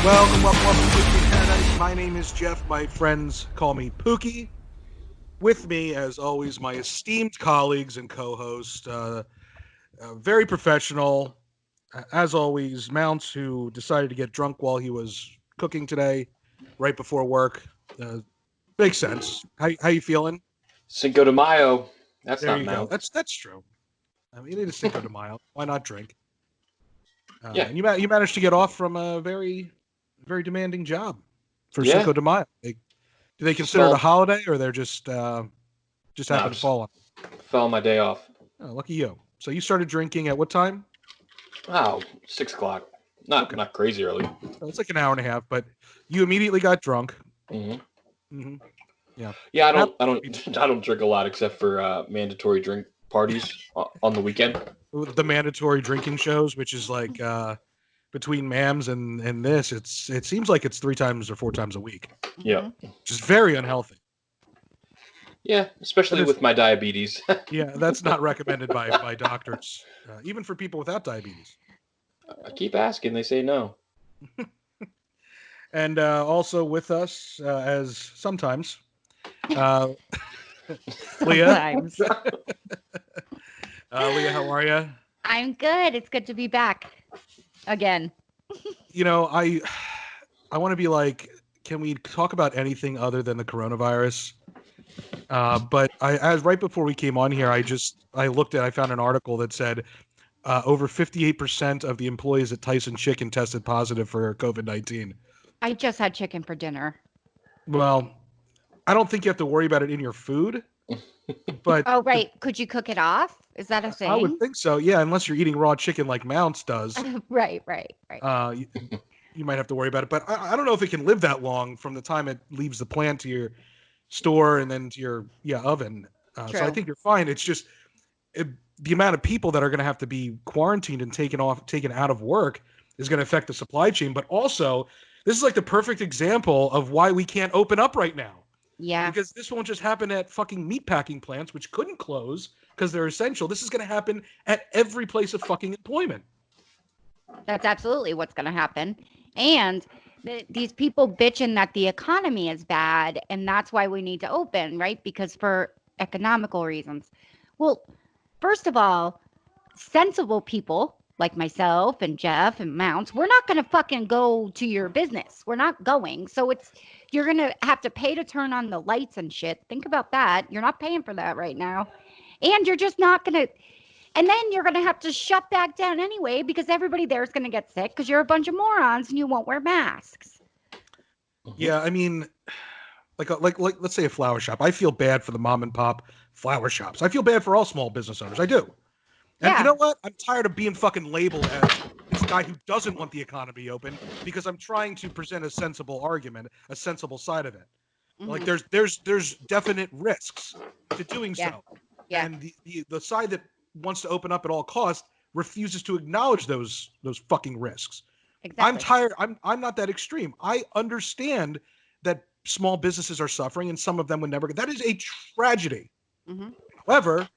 Welcome to Pookie Paradise. My name is Jeff. My friends call me Pookie. With me, as always, my esteemed colleagues and co-host, very professional, as always, Mountz, who decided to get drunk while he was cooking today, right before work. Makes sense. How you feeling? Cinco de Mayo. That's There not you Mount. go. That's true. I mean, it is Cinco de Mayo. Why not drink? Yeah. And you managed to get off from a very demanding job for Yeah. Cinco de Mayo. Do they consider it a holiday, or they're just happen to fall on? Fell on my day off. Oh, lucky you. So you started drinking at what time? Oh, 6 o'clock. Not crazy early. Oh, it's like an hour and a half, but you immediately got drunk. Mm-hmm. Yeah. Yeah, I don't drink a lot except for mandatory drink parties on the weekend. The mandatory drinking shows, which is like between MAMs and this, it seems like it's 3 times or 4 times a week. Yeah. Which is very unhealthy. Yeah, especially with my diabetes. Yeah, that's not recommended by doctors, even for people without diabetes. I keep asking, they say no. And also with us, as sometimes, Leah. Sometimes. Leah, how are you? I'm good. It's good to be back again. You know, I want to be like, can we talk about anything other than the coronavirus? But as right before we came on here, I found an article that said over 58% of the employees at Tyson Chicken tested positive for COVID-19. I just had chicken for dinner. Well, I don't think you have to worry about it in your food. But oh, right. Could you cook it off? Is that a thing? I would think so. Yeah, unless you're eating raw chicken like Mountz does. Right. You might have to worry about it. But I don't know if it can live that long from the time it leaves the plant to your store and then to your oven. So I think you're fine. It's just the amount of people that are going to have to be quarantined and taken out of work is going to affect the supply chain. But also, this is like the perfect example of why we can't open up right now. Yeah. Because this won't just happen at fucking meatpacking plants, which couldn't close because they're essential. This is going to happen at every place of fucking employment. That's absolutely what's going to happen. And these people bitching that the economy is bad and that's why we need to open, right? Because for economical reasons. Well, first of all, sensible people like myself and Jeff and Mountz, we're not going to fucking go to your business. We're not going. So you're going to have to pay to turn on the lights and shit. Think about that. You're not paying for that right now. And you're just not going to. And then you're going to have to shut back down anyway because everybody there is going to get sick because you're a bunch of morons and you won't wear masks. Yeah, I mean, like let's say a flower shop. I feel bad for the mom and pop flower shops. I feel bad for all small business owners. I do. And you know what? I'm tired of being fucking labeled as this guy who doesn't want the economy open because I'm trying to present a sensible argument, a sensible side of it. Mm-hmm. Like there's definite risks to doing so. Yeah. And the side that wants to open up at all costs refuses to acknowledge those fucking risks. Exactly. I'm tired. I'm not that extreme. I understand that small businesses are suffering and some of them would never. That is a tragedy. Mm-hmm. However,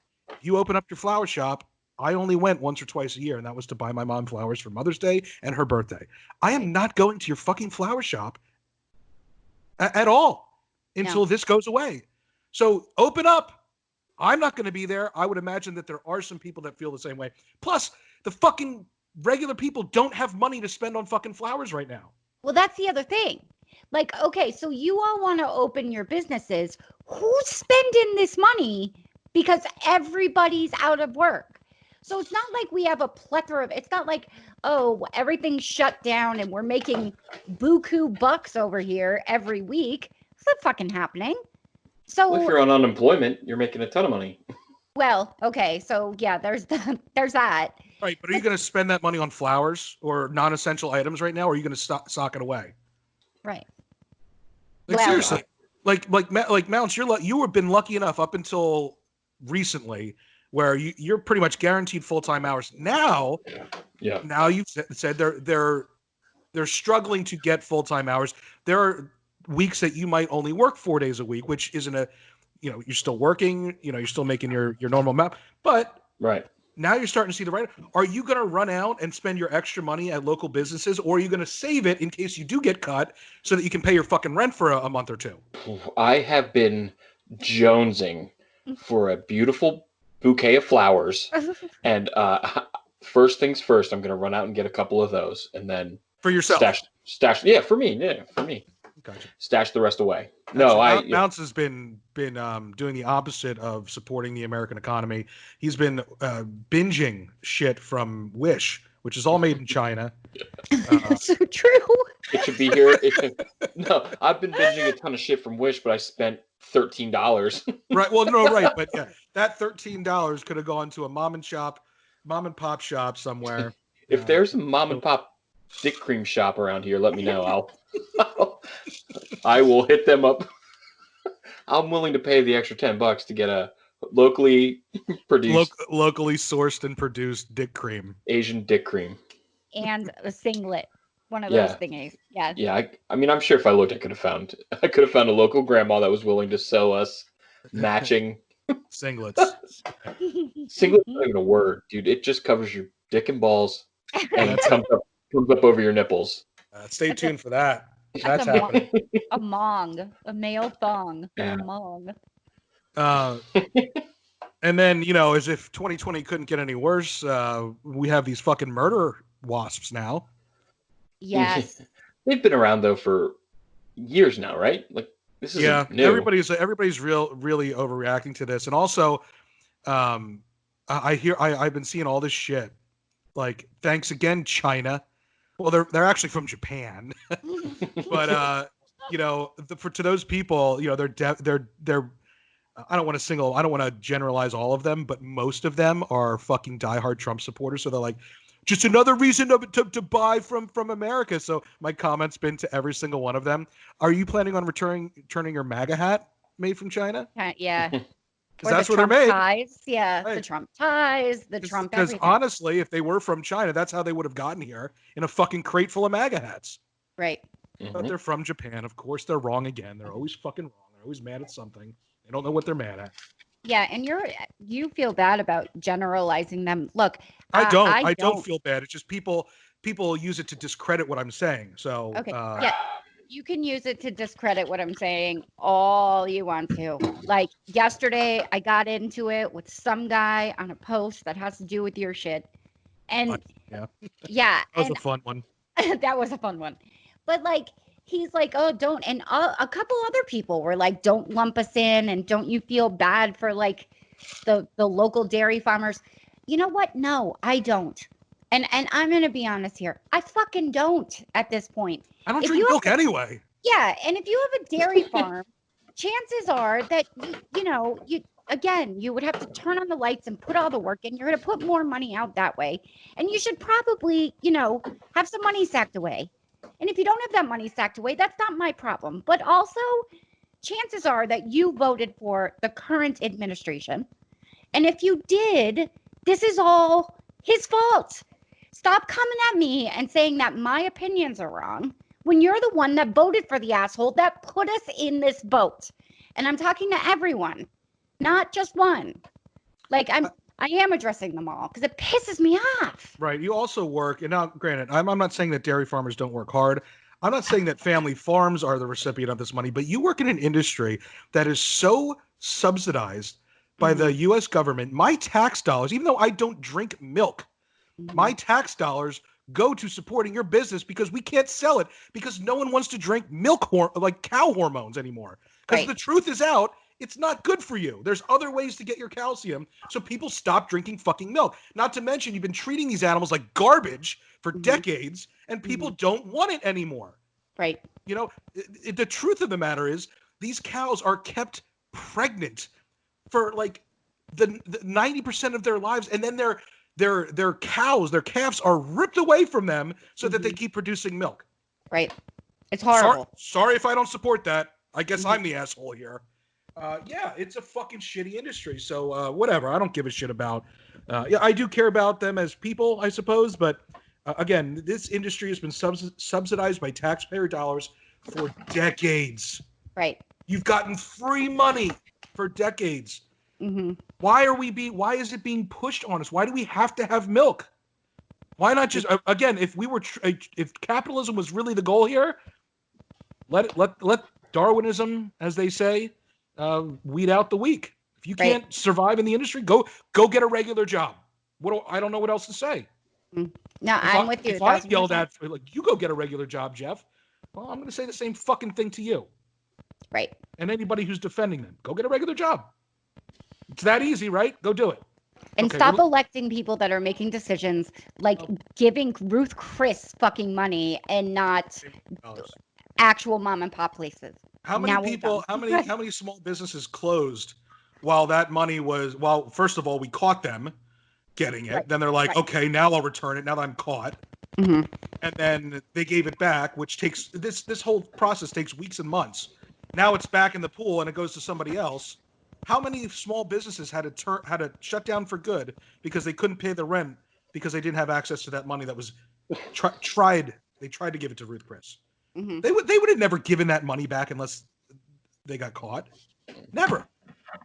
you open up your flower shop. I only went once or twice a year, and that was to buy my mom flowers for Mother's Day and her birthday. I am not going to your fucking flower shop at all until this goes away. So open up. I'm not going to be there. I would imagine that there are some people that feel the same way. Plus, the fucking regular people don't have money to spend on fucking flowers right now. Well, that's the other thing. Like, okay, so you all want to open your businesses. Who's spending this money? Because everybody's out of work. So it's not like we have a plethora of, it's not like, oh, everything's shut down and we're making buku bucks over here every week. It's not fucking happening. So if you're on unemployment, you're making a ton of money. Well, okay. So yeah, there's that. Right. But are you going to spend that money on flowers or non-essential items right now? Or are you going to sock it away? Right. Like seriously, like Mountz, you have been lucky enough up until recently where you're pretty much guaranteed full-time hours. Now, now you've said they're struggling to get full-time hours. There are weeks that you might only work 4 days a week, which isn't you're still working, you're still making your normal amount, but right. Now you're starting to see the right. Are you going to run out and spend your extra money at local businesses, or are you going to save it in case you do get cut so that you can pay your fucking rent for a month or two? I have been jonesing for a beautiful bouquet of flowers, and first things first, I'm going to run out and get a couple of those, and then For yourself? Stash. Yeah, for me. Gotcha. Stash the rest away. Actually, Mountz has been doing the opposite of supporting the American economy. He's been binging shit from Wish, which is all made in China. So true. It should be here. No, I've been binging a ton of shit from Wish, but I spent $13. Right. Well, no, right, but yeah, that $13 could have gone to a mom and pop shop somewhere. If there's a mom and pop dick cream shop around here, let me know. I will hit them up. I'm willing to pay the extra $10 to get a locally produced, locally sourced and produced dick cream, Asian dick cream, and a singlet. One of those thingies. Yeah. Yeah. I mean, I'm sure if I looked, I could have found a local grandma that was willing to sew us matching singlets. Singlet's not even a word, dude. It just covers your dick and balls and comes up over your nipples. Stay tuned for that. That's happening. A mong, a male thong, a mong. And then, as if 2020 couldn't get any worse, we have these fucking murder wasps now. Yes. They've been around though for years now, right? Like this is new. Everybody's really overreacting to this, and also, I've been seeing all this shit. Like, thanks again, China. Well, they're actually from Japan, but to those people, they're. I don't want to generalize all of them, but most of them are fucking diehard Trump supporters. So they're like, just another reason to buy from America. So my comment's been to every single one of them. Are you planning on returning your MAGA hat made from China? Yeah. Because that's where they're made. Ties. Yeah, right. The Trump ties, the Trump everything. Because honestly, if they were from China, that's how they would have gotten here, in a fucking crate full of MAGA hats. Right. But they're from Japan. Of course, they're wrong again. They're always fucking wrong. They're always mad at something. They don't know what they're mad at. Yeah, and you feel bad about generalizing them. Look, I don't feel bad. It's just people use it to discredit what I'm saying. So okay, yeah, you can use it to discredit what I'm saying all you want to. Like yesterday, I got into it with some guy on a post that has to do with your shit, and yeah, that was a fun one. That was a fun one, but like. He's like, oh, don't. And a couple other people were like, don't lump us in. And don't you feel bad for like the local dairy farmers? You know what? No, I don't. And I'm going to be honest here. I fucking don't at this point. I don't drink milk anyway. Yeah. And if you have a dairy farm, chances are that, you would have to turn on the lights and put all the work in. You're going to put more money out that way. And you should probably, have some money sacked away. And if you don't have that money stacked away, that's not my problem. But also, chances are that you voted for the current administration. And if you did, this is all his fault. Stop coming at me and saying that my opinions are wrong when you're the one that voted for the asshole that put us in this boat. And I'm talking to everyone, not just one. Like, I am addressing them all because it pisses me off. Right. You also work, and now, granted, I'm not saying that dairy farmers don't work hard. I'm not saying that family farms are the recipient of this money, but you work in an industry that is so subsidized by the U.S. government. My tax dollars, even though I don't drink milk, my tax dollars go to supporting your business because we can't sell it because no one wants to drink milk, like cow hormones anymore. Because the truth is out. It's not good for you. There's other ways to get your calcium, so people stop drinking fucking milk. Not to mention, you've been treating these animals like garbage for decades, and people don't want it anymore. Right. The truth of the matter is, these cows are kept pregnant for like the 90% of their lives, and then their calves are ripped away from them so that they keep producing milk. Right. It's horrible. Sorry if I don't support that. I guess I'm the asshole here. It's a fucking shitty industry. So whatever. I don't give a shit about. I do care about them as people, I suppose. But again, this industry has been subsidized by taxpayer dollars for decades. Right. You've gotten free money for decades. Mm-hmm. Why is it being pushed on us? Why do we have to have milk? Why not just again? If capitalism was really the goal here, let Darwinism, as they say, weed out the weak. If you can't survive in the industry, go get a regular job. I don't know what else to say. No, I'm with you. If I yelled at you go get a regular job, Jeff, well, I'm going to say the same fucking thing to you. Right. And anybody who's defending them, go get a regular job. It's that easy, right? Go do it. And stop electing people that are making decisions like giving Ruth Chris fucking money and not actual mom and pop places. How many small businesses closed while that money was, first of all, we caught them getting it. Right. Then they're like, okay, now I'll return it now that I'm caught. Mm-hmm. And then they gave it back, which takes this whole process takes weeks and months. Now it's back in the pool and it goes to somebody else. How many small businesses had to shut down for good because they couldn't pay the rent because they didn't have access to that money that was tried to give it to Ruth Chris. Mm-hmm. They would have never given that money back unless they got caught. Never.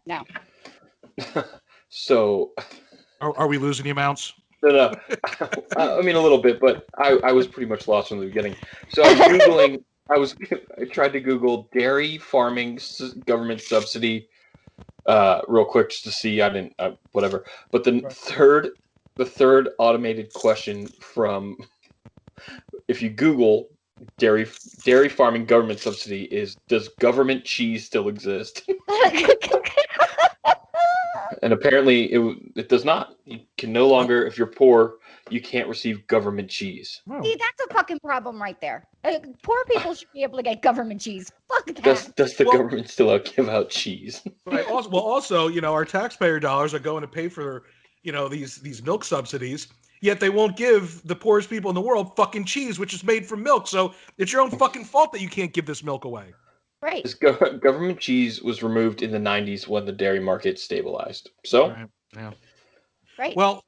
No. So are we losing the amounts? No. I mean a little bit, but I was pretty much lost from the beginning. So I was Googling. I tried to Google dairy farming government subsidy real quick just to see. I didn't whatever. But the third automated question from if you Google dairy farming government subsidy is, does government cheese still exist? And apparently it does not. You can no longer, if you're poor, you can't receive government cheese. See, that's a fucking problem right there. Poor people should be able to get government cheese. Fuck that. Does the government still give out cheese? Right. Also, our taxpayer dollars are going to pay for, these milk subsidies. Yet they won't give the poorest people in the world fucking cheese, which is made from milk. So it's your own fucking fault that you can't give this milk away. Right. This government cheese was removed in the 90s when the dairy market stabilized. So, right. Yeah. Right. Well,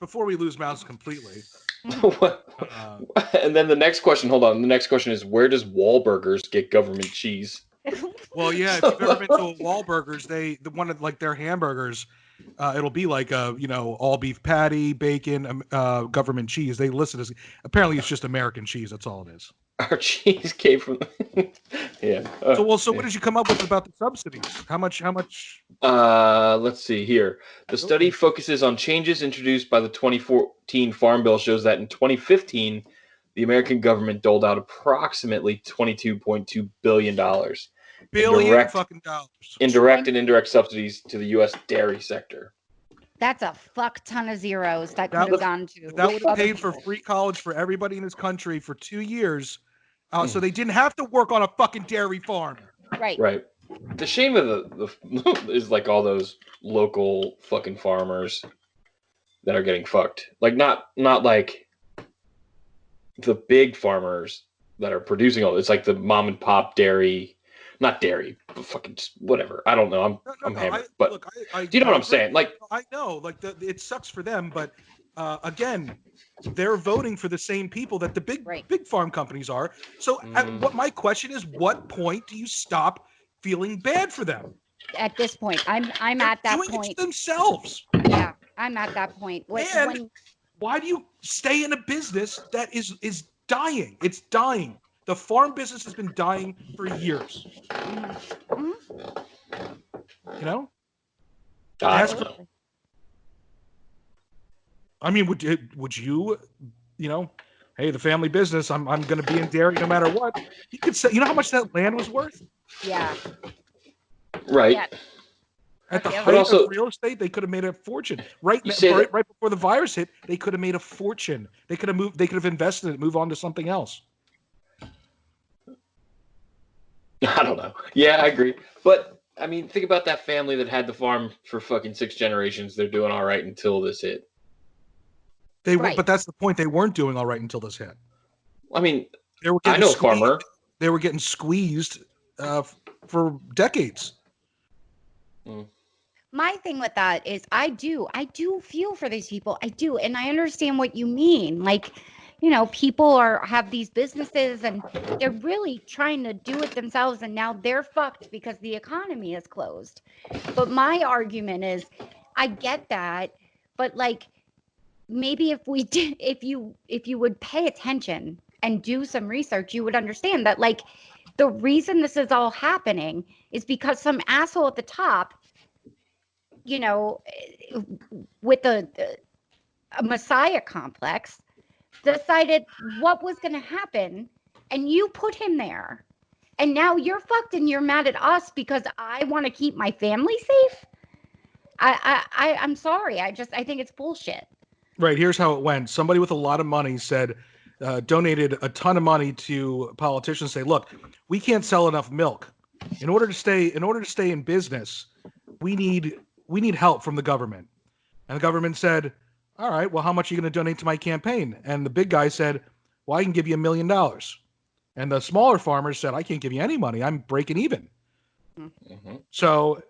before we lose Mountz completely. And then the next question, hold on. The next question is, where does Wahlburgers get government cheese? Well, yeah, if you've ever been to a Wahlburgers, their hamburgers, it'll be like all beef patty, bacon, government cheese. They list it as, apparently it's just American cheese. That's all it is. Our cheese came from yeah. So what did you come up with about the subsidies? How much? Let's see here. The study focuses on changes introduced by the 2014 Farm Bill. Shows that in 2015, the American government doled out approximately $22.2 billion. Fucking dollars. In direct and indirect subsidies to the U.S. dairy sector. That's a fuck ton of zeros that could have gone to. That would have paid for free college for everybody in this country for 2 years, so they didn't have to work on a fucking dairy farm. Right. Right. The shame of the is like all those local fucking farmers that are getting fucked. Like not like the big farmers that are producing all. It's like the mom and pop dairy. Not dairy, but fucking just whatever. I don't know. I'm hammered. But look, do you know what I'm saying? Like, I know, like it sucks for them, but again, they're voting for the same people that the big farm companies are. So, what my question is, what point do you stop feeling bad for them? At this point, I'm at that doing point. It to themselves. Yeah, I'm at that point. Why do you stay in a business that is dying? It's dying. The farm business has been dying for years. Mm-hmm. I mean, would you, hey, the family business, I'm going to be in dairy no matter what. You could say, how much that land was worth? Yeah. Right. Yeah. At the height of real estate, they could have made a fortune. Right before the virus hit, they could have made a fortune. They could have invested in it, move on to something else. I don't know. Yeah, I agree. But, I mean, think about that family that had the farm for fucking 6 generations. They're doing all right until this hit. But that's the point. They weren't doing all right until this hit. I mean, I know a farmer. They were getting squeezed for decades. My thing with that is I do feel for these people. I do. And I understand what you mean. Like, people have these businesses and they're really trying to do it themselves, and now they're fucked because the economy is closed. But my argument is, I get that, but like, maybe if you would pay attention and do some research, you would understand that like the reason this is all happening is because some asshole at the top, with a messiah complex, decided what was going to happen, and you put him there, and now you're fucked and you're mad at us because I want to keep my family safe. I'm sorry. I think it's bullshit. Right. Here's how it went. Somebody with a lot of money donated a ton of money to politicians. Say, look, we can't sell enough milk. In order to stay in business, we need help from the government. And the government said, all right, well, how much are you going to donate to my campaign? And the big guy said, well, I can give you $1 million. And the smaller farmers said, I can't give you any money. I'm breaking even. Mm-hmm. So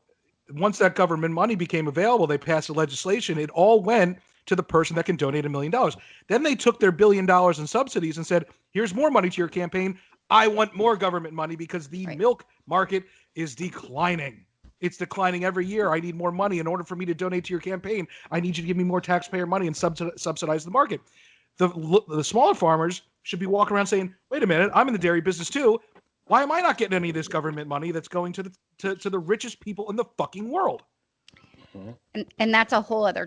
once that government money became available, they passed the legislation. It all went to the person that can donate $1 million. Then they took their $1 billion in subsidies and said, here's more money to your campaign. I want more government money because the milk market is declining. It's declining every year. I need more money in order for me to donate to your campaign. I need you to give me more taxpayer money and subsidize the market. The smaller farmers should be walking around saying, wait a minute, I'm in the dairy business too. Why am I not getting any of this government money that's going to the richest people in the fucking world? And that's a whole other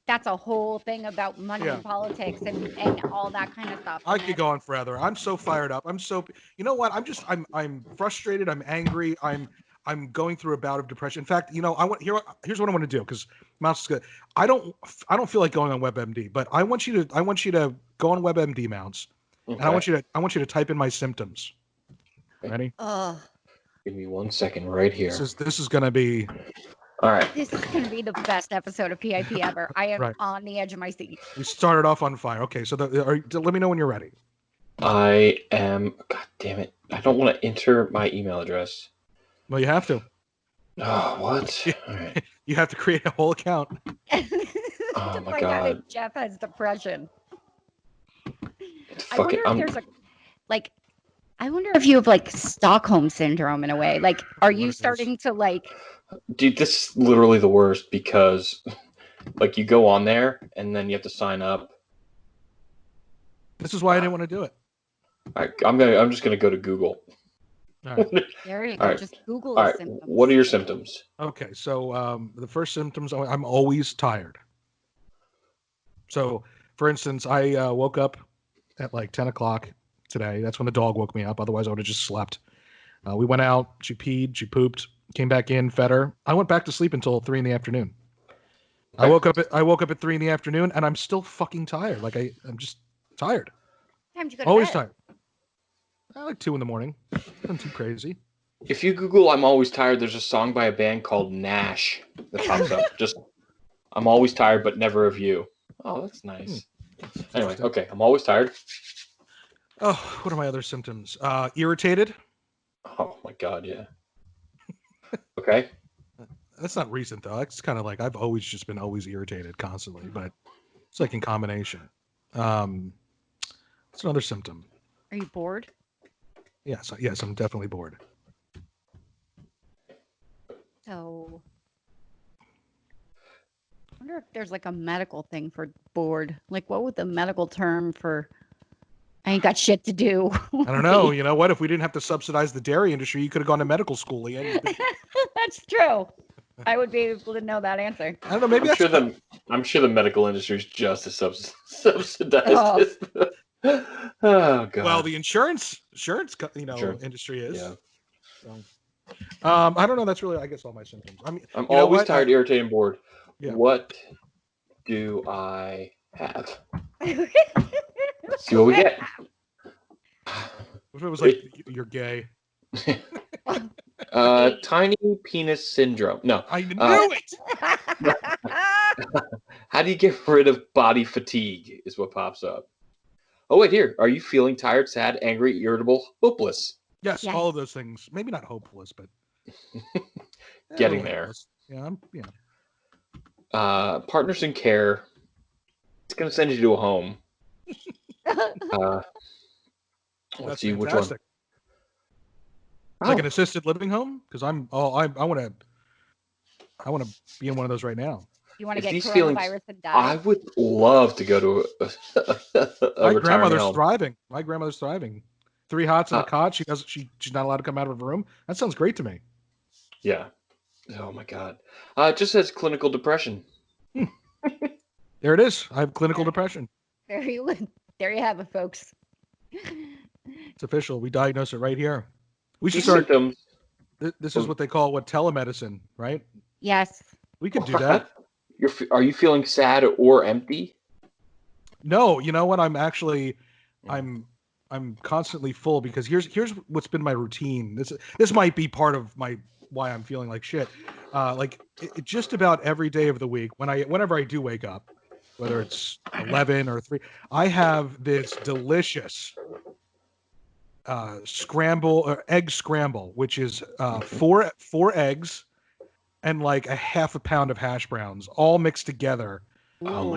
that's a whole thing about money and politics and all that kind of stuff. I could go on forever. I'm so fired up. You know what? I'm frustrated. I'm angry. I'm going through a bout of depression. In fact, here's what I want to do, because Mountz is good. I don't feel like going on WebMD, but I want you to go on WebMD, Mountz, and I want you to type in my symptoms. Ready? Give me 1 second right here. This is gonna be. All right. This is gonna be the best episode of PIP ever. I am on the edge of my seat. We started off on fire. Okay, so let me know when you're ready. I am. God damn it! I don't want to enter my email address. Well, you have to. Oh, what? All right. You have to create a whole account. Oh my god. Jeff has depression. Fuck it. I wonder if you have like Stockholm syndrome in a way. Like, are you starting to like? Dude, this is literally the worst, because like you go on there and then you have to sign up. This is why I didn't want to do it. I'm just gonna go to Google. All right. There you go. Right. Just Google symptoms. What are your symptoms? Okay, so the first symptoms, I'm always tired. So, for instance, I woke up at like 10 o'clock today. That's when the dog woke me up. Otherwise, I would have just slept. We went out. She peed. She pooped. Came back in. Fed her. I went back to sleep until 3 PM. Okay. I woke up at 3 PM, and I'm still fucking tired. Like I'm just tired. Time did you go to always bed? Tired. I like 2 AM. Nothing too crazy. If you Google "I'm always tired," there's a song by a band called Nash that pops up. Just "I'm always tired, but never of you." Oh, that's nice. Anyway, okay, I'm always tired. Oh, what are my other symptoms? Irritated. Oh my god, yeah. Okay. That's not recent though. That's kind of like I've always just been irritated constantly, but it's like in combination. What's another symptom? Are you bored? Yes, I'm definitely bored. So, I wonder if there's like a medical thing for bored. Like, what would the medical term for I ain't got shit to do? I don't know. You know what? If we didn't have to subsidize the dairy industry, you could have gone to medical school, Leanne. That's true. I would be able to know that answer. I don't know. Maybe I'm sure the medical industry is just as subsidized. Oh god. Well, the insurance, Sure. industry is. Yeah. So, I don't know. That's really, I guess, all my symptoms. I mean, I'm always tired, irritated, and bored. Yeah. What do I have? Let's see what we get. If it was like you're gay. Tiny penis syndrome. No. I knew it. How do you get rid of body fatigue is what pops up. Oh, wait, here. Are you feeling tired, sad, angry, irritable, hopeless? Yes, all of those things. Maybe not hopeless, but getting there. Yeah, Partners in care. It's going to send you to a home. Let's That's see which one. fantastic. It's like an assisted living home? Because I want to be in one of those right now. You want to If get these feelings- coronavirus and die? I would love to go to a My retirement grandmother's home. thriving. My grandmother's thriving. 3 hots and a cot. She's not allowed to come out of her room. That sounds great to me. Yeah. Oh my God. It just says clinical depression. There it is. I have clinical depression. There you have it, folks. It's official. We diagnose it right here. We should These start. symptoms. This is what they call telemedicine, right? Yes. We could do that. Are you feeling sad or empty? No, you know what? I'm constantly full because here's what's been my routine. This might be part of why I'm feeling like shit. Just about every day of the week whenever I do wake up, whether it's 11 or 3, I have this delicious egg scramble, which is 4 eggs and like a half a pound of hash browns all mixed together,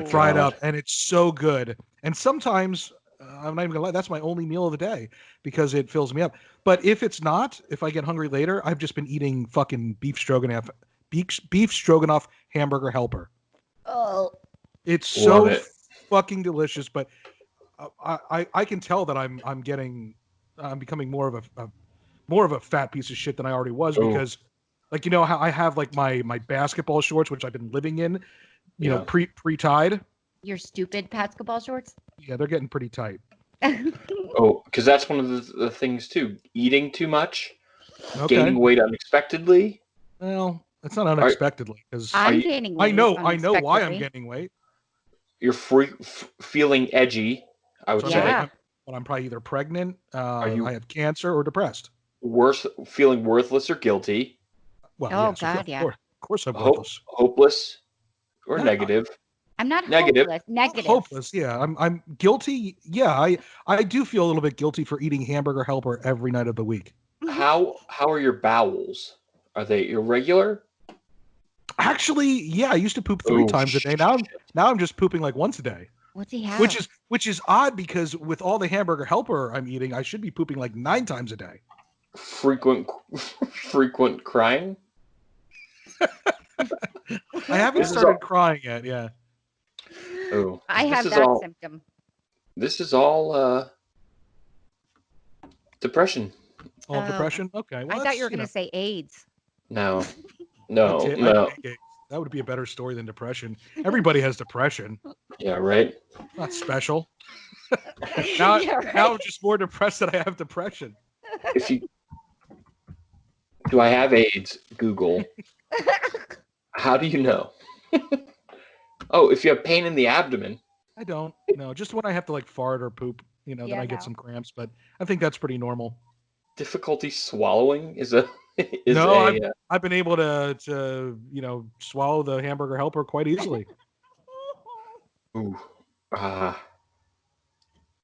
fried up, and it's so good. And sometimes I'm not even gonna lie, that's my only meal of the day because it fills me up. But if it's not, if I get hungry later, I've just been eating fucking beef stroganoff hamburger helper. Oh, it's so fucking delicious. But I can tell that I'm becoming more of a fat piece of shit than I already was because, like, you know how I have like my basketball shorts, which I've been living in, you know, pre-tied. Your stupid basketball shorts? Yeah, they're getting pretty tight. Because that's one of the things too. Eating too much, gaining weight unexpectedly. Well, it's not unexpectedly because I'm gaining weight. I know why I'm gaining weight. You're feeling edgy. I would say. When I'm probably either pregnant, I have cancer, or depressed. Feeling worthless or guilty. Well, God, of course I'm worthless. Hopeless or negative. I'm not negative. Hopeless. Negative. Hopeless, yeah. I'm guilty. Yeah, I do feel a little bit guilty for eating hamburger helper every night of the week. How are your bowels? Are they irregular? Actually, yeah. I used to poop 3 times a day. Now I'm just pooping like once a day. What's he have? Which is odd because with all the hamburger helper I'm eating, I should be pooping like 9 times a day. Frequent crying. I haven't started crying yet. Yeah. Oh, I have that symptom. This is all depression. All depression? Okay. Well, I thought you were going to say AIDS. No. That would be a better story than depression. Everybody has depression. Yeah, right. Not special. Now I'm just more depressed that I have depression. Do I have AIDS? Google. How do you know? Oh, if you have pain in the abdomen. I don't. No, just when I have to like fart or poop, then I get some cramps. But I think that's pretty normal. Difficulty swallowing I've been able to swallow the hamburger helper quite easily. Ooh.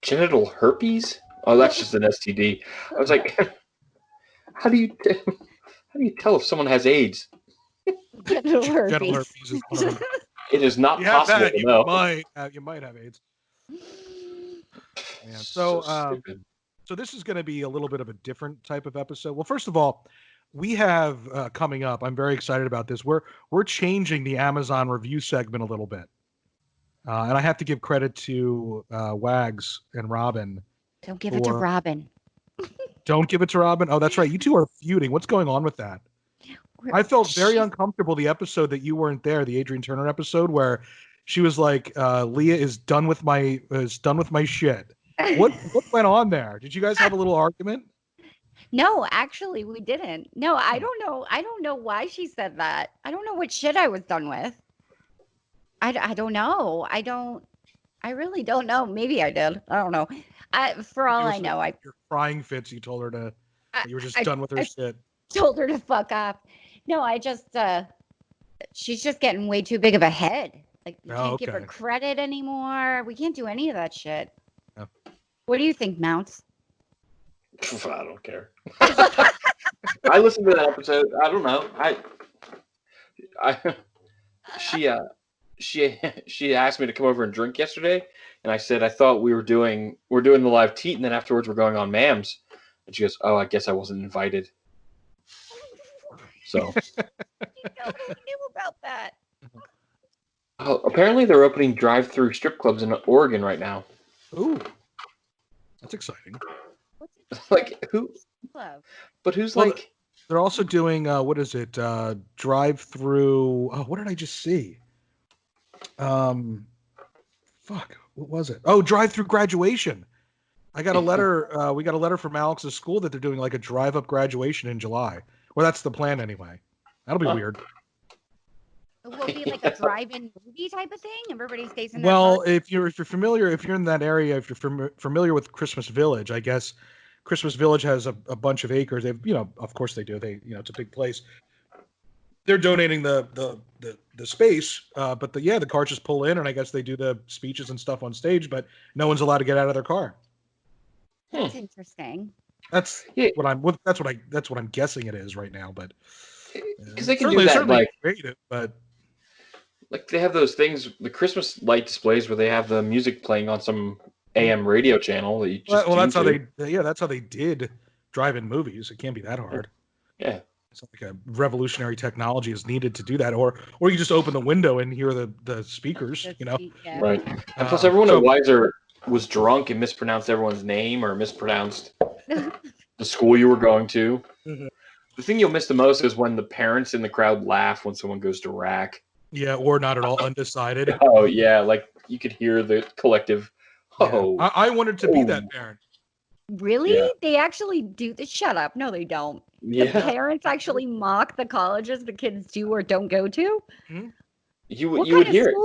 Genital herpes? Oh, that's just an STD. I was like, how do you tell if someone has AIDS? Genital herpes is one of them. It is not possible to know. You might have AIDS. Yeah. So this is going to be a little bit of a different type of episode. Well, first of all, we have coming up. I'm very excited about this. We're changing the Amazon review segment a little bit, and I have to give credit to Wags and Robin. Don't give it to Robin. Don't give it to Robin. Oh, that's right. You two are feuding. What's going on with that? I felt very uncomfortable the episode that you weren't there, the Adrian Turner episode, where she was like, "Leah is done with my shit." What went on there? Did you guys have a little argument? No, actually, we didn't. No, I don't know. I don't know why she said that. I don't know what shit I was done with. I don't know. I really don't know. Maybe I did. I don't know. For all I know, your crying fits. You told her you were just done with her shit. Told her to fuck off. No, I just she's just getting way too big of a head. Like we can't give her credit anymore. We can't do any of that shit. Yeah. What do you think, Mountz? I don't care. I listened to that episode. I don't know. she asked me to come over and drink yesterday, and I said I thought we're doing the live teat, and then afterwards we're going on Mams, and she goes, "Oh, I guess I wasn't invited." So You totally knew about that. apparently they're opening drive-through strip clubs in Oregon right now. Ooh, that's exciting. Like who? Club? But who's Well, like? They're also doing what is it? Drive-through. Oh, what did I just see? Fuck. What was it? Oh, drive-through graduation. I got a letter. We got a letter from Alex's school that they're doing like a drive-up graduation in July. Well, that's the plan anyway. That'll be weird. It will be like a drive-in movie type of thing. Everybody stays in. Well, if you're familiar, if you're in that area, if you're familiar with Christmas Village, I guess Christmas Village has a bunch of acres. They've, of course they do. It's a big place. They're donating the space, but the cars just pull in, and I guess they do the speeches and stuff on stage, but no one's allowed to get out of their car. That's interesting. That's what I'm guessing it is right now, but because they can do that, like creative, but like they have those things, the Christmas light displays where they have the music playing on some AM radio channel that you just that's how they did drive-in movies. It can't be that hard. Yeah. It's like a revolutionary technology is needed to do that, or you just open the window and hear the speakers, Yeah. Right. And plus, everyone at Weiser was drunk and mispronounced everyone's name or mispronounced the school you were going to. Mm-hmm. The thing you'll miss the most is when the parents in the crowd laugh when someone goes to rack. Yeah, or not at all, undecided. Oh yeah, like you could hear the collective. Oh, yeah. I wanted to be that parent. Really? Yeah. They actually do this? Shut up. No, they don't. Yeah. The parents actually mock the colleges the kids do or don't go to? Mm-hmm. You would hear it.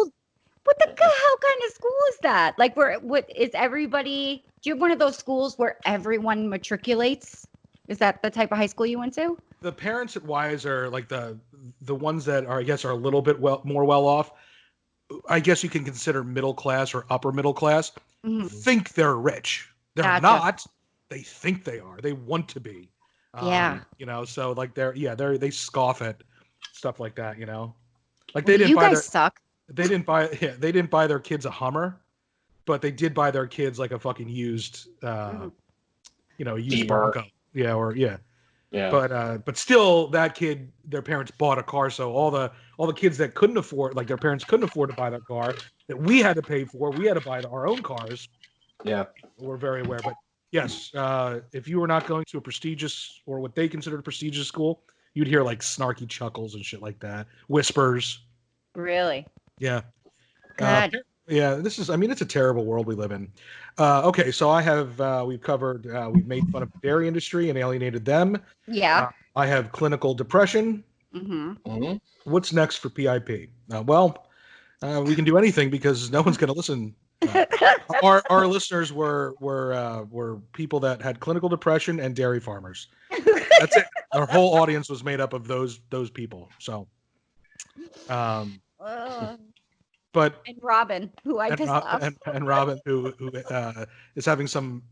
What the hell kind of school is that? Like, what is everybody? Do you have one of those schools where everyone matriculates? Is that the type of high school you went to? The parents at Wise are like the ones that are, I guess, are a little bit more well off. I guess you can consider middle class or upper middle class. Mm-hmm. Think they're rich. They're not. They think they are. They want to be. Yeah. So like they scoff at stuff like that. Like they didn't. You guys suck. They didn't buy their kids a Hummer, but they did buy their kids like a fucking used, used Bronco. Yeah. But still, that kid, their parents bought a car, so all the kids that couldn't afford, like their parents couldn't afford to buy their car, that we had to pay for, we had to buy our own cars. Yeah, we're very aware. But yes, if you were not going to a prestigious or what they considered a prestigious school, you'd hear like snarky chuckles and shit like that, whispers. Really? Yeah. God. This is. I mean, it's a terrible world we live in. Okay, so we've covered. We've made fun of the dairy industry and alienated them. Yeah. I have clinical depression. Mm-hmm. Mm-hmm. What's next for PIP? We can do anything because no one's going to listen. Our listeners were people that had clinical depression and dairy farmers. That's it. Our whole audience was made up of those people. So, but and Robin, who I pissed off, and Robin, who is having some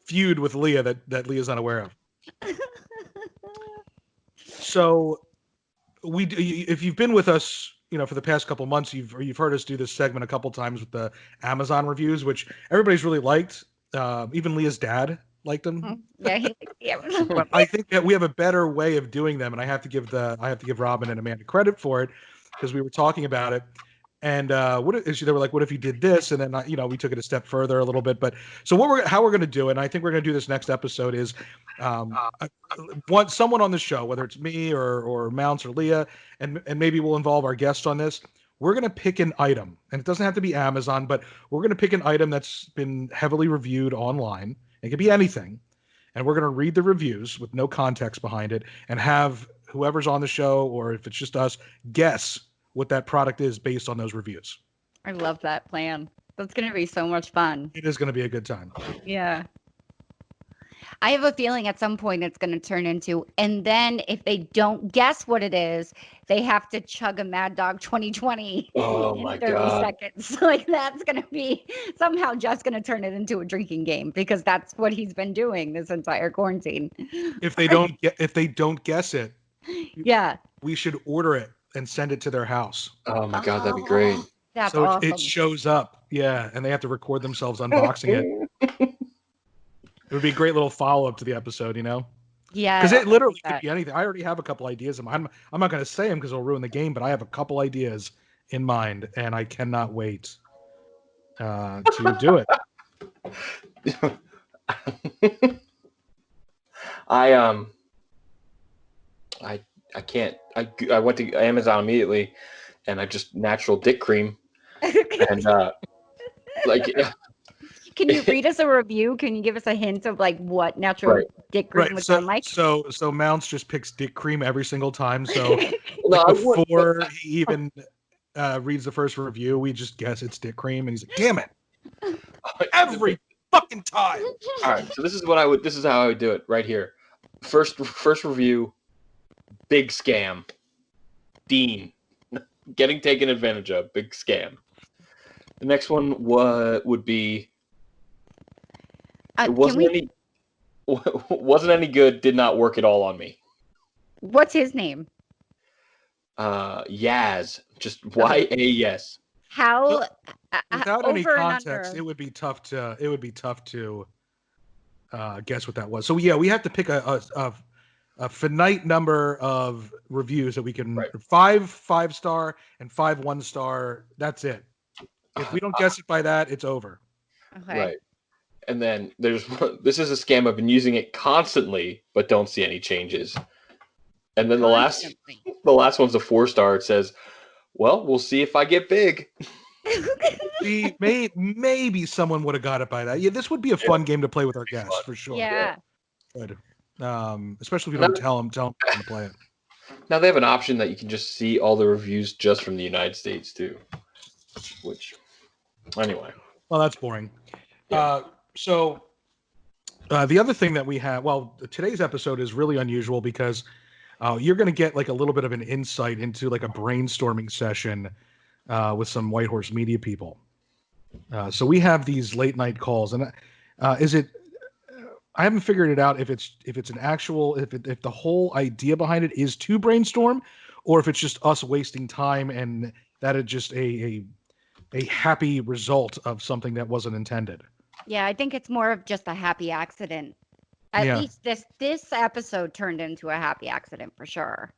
feud with Leah that Leah's not aware of. So, if you've been with us, for the past couple months, you've heard us do this segment a couple times with the Amazon reviews, which everybody's really liked. Even Leah's dad liked them. Yeah, he liked the Amazon. But I think that we have a better way of doing them, and I have to give Robin and Amanda credit for it because we were talking about it. And they were like, what if you did this? And then, we took it a step further a little bit. But so how we're going to do it, and I think we're going to do this next episode is want someone on the show, whether it's me or Mountz or Leah, and maybe we'll involve our guest on this. We're going to pick an item, and it doesn't have to be Amazon, but we're going to pick an item that's been heavily reviewed online. It could be anything. And we're going to read the reviews with no context behind it and have whoever's on the show, or if it's just us, guess what that product is based on those reviews. I love that plan. That's going to be so much fun. It is going to be a good time. Yeah. I have a feeling at some point it's going to turn into, and then if they don't guess what it is, they have to chug a Mad Dog 2020 in 30 seconds. Like that's going to be somehow just going to turn it into a drinking game because that's what he's been doing this entire quarantine. If they don't guess it, yeah, we should order it and send it to their house. Oh my god, that'd be great. That's so awesome. it shows up, and they have to record themselves unboxing it. It would be a great little follow-up to the episode, Yeah, because it literally could be anything. I already have a couple ideas in mind. I'm not going to say them because it'll ruin the game, but I have a couple ideas in mind, and I cannot wait to do it. I can't. I went to Amazon immediately, and I just natural dick cream, and Can you read us a review? Can you give us a hint of like what natural dick cream would sound like? So Mountz just picks dick cream every single time. So No, before he even reads the first review, we just guess it's dick cream, and he's like, "Damn it!" Every fucking time. All right, so this is how I would do it right here. First review, big scam. Dean, getting taken advantage of, big scam. The next one would be it wasn't any good, did not work at all on me. What's his name? Yaz, just YAS. How without any context, it would be tough to guess what that was. So we have to pick a finite number of reviews that we can 5 5-star and 5 1-star. That's it. If we don't guess it by that, it's over. Okay. Right. And then this is a scam. I've been using it constantly, but don't see any changes. And then the last one's a 4-star. It says, "Well, we'll see if I get big." Maybe someone would have got it by that. Yeah, this would be a fun game to play with our guests for sure. Yeah. Good. Especially if we don't tell them to play it. Now they have an option that you can just see all the reviews just from the United States too. Which, anyway. Well, that's boring. Yeah. So the other thing that we have, today's episode is really unusual because you're going to get like a little bit of an insight into like a brainstorming session with some White Horse Media people. So we have these late night calls, and I haven't figured it out if it's an actual if the whole idea behind it is to brainstorm, or if it's just us wasting time and that is just a happy result of something that wasn't intended. Yeah, I think it's more of just a happy accident. At least this episode turned into a happy accident for sure.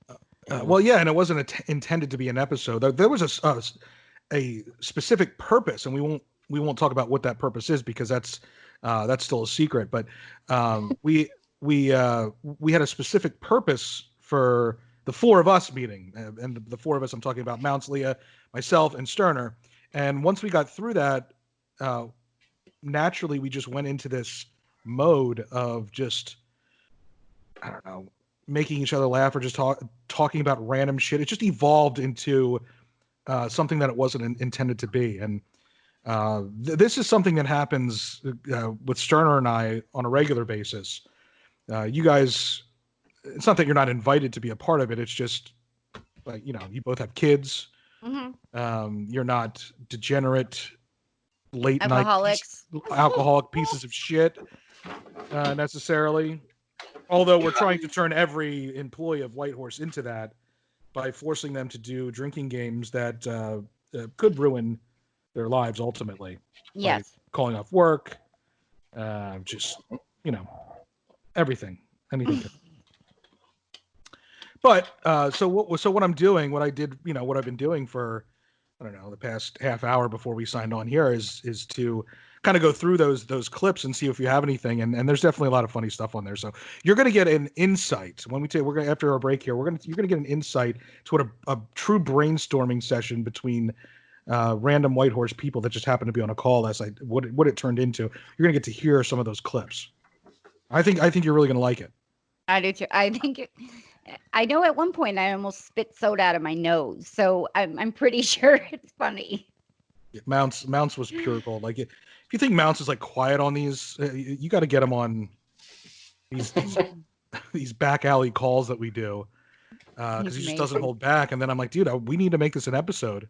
And it wasn't intended to be an episode. There was a specific purpose, and we won't talk about what that purpose is because that's still a secret. But we had a specific purpose for the 4 of us meeting, and the 4 of us I'm talking about: Mountz, Leah, myself, and Sterner. And once we got through that, naturally we just went into this mode of just, I don't know, making each other laugh or just talking about random shit. It just evolved into something that it wasn't intended to be. And this is something that happens with Sterner and I on a regular basis. You guys, it's not that you're not invited to be a part of it. It's just like, you both have kids. Mm-hmm. You're not degenerate, late alcoholic pieces of shit necessarily. Although we're trying to turn every employee of White Horse into that by forcing them to do drinking games that could ruin their lives ultimately. Yes. Like calling off work, just, anything. But so what I'm doing, what I've been doing for, I don't know, the past half hour before we signed on here is to kind of go through those clips and see if you have anything. And there's definitely a lot of funny stuff on there. So you're going to get an insight when we're going to, after our break here, you're going to get an insight to what a true brainstorming session between random White Horse people that just happened to be on a call last night, what it turned into. You're going to get to hear some of those clips. I think you're really going to like it. I do too. I know at one point I almost spit soda out of my nose, so I'm pretty sure it's funny. Yeah, Mountz was pure gold. Like, if you think Mountz is like quiet on these, you got to get him on these back alley calls that we do, because he just doesn't hold back. And then I'm like, dude, we need to make this an episode.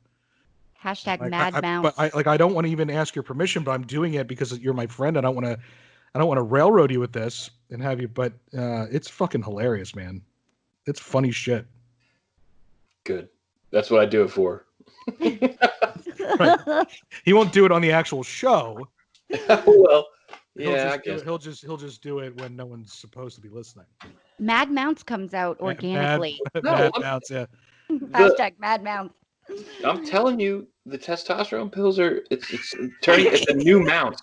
Hashtag like, Mad Mountz. But I don't want to even ask your permission, but I'm doing it because you're my friend. I don't want to railroad you with this and have you. But it's fucking hilarious, man. It's funny shit. Good. That's what I do it for. Right. He won't do it on the actual show. Well, yeah, I guess. He'll just do it when no one's supposed to be listening. Mad Mountz comes out organically. Mad Mountz, yeah. Hashtag Mad Mountz. I'm telling you, the testosterone pills are it's turning. It's a new Mountz.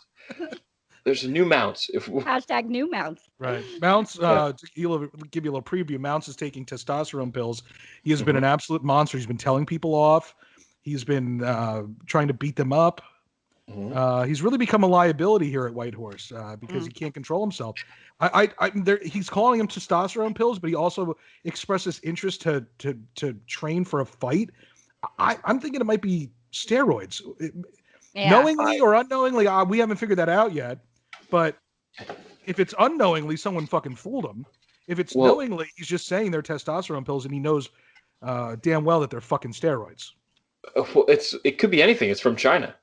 There's a new Mountz. Hashtag new Mountz. Right. Mountz, he'll give you a little preview. Mountz is taking testosterone pills. He has been an absolute monster. He's been telling people off. He's been trying to beat them up. He's really become a liability here at Whitehorse because he can't control himself. He's calling them testosterone pills, but he also expresses interest to train for a fight. I'm thinking it might be steroids. Knowingly or unknowingly, we haven't figured that out yet. But if it's unknowingly, someone fucking fooled him. If it's knowingly, he's just saying they're testosterone pills, and he knows damn well that they're fucking steroids. Well, it could be anything. It's from China.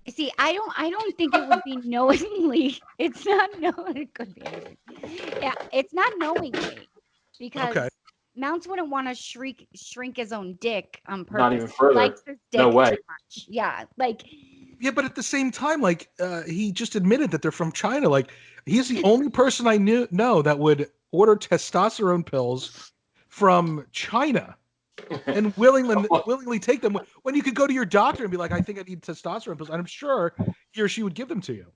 See, I don't think it would be knowingly. It's not knowing. It could be anything. Yeah, it's not knowingly because Mountz wouldn't want to shrink his own dick on purpose. Not even further. He likes his dick no way. Too much. Yeah, like. Yeah, but at the same time, like he just admitted that they're from China. Like he's the only person I know that would order testosterone pills from China and willingly take them when you could go to your doctor and be like, I think I need testosterone pills. And I'm sure he or she would give them to you.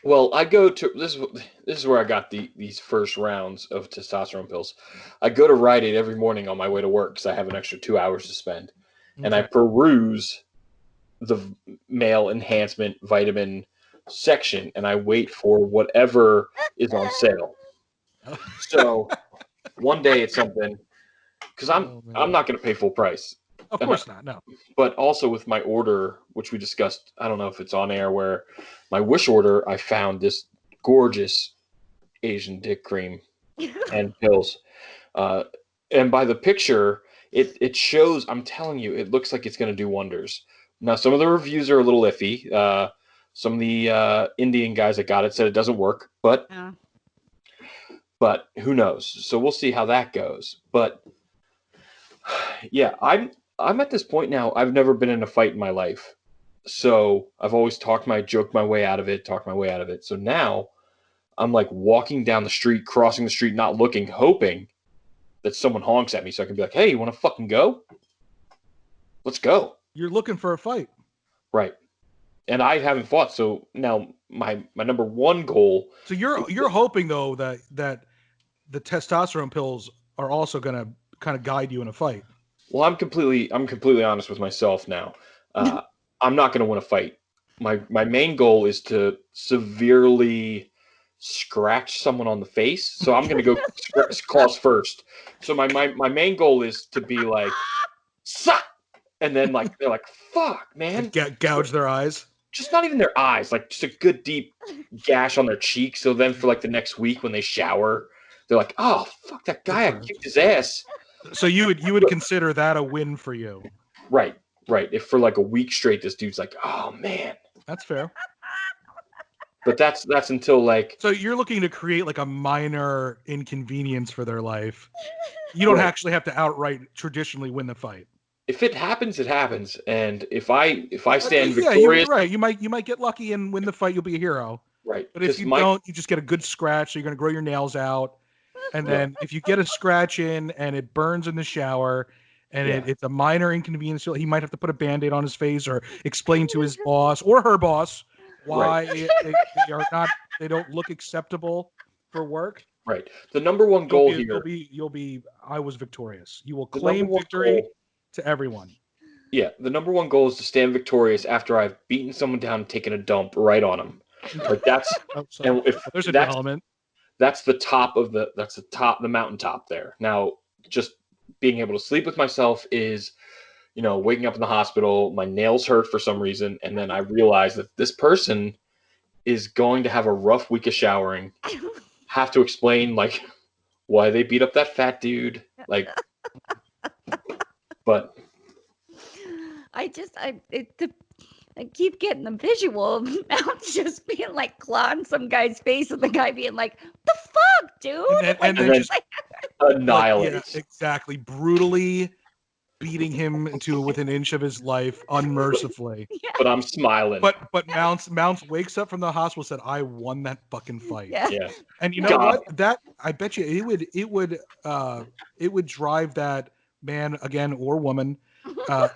Well, I go to this is where I got these first rounds of testosterone pills. I go to Rite Aid every morning on my way to work because I have an extra 2 hours to spend, and I peruse the male enhancement vitamin section, and I wait for whatever is on sale. So one day it's something because I'm not going to pay full price. Of course not, no. But also with my order, which we discussed, I don't know if it's on air, where my Wish order, I found this gorgeous Asian dick cream and pills. And by the picture, it shows, I'm telling you, it looks like it's going to do wonders. Now, some of the reviews are a little iffy. Some of the Indian guys that got it said it doesn't work, but who knows? So we'll see how that goes. But yeah, I'm at this point now. I've never been in a fight in my life, so I've always joked my way out of it. So now I'm like walking down the street, crossing the street, not looking, hoping that someone honks at me so I can be like, "Hey, you want to fucking go? Let's go." You're looking for a fight. Right. And I haven't fought, so now my number one goal. So you're hoping though that the testosterone pills are also going to kind of guide you in a fight. Well, I'm completely honest with myself now. I'm not going to win a fight. My main goal is to severely scratch someone on the face. So I'm going to go claws first. So my main goal is to be like, suck. And then like they're like, fuck, man. Gouge their eyes. Just not even their eyes, like just a good deep gash on their cheek. So then for like the next week when they shower, they're like, oh, fuck that guy. I kicked his ass. So you would consider that a win for you. Right. If for like a week straight, this dude's like, oh man. That's fair. But that's until like. So you're looking to create like a minor inconvenience for their life. You don't actually have to outright traditionally win the fight. If it happens, it happens. And if I stand victorious, you're right. You might get lucky and win the fight. You'll be a hero. Right. But if you don't, you just get a good scratch. So you're going to grow your nails out. And then if you get a scratch in and it burns in the shower and it's a minor inconvenience, he might have to put a Band-Aid on his face or explain to his boss or her boss why they don't look acceptable for work. Right. The number one goal here. You'll be I was victorious. You will claim victory to everyone. Yeah. The number one goal is to stand victorious after I've beaten someone down and taken a dump right on them. Like that's and if there's an element. That's the mountaintop there. Now, just being able to sleep with myself is, waking up in the hospital, my nails hurt for some reason, and then I realize that this person is going to have a rough week of showering, have to explain, like, why they beat up that fat dude, like, but... I keep getting the visual of Mountz just being like clawing some guy's face and the guy being like, the fuck, dude? And then just annihilates. exactly. Brutally beating him into within an inch of his life unmercifully. Yeah. But I'm smiling. But Mountz wakes up from the hospital and said, "I won that fucking fight." Yeah. Yeah. And you know God. what? That I bet you it would drive that man again or woman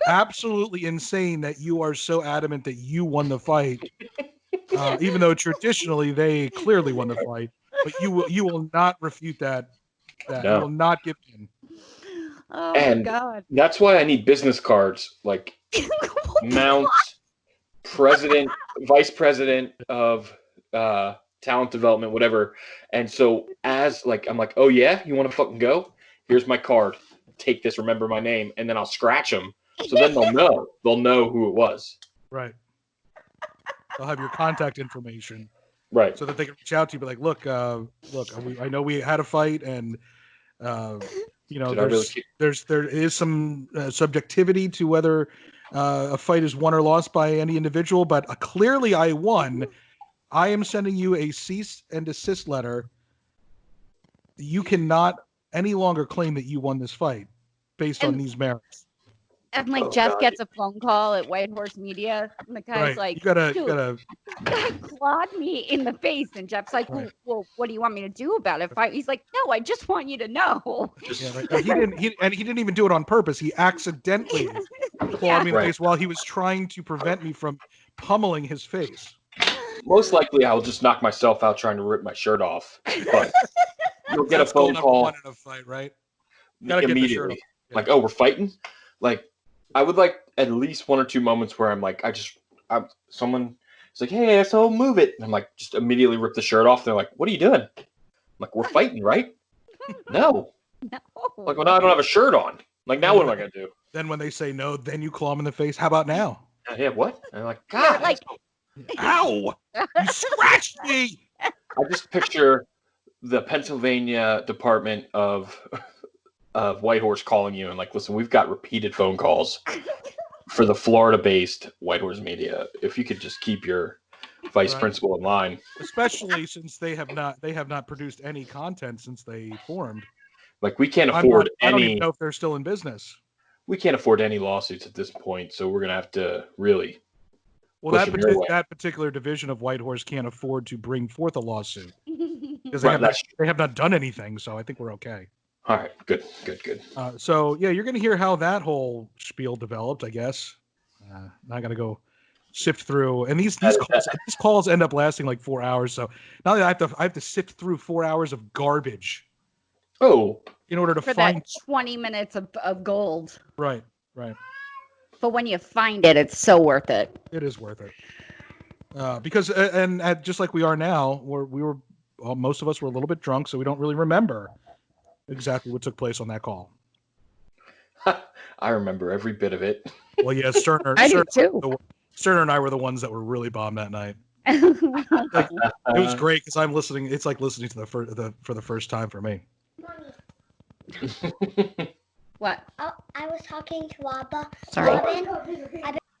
absolutely insane that you are so adamant that you won the fight, even though traditionally they clearly won the fight. But you will not refute that. You No. will not give in. Oh And my God. that's why I need business cards like Mountz, president, vice president of talent development, whatever. And so as like I'm like, oh yeah, you want to fucking go? Here's my card. Take this. Remember my name, and then I'll scratch them. So then they'll know. They'll know who it was. Right. They'll have your contact information, Right. so that they can reach out to you. Be like, look, I know we had a fight, and you know, there is some subjectivity to whether a fight is won or lost by any individual, but clearly I won. I am sending you a cease and desist letter. You cannot any longer claim that you won this fight based on these merits. And like Jeff gets a phone call at White Horse Media, and the guy's like, you gotta clawed me in the face, and Jeff's like, well, what do you want me to do about it? He's like, no, I just want you to know. Yeah, right. He didn't even do it on purpose. He accidentally clawed me in the face while he was trying to prevent me from pummeling his face. Most likely, I'll just knock myself out trying to rip my shirt off. But you'll get a phone call in a fight, right? Gotta immediately. Get the like, oh, we're fighting. Like, I would like at least one or two moments where I'm like, someone is like, hey, so move it. And I'm like, just immediately rip the shirt off. They're like, what are you doing? I'm like, we're fighting, right? No. Like, well, now I don't have a shirt on. Like, now what am I going to do? Then when they say no, then you claw them in the face. How about now? Yeah, what? And I'm like, God. Like, ow! You scratched me! I just picture the Pennsylvania Department of White Horse calling you and like, listen, we've got repeated phone calls for the Florida-based White Horse Media. If you could just keep your vice principal in line, especially since they have not produced any content since they formed. Like, we can't afford I don't even know if they're still in business. We can't afford any lawsuits at this point, so we're gonna have to really. Well, that particular division of White Horse can't afford to bring forth a lawsuit because they have not done anything. So I think we're okay. All right, good. So yeah, you're going to hear how that whole spiel developed, I guess. Not going to go sift through, and these calls end up lasting like 4 hours. So now that I have to sift through 4 hours of garbage. Oh, in order to find that 20 minutes of gold. Right. But when you find it, it's so worth it. It is worth it. Because and just like we are now, most of us were a little bit drunk, so we don't really remember exactly what took place on that call. I remember every bit of it. Well, yeah, Sterner. I do too. Sterner and I were the ones that were really bombed that night. Like, it was great because I'm listening. It's like listening to for the first time for me. What? Oh, I was talking to Wabba. Sorry. Robin.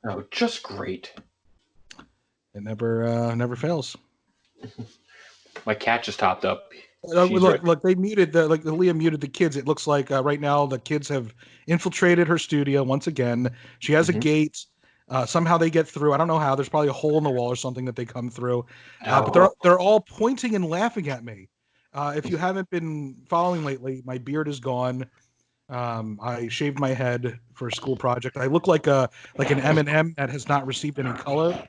Oh, just great. It never fails. My cat just hopped up. Look, they muted Leah muted the kids. It looks like right now the kids have infiltrated her studio once again. She has a gate. Somehow they get through. I don't know how. There's probably a hole in the wall or something that they come through. But they're all pointing and laughing at me. If you haven't been following lately, my beard is gone. I shaved my head for a school project. I look like an M&M that has not received any color.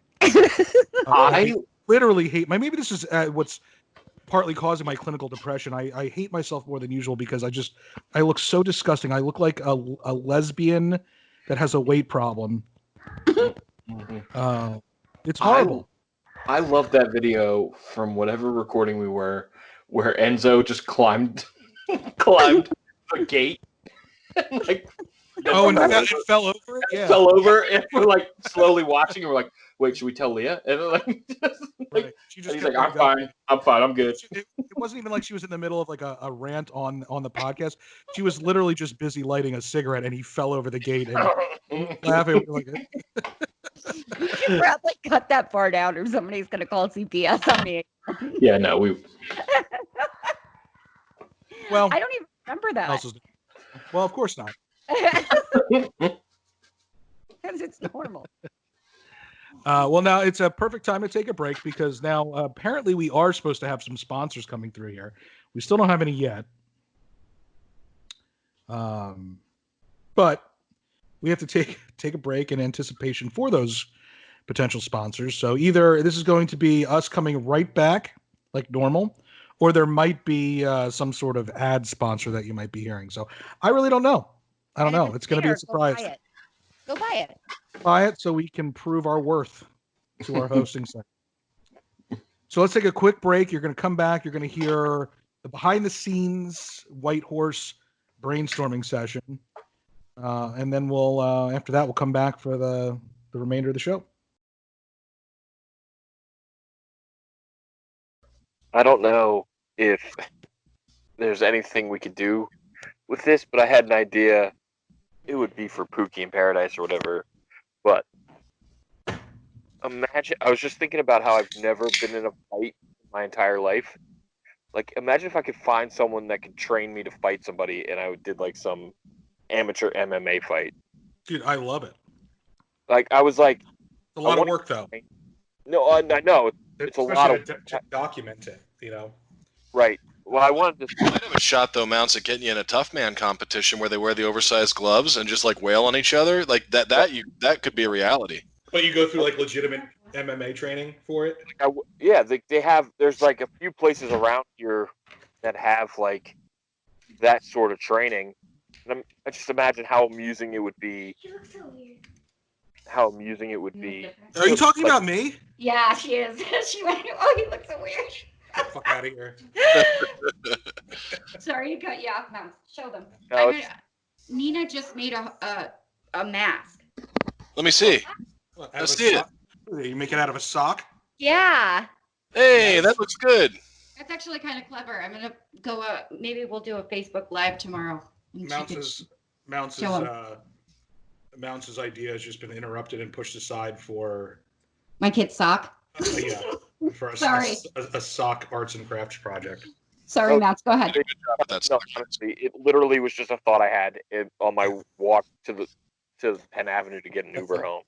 I literally hate maybe this is what's partly causing my clinical depression. I hate myself more than usual because I look so disgusting. I look like a lesbian that has a weight problem. It's horrible. I love that video from whatever recording we were where Enzo just climbed the gate. And it fell over? Yeah. Fell over, and we're like slowly watching, and we're like, wait, should we tell Leah? And right. He's like, I'm fine, I'm good. It wasn't even like she was in the middle of like a rant on the podcast. She was literally just busy lighting a cigarette, and he fell over the gate and laughing. Like, you should probably cut that part out, or somebody's gonna call CPS on me. Yeah, no, we. Well, I don't even remember that. Well, of course not. Because it's normal. Well, now it's a perfect time to take a break because now apparently we are supposed to have some sponsors coming through here. We still don't have any yet. But we have to take a break in anticipation for those potential sponsors. So either this is going to be us coming right back like normal, or there might be some sort of ad sponsor that you might be hearing. So I really don't know. I don't know. It's going to be a surprise. Go buy it. Buy it so we can prove our worth to our hosting site. So let's take a quick break. You're going to come back. You're going to hear the behind the scenes White Horse brainstorming session. And then we'll, after that, we'll come back for the remainder of the show. I don't know if there's anything we could do with this, but I had an idea. It would be for Pookie in Paradise or whatever. But imagine, I was just thinking about how I've never been in a fight my entire life. Like, imagine if I could find someone that could train me to fight somebody, and I did like some amateur MMA fight. Dude, I love it. Like, I was like, it's a lot of work, though. No, I know it's a lot of to document it, you know. Right. Well, I wanted to. I might have a shot though, Mountz, at getting you in a tough man competition where they wear the oversized gloves and just like wail on each other. Like that could be a reality. But you go through like legitimate MMA training for it. Yeah, they have. There's like a few places around here that have like that sort of training. And I just imagine how amusing it would be. You look so weird. How amusing it would be. Are you talking about me? Yeah, she is. She went, oh, he looks so weird. Fuck out of here. Sorry to cut you off, Mountz. Show them. No, Nina just made a mask. Let me see. Let's see it. You make it out of a sock? Yeah. Hey, that looks good. That's actually kind of clever. I'm gonna go. Maybe we'll do a Facebook Live tomorrow. Mountz's idea has just been interrupted and pushed aside for my kid's sock. For Sorry. a sock arts and crafts project. Sorry, Mountz. Go ahead. No, honestly, it literally was just a thought I had on my walk to Penn Avenue to get an Uber home.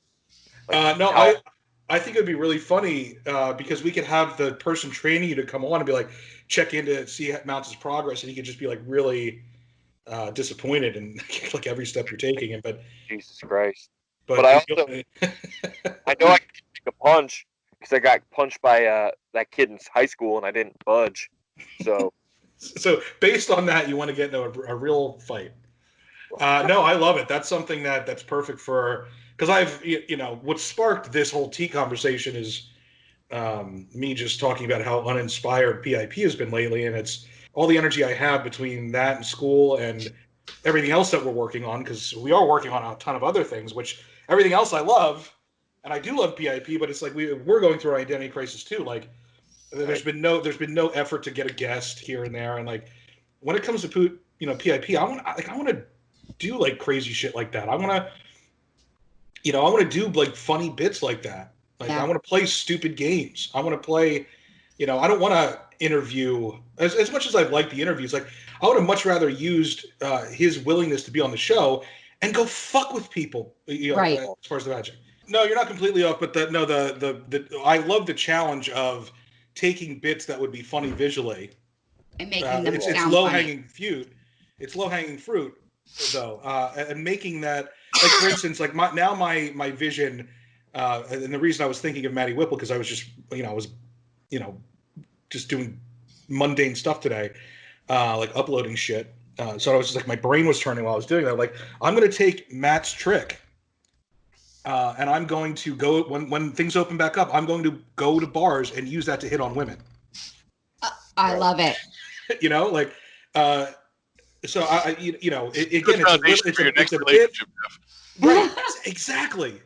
Like, I think it'd be really funny because we could have the person training you to come on and be like, check in to see Mountz's progress, and he could just be like really disappointed in like every step you're taking. But Jesus Christ! But I also I know I can take a punch because I got punched by that kid in high school and I didn't budge. So based on that, you want to get into a real fight. No, I love it. That's something that's perfect for. Because what sparked this whole tea conversation is me just talking about how uninspired PIP has been lately, and it's all the energy I have between that and school and everything else that we're working on, because we are working on a ton of other things, which everything else I love, and I do love PIP, but it's like we're going through our identity crisis too. Like there's been no effort to get a guest here and there, and like when it comes to PIP, I want to do like crazy shit like that. I want to do like funny bits like that. Like I want to play stupid games. I want to play, I don't want to interview as much as I've liked the interviews. Like I would have much rather used his willingness to be on the show and go fuck with people. Right. As far as the magic. No, you're not completely off, but I love the challenge of taking bits that would be funny visually and making them it's sound low funny. hanging fruit. It's low hanging fruit though, and making that. Like for instance, like my vision, and the reason I was thinking of Maddie Whipple because I was just just doing mundane stuff today, like uploading shit. So I was just like my brain was turning while I was doing that. Like I'm gonna take Matt's trick, and I'm going to go when things open back up. I'm going to go to bars and use that to hit on women. I love it. So it's a bit. Right, exactly.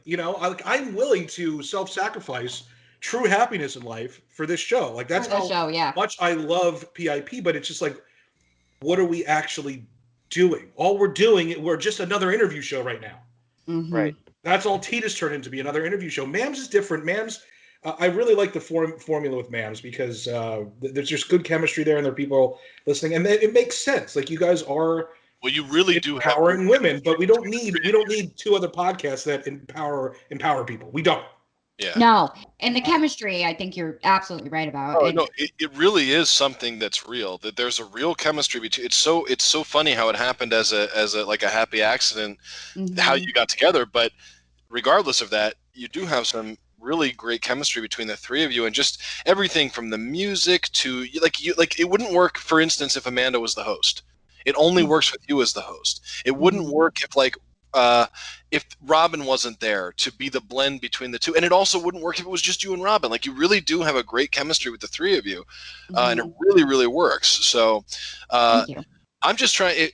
I'm willing to self-sacrifice true happiness in life for this show. Like that's how much I love PIP. But it's just like, what are we actually doing? All we're doing, we're just another interview show right now. Mm-hmm. Right. That's all Tita's turned into, be another interview show. Mams is different. Mams, I really like the formula with Mams because there's just good chemistry there, and there are people listening, and it makes sense. Like you guys are. Well, you really do have empowering women, but we don't need two other podcasts that empower people. We don't. Yeah. No, and the chemistry, I think you're absolutely right about. Oh, no, it really is something that's real. That there's a real chemistry between. It's so funny how it happened as a like a happy accident, how you got together. But regardless of that, you do have some really great chemistry between the three of you, and just everything from the music to like it wouldn't work, for instance, if Amanda was the host. It only works with you as the host. It wouldn't work if Robin wasn't there to be the blend between the two, and it also wouldn't work if it was just you and Robin. Like, you really do have a great chemistry with the three of you, and it really, really works. So, Thank you. I'm just trying.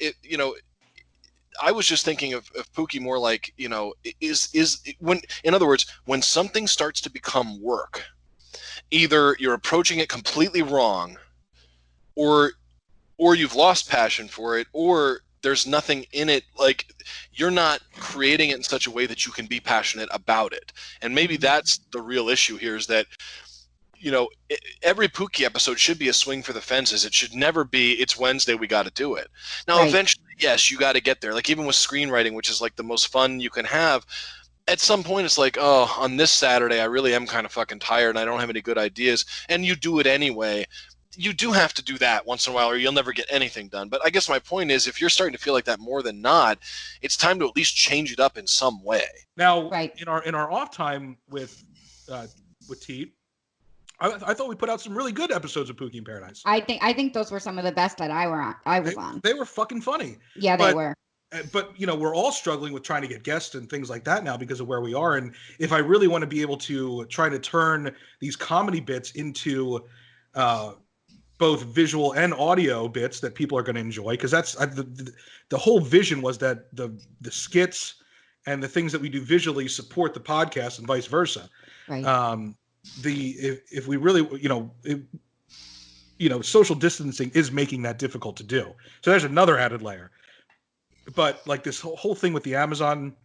I was just thinking of Pookie more like, in other words, when something starts to become work, either you're approaching it completely wrong, or you've lost passion for it, or there's nothing in it. Like, you're not creating it in such a way that you can be passionate about it. And maybe that's the real issue here, is that, every Pookie episode should be a swing for the fences. It should never be, it's Wednesday, we got to do it. Now, eventually, yes, you got to get there. Like, even with screenwriting, which is like the most fun you can have, at some point it's like, oh, on this Saturday, I really am kind of fucking tired and I don't have any good ideas. And you do it anyway. You do have to do that once in a while, or you'll never get anything done. But I guess my point is, if you're starting to feel like that more than not, it's time to at least change it up in some way. Now, in our off time with Teet, I thought we put out some really good episodes of Pookie in Paradise. I think those were some of the best that I was on. They were fucking funny. Yeah, they were. But we're all struggling with trying to get guests and things like that now because of where we are. And if I really want to be able to try to turn these comedy bits into both visual and audio bits that people are going to enjoy, because that's the whole vision was that the skits and the things that we do visually support the podcast and vice versa. Right. If we really social distancing is making that difficult to do. So there's another added layer. But like this whole thing with the Amazon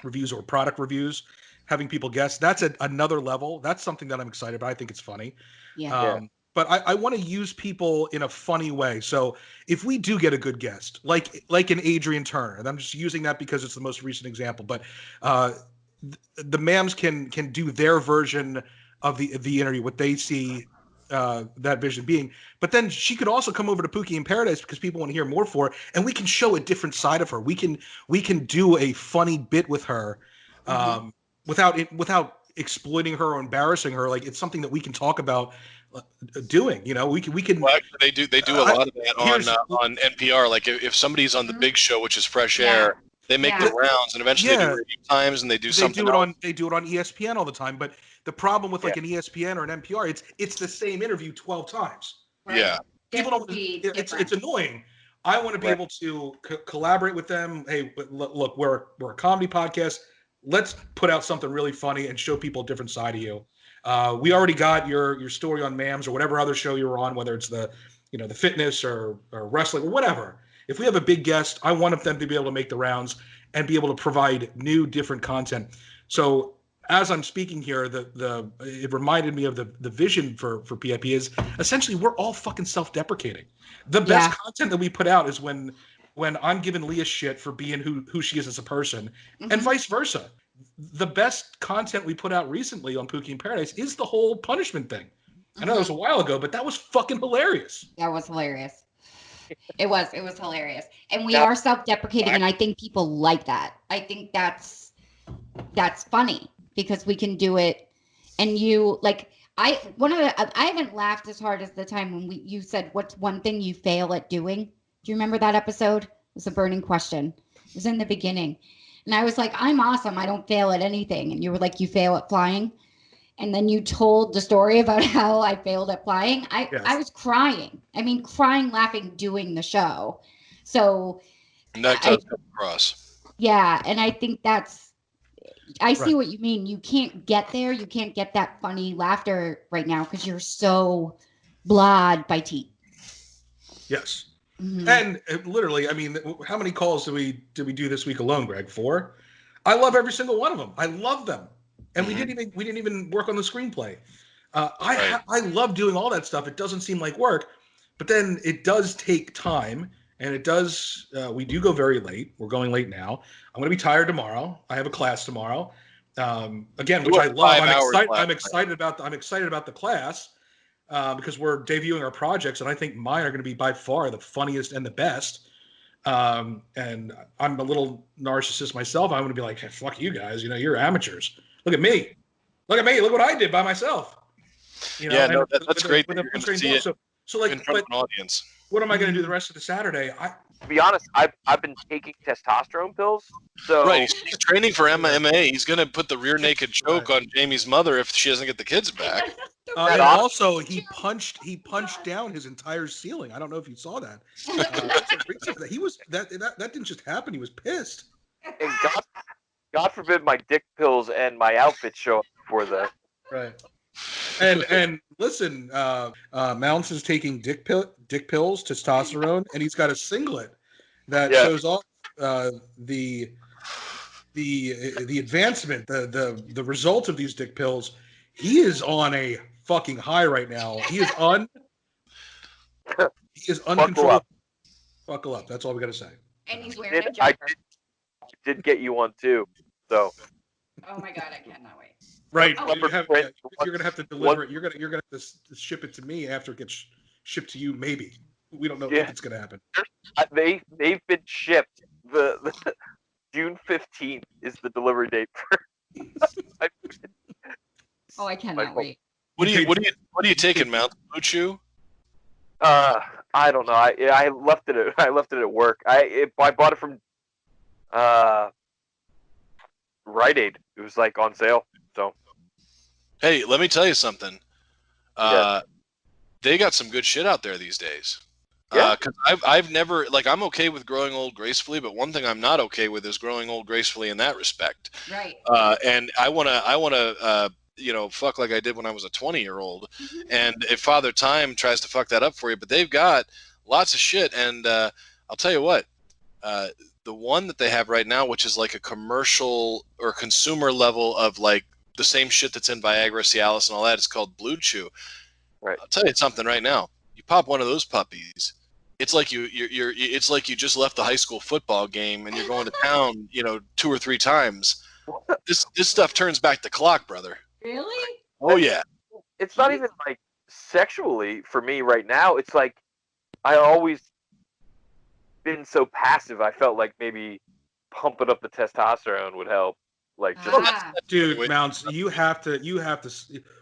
reviews or product reviews, having people guess, that's another level. That's something that I'm excited about. I think it's funny. Yeah. But I want to use people in a funny way. So if we do get a good guest, like an Adrian Turner, and I'm just using that because it's the most recent example, but the Mams can do their version of the interview, what they see that vision being. But then she could also come over to Pookie in Paradise because people want to hear more for her, and we can show a different side of her. We can do a funny bit with her without exploiting her or embarrassing her. Like, it's something that we can talk about doing. We can. Well, actually, they do a lot of that on NPR. Like, if somebody's on the big show, which is Fresh Air, they make the rounds, and eventually they do review times, and they do something. They do it on ESPN all the time. But the problem with like an ESPN or an NPR, it's the same interview 12 times. Right. Yeah. People don't. It's annoying. I want to be able to collaborate with them. Hey, look, we're a comedy podcast. Let's put out something really funny and show people a different side of you. We already got your story on Mams or whatever other show you were on, whether it's the fitness or wrestling or whatever. If we have a big guest, I want them to be able to make the rounds and be able to provide new, different content. So as I'm speaking here, it reminded me of the vision for PIP is essentially we're all fucking self-deprecating. The best content that we put out is when I'm giving Leah shit for being who she is as a person, and vice versa. The best content we put out recently on Pookie in Paradise is the whole punishment thing. I know it was a while ago, but that was fucking hilarious. That was hilarious. It was hilarious. And we are self-deprecating, and I think people like that. I think that's funny because we can do it. And I haven't laughed as hard as the time when you said, what's one thing you fail at doing? Do you remember that episode? It was a burning question. It was in the beginning. And I was like, I'm awesome. I don't fail at anything. And you were like, you fail at flying. And then you told the story about how I failed at flying. I was crying. I mean, crying, laughing, doing the show. So. And that does come across. Yeah. And I think I see what you mean. You can't get there. You can't get that funny laughter right now because you're so blah'd by Teet. Yes. Mm-hmm. And literally, I mean, how many calls did we do this week alone, Greg? 4? I love every single one of them. I love them. And we didn't even work on the screenplay. I love doing all that stuff. It doesn't seem like work, but then it does take time and it does. We do go very late. We're going late now. I'm going to be tired tomorrow. I have a class tomorrow. Again, which I love. I'm excited about the class because we're debuting our projects, and I think mine are going to be by far the funniest and the best. And I'm a little narcissist myself. I'm going to be like, hey, fuck you guys. You're amateurs. Look at me. Look what I did by myself. That's great. So like, in front of an audience. What am I going to do the rest of the Saturday? To be honest, I've been taking testosterone pills. So right, he's training for MMA. He's going to put the rear naked choke on Jamie's mother if she doesn't get the kids back. And also, he punched down his entire ceiling. I don't know if you saw that. That didn't just happen. He was pissed. And God forbid my dick pills and my outfit show up before the. Right. And listen, Mountz is taking dick pills, testosterone, and he's got a singlet that shows off the advancement, the result of these dick pills. He is on a fucking high right now. He is uncontrollable. Buckle up. That's all we got to say. And he's wearing a I jumper. did get you one too. So. Oh my God, I cannot wait. Right. Oh. You're gonna have to deliver it. You're gonna have to ship it to me after it gets shipped to you. Maybe we don't know if it's gonna happen. They've been shipped. The June 15th is the delivery date for. Oh, I cannot wait. What are you taking, Mountz? Blue Chew? I don't know. I left it at work. I bought it from Rite Aid. It was like on sale. So. Hey, let me tell you something. They got some good shit out there these days. Yeah. Because I've never, like, I'm okay with growing old gracefully, but one thing I'm not okay with is growing old gracefully in that respect. Right. And I wanna fuck like I did when I was a 20-year-old. And if Father Time tries to fuck that up for you, but they've got lots of shit. And I'll tell you what, the one that they have right now, which is like a commercial or consumer level of like the same shit that's in Viagra, Cialis, and all that, is called Blue Chew. Right. I'll tell you something right now. You pop one of those puppies, it's like it's like you just left the high school football game and you're going to town, 2 or 3 times. This stuff turns back the clock, brother. Really? Oh yeah. It's not even like sexually for me right now. It's like I always been so passive. I felt like maybe pumping up the testosterone would help. Like, dude, Mountz,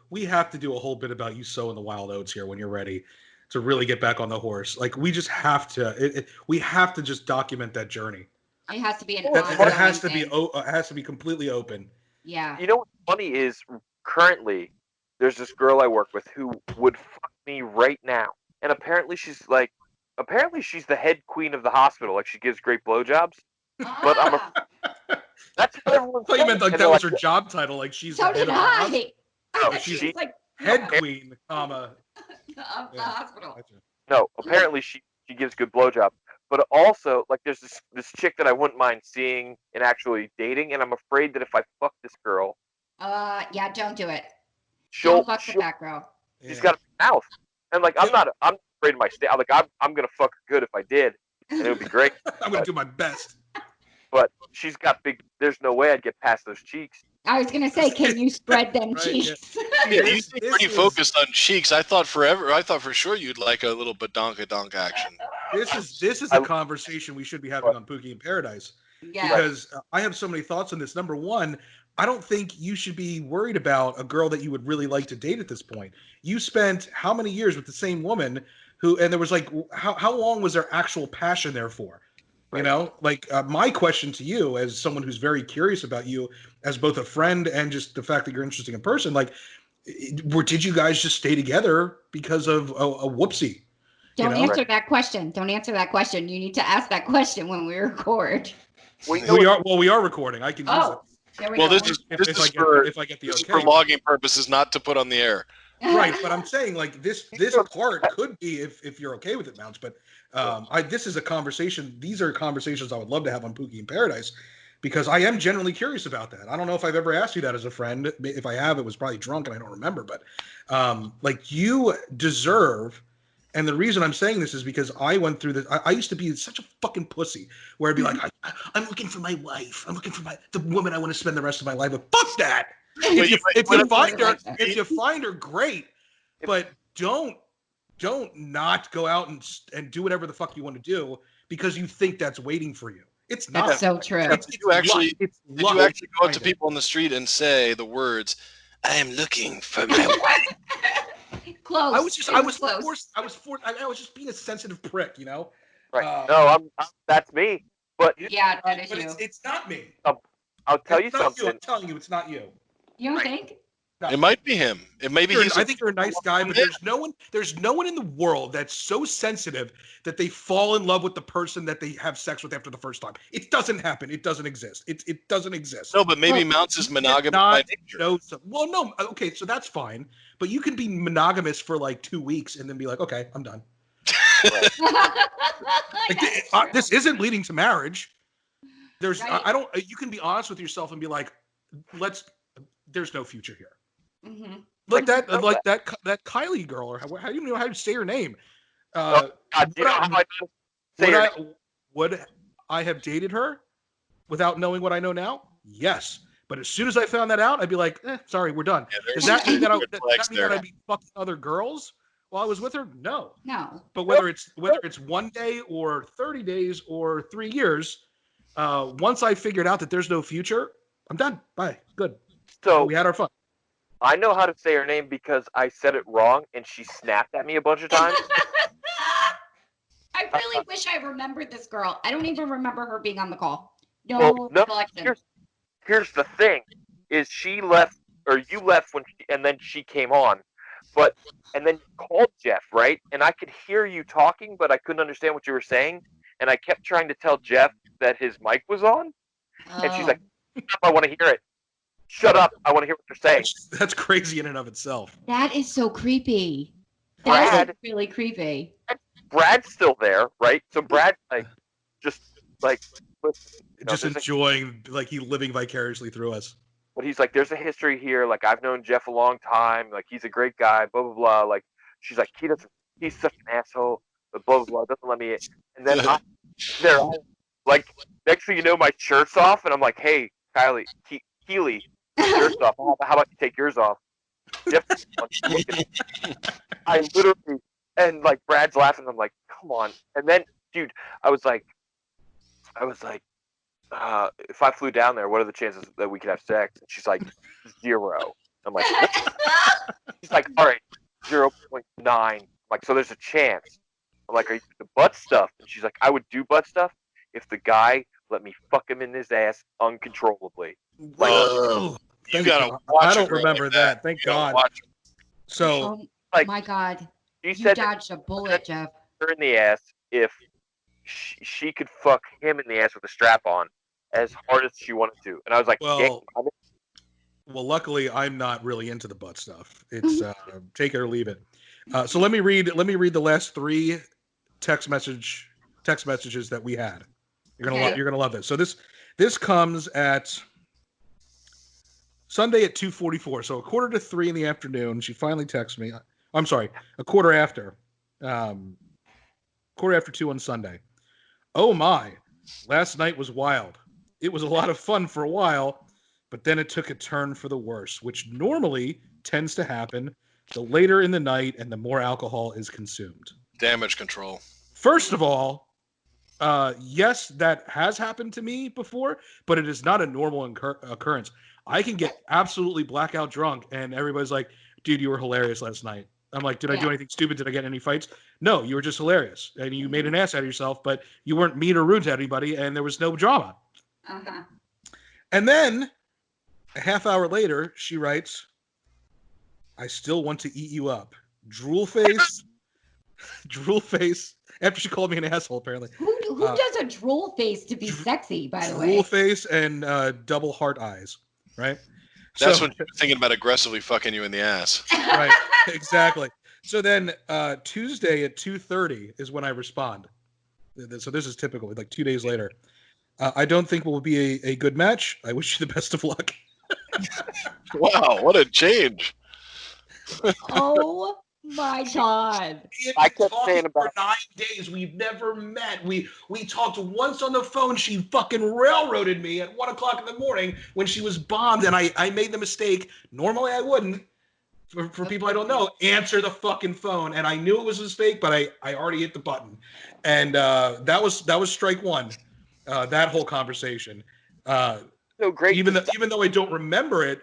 we have to do a whole bit about you sowing the wild oats here when you're ready to really get back on the horse. Like, we just have to. We have to just document that journey. It has to be it has to be completely open. Yeah. You know what's funny is currently there's this girl I work with who would fuck me right now, and apparently she's the head queen of the hospital. Like, she gives great blowjobs. But that's what everyone. I thought you meant like that was her job title. Like, she's so did I. She's like head queen, comma of the hospital. No, apparently she gives good blowjobs. But also, like, there's this chick that I wouldn't mind seeing and actually dating, and I'm afraid that if I fuck this girl, yeah, don't do it. Don't fuck with that girl. She's got a mouth, and like I'm afraid of my state. Like I'm gonna fuck her good if I did, and it would be great. I'm gonna do my best. But she's got big. There's no way I'd get past those cheeks. I was gonna say, can you spread them cheeks? Yeah, you seem pretty focused on cheeks. I thought for sure you'd like a little badonka-donk action. This is a conversation we should be having on Pookie in Paradise. Yeah. Because I have so many thoughts on this. Number one, I don't think you should be worried about a girl that you would really like to date at this point. You spent how many years with the same woman and there was like, how long was their actual passion there for? Right. My question to you as someone who's very curious about you as both a friend and just the fact that you're interesting in person, like, did you guys just stay together because of a whoopsie? Don't answer that question. Don't answer that question. You need to ask that question when we record. We are recording. I can use it. There we go. This is if I get the okay. For logging purposes, not to put on the air. Right, but I'm saying, like, this part could be if you're okay with it, Mountz. But this is a conversation. These are conversations I would love to have on Pookie in Paradise, because I am genuinely curious about that. I don't know if I've ever asked you that as a friend. If I have, it was probably drunk and I don't remember. But like, you deserve And the reason I'm saying this is because I went through this. I used to be such a fucking pussy where I'd be like, I'm looking for my wife. I'm looking for the woman I want to spend the rest of my life with. Fuck that. If you find her, great. But don't not go out and do whatever the fuck you want to do because you think that's waiting for you. It's not. That's so true. Did you actually go up to people on the street and say the words, "I am looking for my wife"? Close. I was just being a sensitive prick, you know. Right. No, that's me. But yeah, that is but you. it's not me. I'll tell you something. I'm telling you, it's not you. You don't think? No. It might be him. It may be. I think you're a nice guy, but there's no one in the world that's so sensitive that they fall in love with the person that they have sex with after the first time. It doesn't happen. It doesn't exist. It doesn't exist. No, but maybe Mountz is monogamous by nature. No. Okay, so that's fine. But you can be monogamous for like 2 weeks and then be like, okay, I'm done. This isn't leading to marriage. There's right. You can be honest with yourself and be like, there's no future here. Mm-hmm. Like that Kylie girl, or how do you know how to say her name? Would I have dated her without knowing what I know now? Yes. But as soon as I found that out, I'd be like, sorry, we're done. Yeah, does that mean that I'd be fucking other girls while I was with her? No. But whether it's 1 day or 30 days or 3 years, once I figured out that there's no future, I'm done. Bye. Good. So we had our fun. I know how to say her name because I said it wrong and she snapped at me a bunch of times. I really wish I remembered this girl. I don't even remember her being on the call. No. Here's the thing: is she left or you left and then she came on, and then you called Jeff, right? And I could hear you talking, but I couldn't understand what you were saying, and I kept trying to tell Jeff that his mic was on, and she's like, "I want to hear it." Shut up! I want to hear what you're saying. That's crazy in and of itself. That is so creepy. That's really creepy. Brad's still there, right? So Brad's just enjoying, like, he living vicariously through us. But he's like, there's a history here. Like, I've known Jeff a long time. Like, he's a great guy. Blah blah blah. Like, she's like, he's such an asshole. But blah blah blah. Doesn't let me in. And then like, next thing you know, my shirt's off, and I'm like, hey, Keely. Yours off. How about you take yours off? I literally, and like Brad's laughing. I'm like, come on. And then, dude, I was like, if I flew down there, what are the chances that we could have sex? And she's like, 0. I'm like, she's like, all right, 0.9. I'm like, so there's a chance. I'm like, are you the butt stuff? And she's like, I would do butt stuff if the guy let me fuck him in his ass uncontrollably. Like, you gotta I don't remember that. Thank God. So, my God, you said dodged a bullet, Jeff. Her in the ass if she could fuck him in the ass with a strap on as hard as she wanted to, and I was like, well, luckily I'm not really into the butt stuff. It's take it or leave it. So let me read the last 3 text messages that we had. You're gonna love this. So this comes at Sunday at 2:44. So 2:45 in the afternoon. She finally texts me. I'm sorry, a quarter after 2 on Sunday. Oh my, last night was wild. It was a lot of fun for a while, but then it took a turn for the worse, which normally tends to happen the later in the night and the more alcohol is consumed. Damage control. First of all, yes, that has happened to me before, but it is not a normal occurrence. I can get absolutely blackout drunk, and everybody's like, dude, you were hilarious last night. I'm like, did I do anything stupid? Did I get any fights? No, you were just hilarious. And you made an ass out of yourself, but you weren't mean or rude to anybody, and there was no drama. Uh-huh. And then, a half hour later, she writes, I still want to eat you up. Drool face. Drool face. After she called me an asshole, apparently. Who does a drool face to be sexy, by the way? Drool face and double heart eyes, right? That's when you're thinking about aggressively fucking you in the ass. Right, exactly. So then Tuesday at 2:30 is when I respond. So this is typical, like 2 days later. I don't think we'll be a good match. I wish you the best of luck. Wow, what a change. Oh My God. I kept saying for about 9 days. We've never met. We talked once on the phone. She fucking railroaded me at 1 o'clock in the morning when she was bombed, and I made the mistake. Normally I wouldn't. For people I don't know, answer the fucking phone, and I knew it was a mistake, but I already hit the button, and that was strike one. That whole conversation. so great. Even though I don't remember it,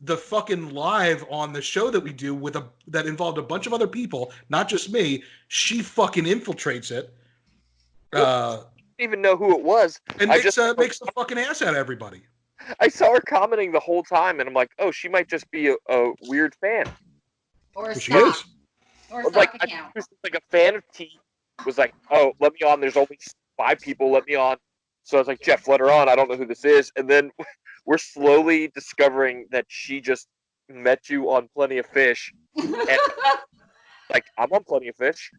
the fucking live on the show that we do that involved a bunch of other people, not just me. She fucking infiltrates it. I didn't even know who it was. And makes the fucking ass out of everybody. I saw her commenting the whole time, and I'm like, oh, she might just be a weird fan. Or a She stock. is. Or a Like, stock account. I was like a fan of T. Was like, oh, let me on. There's only 5 people. Let me on. So I was like, Jeff, let her on. I don't know who this is. And then we're slowly discovering that she just met you on Plenty of Fish. And like, I'm on Plenty of Fish.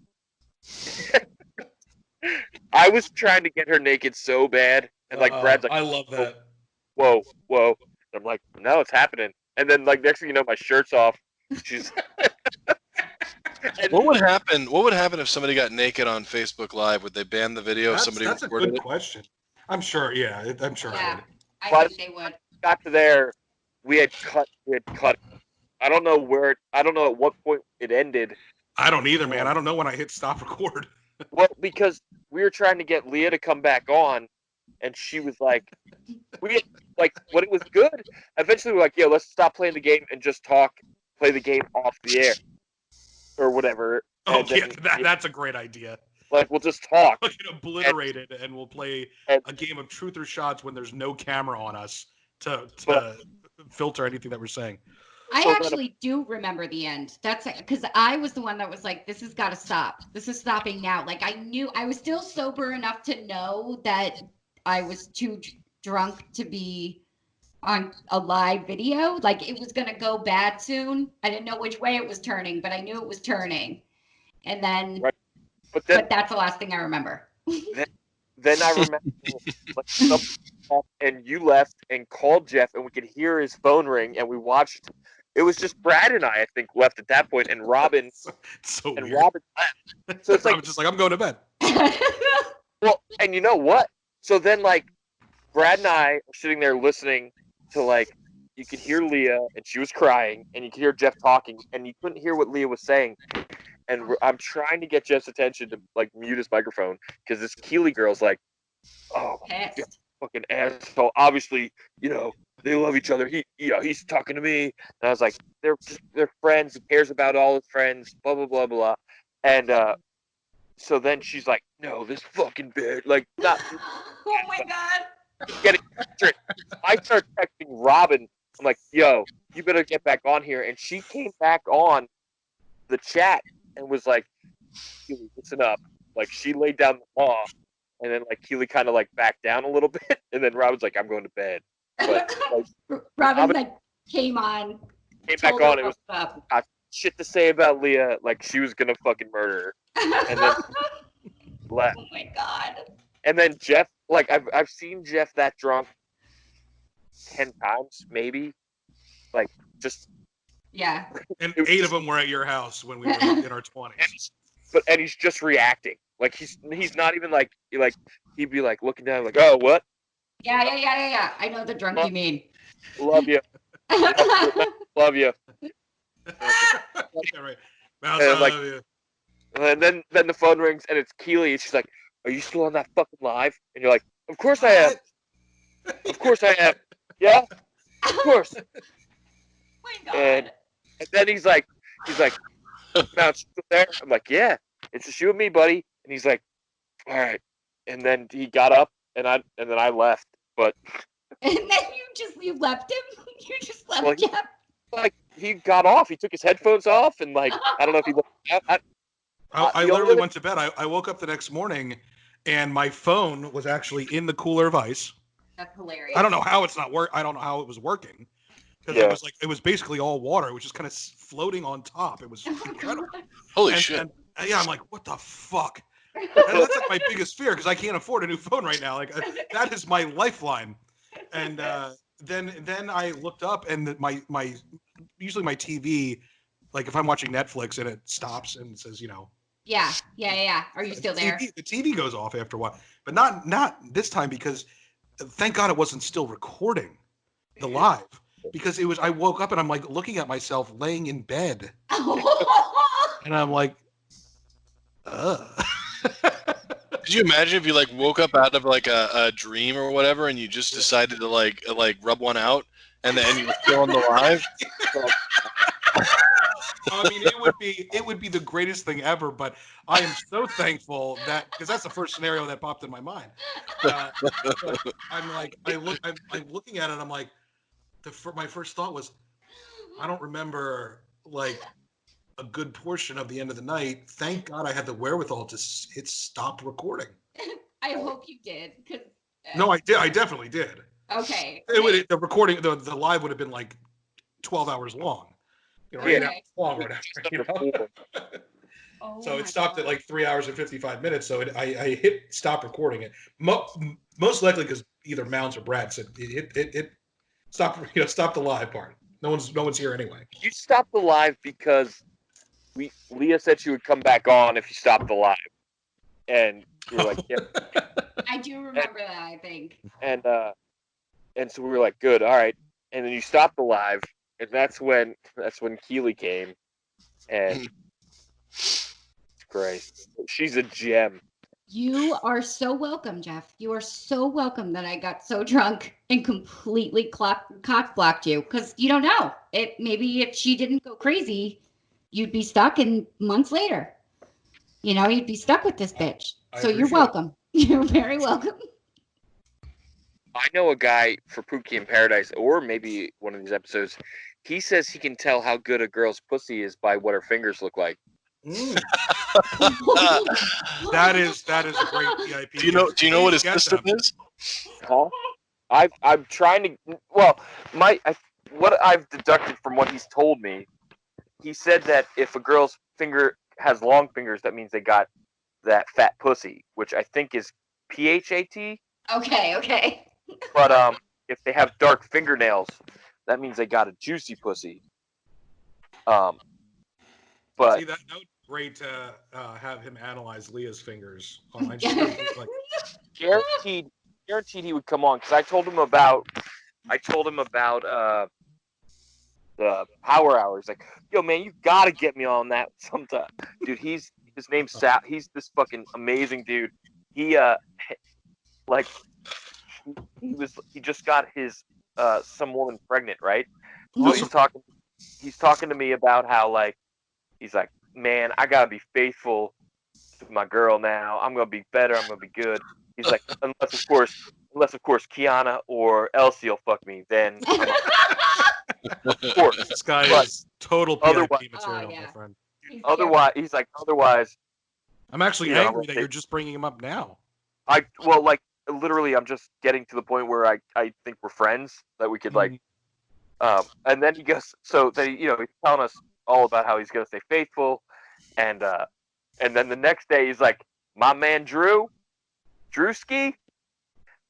I was trying to get her naked so bad, and like Brad's like, I love that. whoa. I'm like, no, it's happening. And then like next thing you know, my shirt's off. She's. What would happen? What would happen if somebody got naked on Facebook Live? Would they ban the video if somebody That's a recorded good it? question. I'm sure. Yeah, I'm sure. Yeah, I But- think they would. Got to there, we had cut. I don't know at what point it ended. I don't either, man. I don't know when I hit stop record. Well, because we were trying to get Leah to come back on, and she was like, when it was good. Eventually, we're like, yeah, let's stop playing the game and just play the game off the air, or whatever. Oh, And yeah, then, that's a great idea. like we'll just talk. Fucking obliterate it, and we'll play a game of truth or shots when there's no camera on us to filter anything that we're saying. I So then- actually do remember the end. That's because I was the one that was like, this has got to stop. This is stopping now. Like, I knew I was still sober enough to know that I was too drunk to be on a live video. Like, it was going to go bad soon. I didn't know which way it was turning, but I knew it was turning. And then, Right. But that's the last thing I remember. then I remember like, something happened, and you left and called Jeff, and we could hear his phone ring, and we watched. It was just Brad and I think, left at that point, and Robin. It's so and weird. Robin left. So it's I like, was just like, I'm going to bed. well, and you know what? So then, like, Brad and I are sitting there listening to, like, you could hear Leah, and she was crying, and you could hear Jeff talking, and you couldn't hear what Leah was saying. And I'm trying to get Jeff's attention to, like, mute his microphone, because this Keeley girl's like, oh, Pissed. fucking asshole. Obviously, they love each other. He's talking to me. And I was like, they're friends. He cares about all his friends, blah, blah, blah, blah. And so then she's like, no, this fucking bitch. Like, not Oh my God. getting strict. I start texting Robin. I'm like, yo, you better get back on here. And she came back on the chat and was like, Keely, listen up. Like, she laid down the law. And then, like, Keely kind of, like, backed down a little bit. And then Robin's like, I'm going to bed. But, like, Robin like came on. came back told her on. It was what's up. shit to say about Leah. Like, she was going to fucking murder her. And then left. Oh my God. And then Jeff, like, I've seen Jeff that drunk 10 times, maybe. Like, just. Yeah. And 8 of them were at your house when we were in our 20s. And he's just reacting. Like, he's not even like he'd be like looking down like, oh, what? Yeah. I know the drunk you mean. Love you. Love you. Yeah, right. Mouse, And, I like- love you. And then the phone rings and it's Keely and she's like, are you still on that fucking live? And you're like, of course I am. Of course I am. Yeah, of course. Oh my God. And then he's like, Mountz, you still there? I'm like, yeah, it's just you and me, buddy. And he's like, all right. And then he got up and then I left. But And then you left him? You just left Well, Jeff? like he got off. He took his headphones off and like I don't know if he. I the literally only- went to bed. I woke up the next morning, and my phone was actually in the cooler of ice. That's hilarious. I don't know how it's not work. I don't know how it was working, because Yeah. it was basically all water. It was just kind of floating on top. It was incredible. Holy And- shit. and, yeah, I'm like, what the fuck? And that's like my biggest fear because I can't afford a new phone right now. Like that is my lifeline. And then I looked up and my usually my TV Like if I'm watching Netflix and it stops and it says, Yeah. Are you still there? The TV goes off after a while, but not this time because thank God it wasn't still recording the live because it was. I woke up and I'm like looking at myself laying in bed, and I'm like, ugh. Could you imagine if you like woke up out of like a dream or whatever, and you just decided to like rub one out, and then you were still on the live? I mean, it would be the greatest thing ever. But I am so thankful that because that's the first scenario that popped in my mind. But I'm like, I'm looking at it. I'm like, my first thought was, I don't remember like a good portion of the end of the night. Thank God I had the wherewithal to hit stop recording. I hope you did. No, I did. I definitely did. Okay. The recording, the live would have been like 12 hours long. 8 hours long, whatever. So it stopped at like 3 hours and 55 minutes. So I hit stop recording it. Most likely because either Mountz or Brad said it stop. Stop the live part. No one's here anyway. You stopped the live because Leah said she would come back on if you stopped the live, and you're like, yeah. I do remember that. I think. And so we were like, good, all right. And then you stopped the live, and that's when Keely came, and it's great. She's a gem. You are so welcome, Jeff. You are so welcome that I got so drunk and completely cock blocked you because you don't know. Maybe if she didn't go crazy, you'd be stuck, and months later, you'd be stuck with this bitch. So you're welcome. You're very welcome. I know a guy for Pookie in Paradise, or maybe one of these episodes. He says he can tell how good a girl's pussy is by what her fingers look like. That is a great VIP. Do you know what his system is? Huh? I'm trying to. Well, what I've deducted from what he's told me, he said that if a girl's finger has long fingers, that means they got that fat pussy, which I think is PHAT. Okay. But if they have dark fingernails, that means they got a juicy pussy. But see that would be great to have him analyze Leah's fingers. Guaranteed he would come on because I told him about the power hours. Like, yo, man, you gotta get me on that sometime, dude. His name's Sal. He's this fucking amazing dude. He he just got his some woman pregnant, right? So he's talking to me about how he's like, man, I gotta be faithful to my girl now. I'm gonna be better. I'm gonna be good. He's like, unless of course Kiana or Elsie will fuck me, then of course. This guy is total PIP material, my friend. Otherwise, I'm actually angry that you're just bringing him up now. Literally, I'm just getting to the point where I think we're friends, that we could and then he goes, so they, he's telling us all about how he's gonna stay faithful, and then the next day he's like, my man Drewski,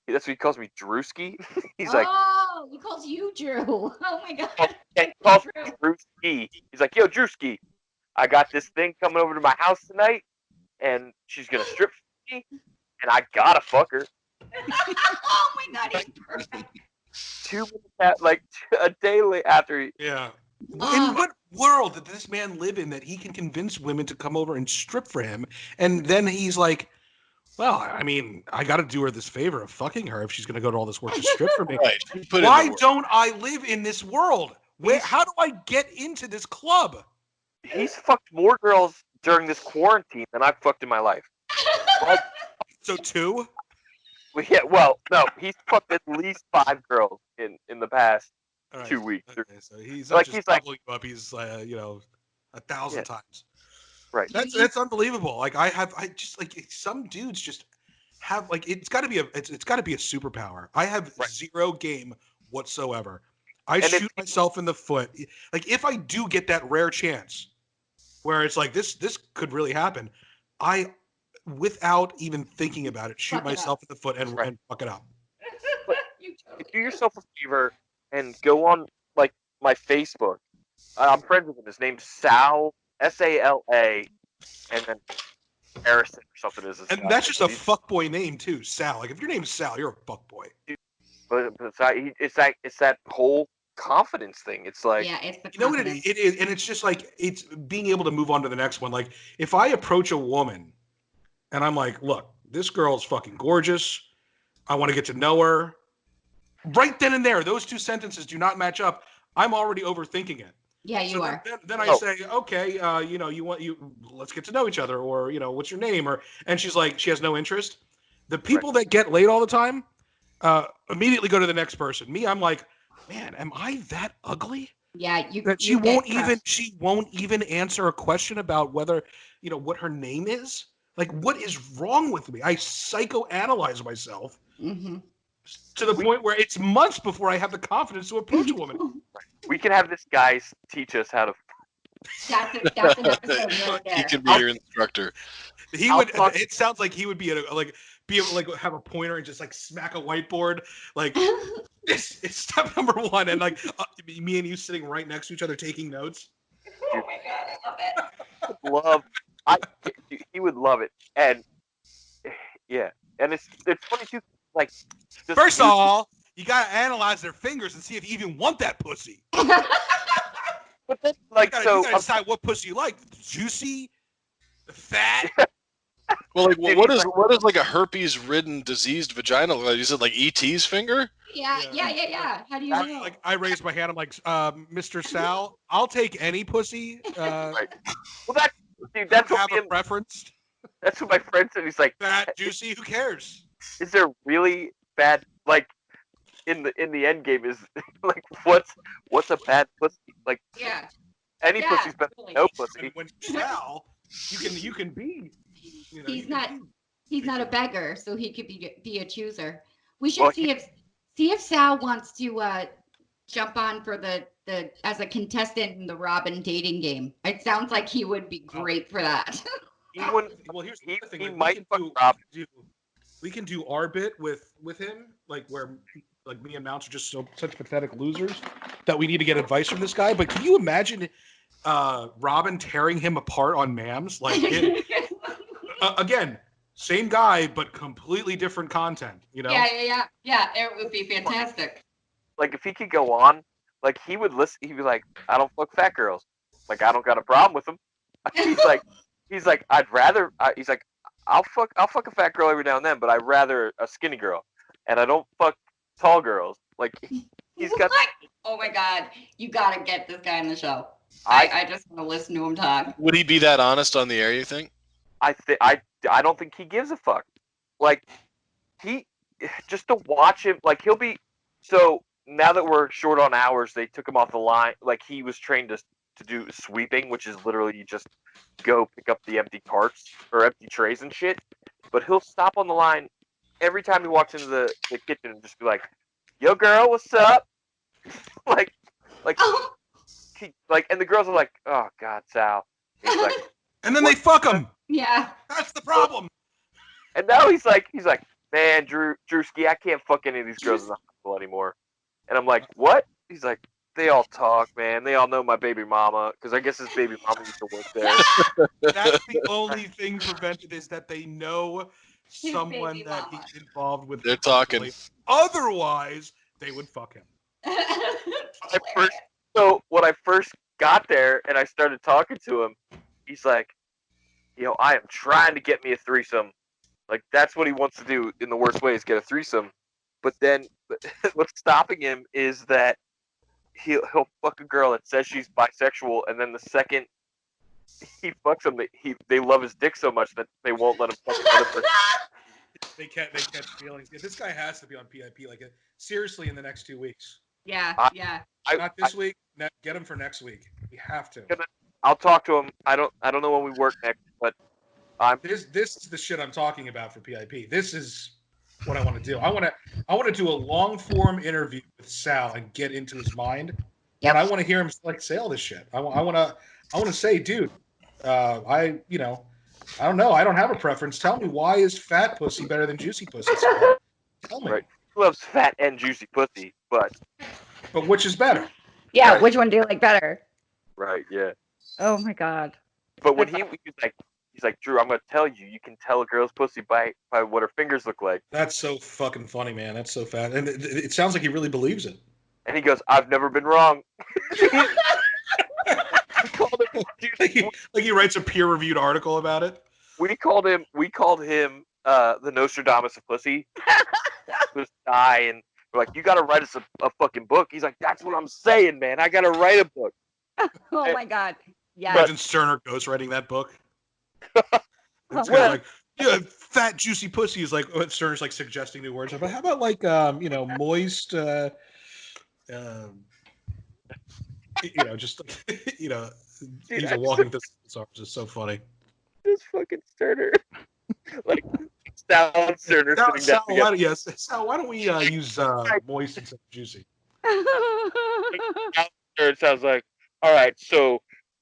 that's what he calls me, Drewski. He's like, oh, he calls you Drew. Oh my god. He calls me Drewski. He's like, yo, Drewski, I got this thing coming over to my house tonight, and she's gonna strip for me, and I gotta fuck her. Oh my god, he's perfect. 2 minutes, a day after. Yeah. In what world did this man live in that he can convince women to come over and strip for him, and then he's like, well, I mean, I got to do her this favor of fucking her if she's going to go to all this work to strip for me. Right. Why don't I live in this world? How do I get into this club? He's fucked more girls during this quarantine than I've fucked in my life. So 2? Yeah, well, no, he's fucked at least 5 girls in the past 2 weeks. Okay, so he's not just doubling you up. He's 1,000 times. Right. That's unbelievable. I just some dudes just have it's got to be a superpower. I have zero game whatsoever. I shoot myself in the foot. If I do get that rare chance where it's like this could really happen, I, without even thinking about it, shoot myself in the foot and fuck it up. Do yourself a favor and go on my Facebook I'm friends with him. His name's Sal, Sala, and then Harrison or something is his And last that's just a name. fuckboy name too, Sal. Like if your name's Sal, you're a fuckboy. But it's that whole confidence thing. It's like, Yeah, it's the You know what confidence. it is, and it's just like it's being able to move on to the next one. Like if I approach a woman and I'm like, look, this girl's fucking gorgeous. I want to get to know her. Right then and there, those two sentences do not match up. I'm already overthinking it. Yeah, you So are. then I say, okay, let's get to know each other, or what's your name, and she's like, she has no interest. The people that get laid all the time, immediately go to the next person. Me, I'm like, man, am I that ugly? Yeah, That she you get won't even answer a question about whether what her name is. Like, what is wrong with me? I psychoanalyze myself to the point where it's months before I have the confidence to approach a woman. we can have this guy teach us how to. That's an episode right He there. can be your instructor. He would. It sounds like he would be able to like have a pointer and just like smack a whiteboard. Like it's step number one, and like me and you sitting right next to each other taking notes. Oh my god, I love it. He would love it, and yeah, and it's funny too. Like, first of all, you gotta analyze their fingers and see if you even want that pussy. But then, like, you gotta decide what pussy you like: juicy, fat. Well, like, what is like a herpes-ridden, diseased vagina? Is it like ET's finger? Yeah. How do you know? Like I raised my hand. I'm like, Mr. Sal, I'll take any pussy. Right. Well, that's have what a preference. That's what my friend said. He's like, fat, juicy. Who cares? Is there really bad, like, in the end game is like what's a bad pussy? Like, any pussy's better than no pussy. When Sal, you can be. He's not a beggar, so he could be a chooser. We should see if Sal wants to jump on for the as a contestant in the Robin dating game. It sounds like he would be great for that. He wouldn't. Well, here's the thing. He Like, might fuck Robin. We can do our bit with him, like where like me and Mountz are just such pathetic losers that we need to get advice from this guy. But can you imagine Robin tearing him apart on Mams? Like, again, same guy, but completely different content. Yeah. It would be fantastic. Like, if he could go on, like, he would listen. He'd be like, I don't fuck fat girls. Like, I don't got a problem with them. He's like, I'd rather. He's like, I'll fuck a fat girl every now and then, but I'd rather a skinny girl, and I don't fuck tall girls. Like, he's got. Oh my god, you gotta get this guy on the show. I just want to listen to him talk. Would he be that honest on the air, you think? I don't think he gives a fuck. Like, he just to watch him. Like, he'll be so. Now that we're short on hours, they took him off the line. Like, he was trained to do sweeping, which is literally you just go pick up the empty carts or empty trays and shit. But he'll stop on the line every time he walks into the kitchen and just be like, "Yo, girl, what's up?" like, and the girls are like, "Oh God, Sal." He's like, and then they fuck him. Yeah, that's the problem. And now he's like, man, Drewski, I can't fuck any of these girls in the hospital anymore. And I'm like, what? He's like, they all talk, man. They all know my baby mama, because I guess his baby mama used to work there. That's the only thing prevented is that they know someone that he's involved with. They're talking. Otherwise, they would fuck him. So when I first got there and I started talking to him, he's like, I am trying to get me a threesome. Like, that's what he wants to do in the worst way is get a threesome. But then what's stopping him is that he'll fuck a girl that says she's bisexual, and then the second he fucks them, they love his dick so much that they won't let him fuck another person. They catch feelings. This guy has to be on PIP. Like, seriously, in the next 2 weeks. Yeah. Not this week. Get him for next week. We have to. I'll talk to him. I don't know when we work next, but this is the shit I'm talking about for PIP. This is what I want to do. I want to do a long form interview with Sal and get into his mind. Yep. And I want to hear him like say all this shit. I want to say, dude, I don't know. I don't have a preference. Tell me, why is fat pussy better than juicy pussy? Tell me. Right. He loves fat and juicy pussy, but which is better? Yeah, which one do you like better? Right. Yeah. Oh my god. But when he's like, Drew, I'm gonna tell you. You can tell a girl's pussy by what her fingers look like. That's so fucking funny, man. That's so fast, and it sounds like he really believes it. And he goes, I've never been wrong. Like he writes a peer-reviewed article about it. We called him the Nostradamus of pussy. This guy, and we're like, you gotta write us a fucking book. He's like, that's what I'm saying, man. I gotta write a book. Oh my god. Yeah. Imagine Sterner ghostwriting that book. It's kind of like, yeah, fat juicy pussy is like Sterner's like suggesting new words. But how about like moist just he's a walking thesaurus. It's so funny. This fucking Sterner. Like Sal Sterner sitting Sal, down. Sal, why don't we use moist instead of juicy? It sounds like, all right, so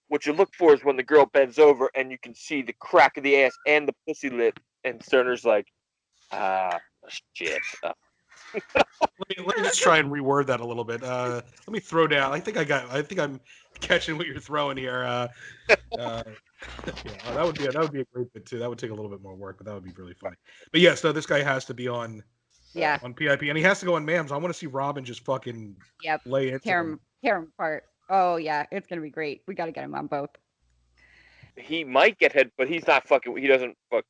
what you look for is when the girl bends over and you can see the crack of the ass and the pussy lip. And Sterner's like, shit. Let me just try and reword that a little bit. Let me throw down. I think I'm catching what you're throwing here. That would be a great bit too. That would take a little bit more work, but that would be really funny. But yes, no, this guy has to be on PIP, and he has to go on Mams. I want to see Robin just fucking lay into tear him apart. Oh yeah, it's gonna be great. We gotta get him on both. He might get head, but he's not fucking. He doesn't fuck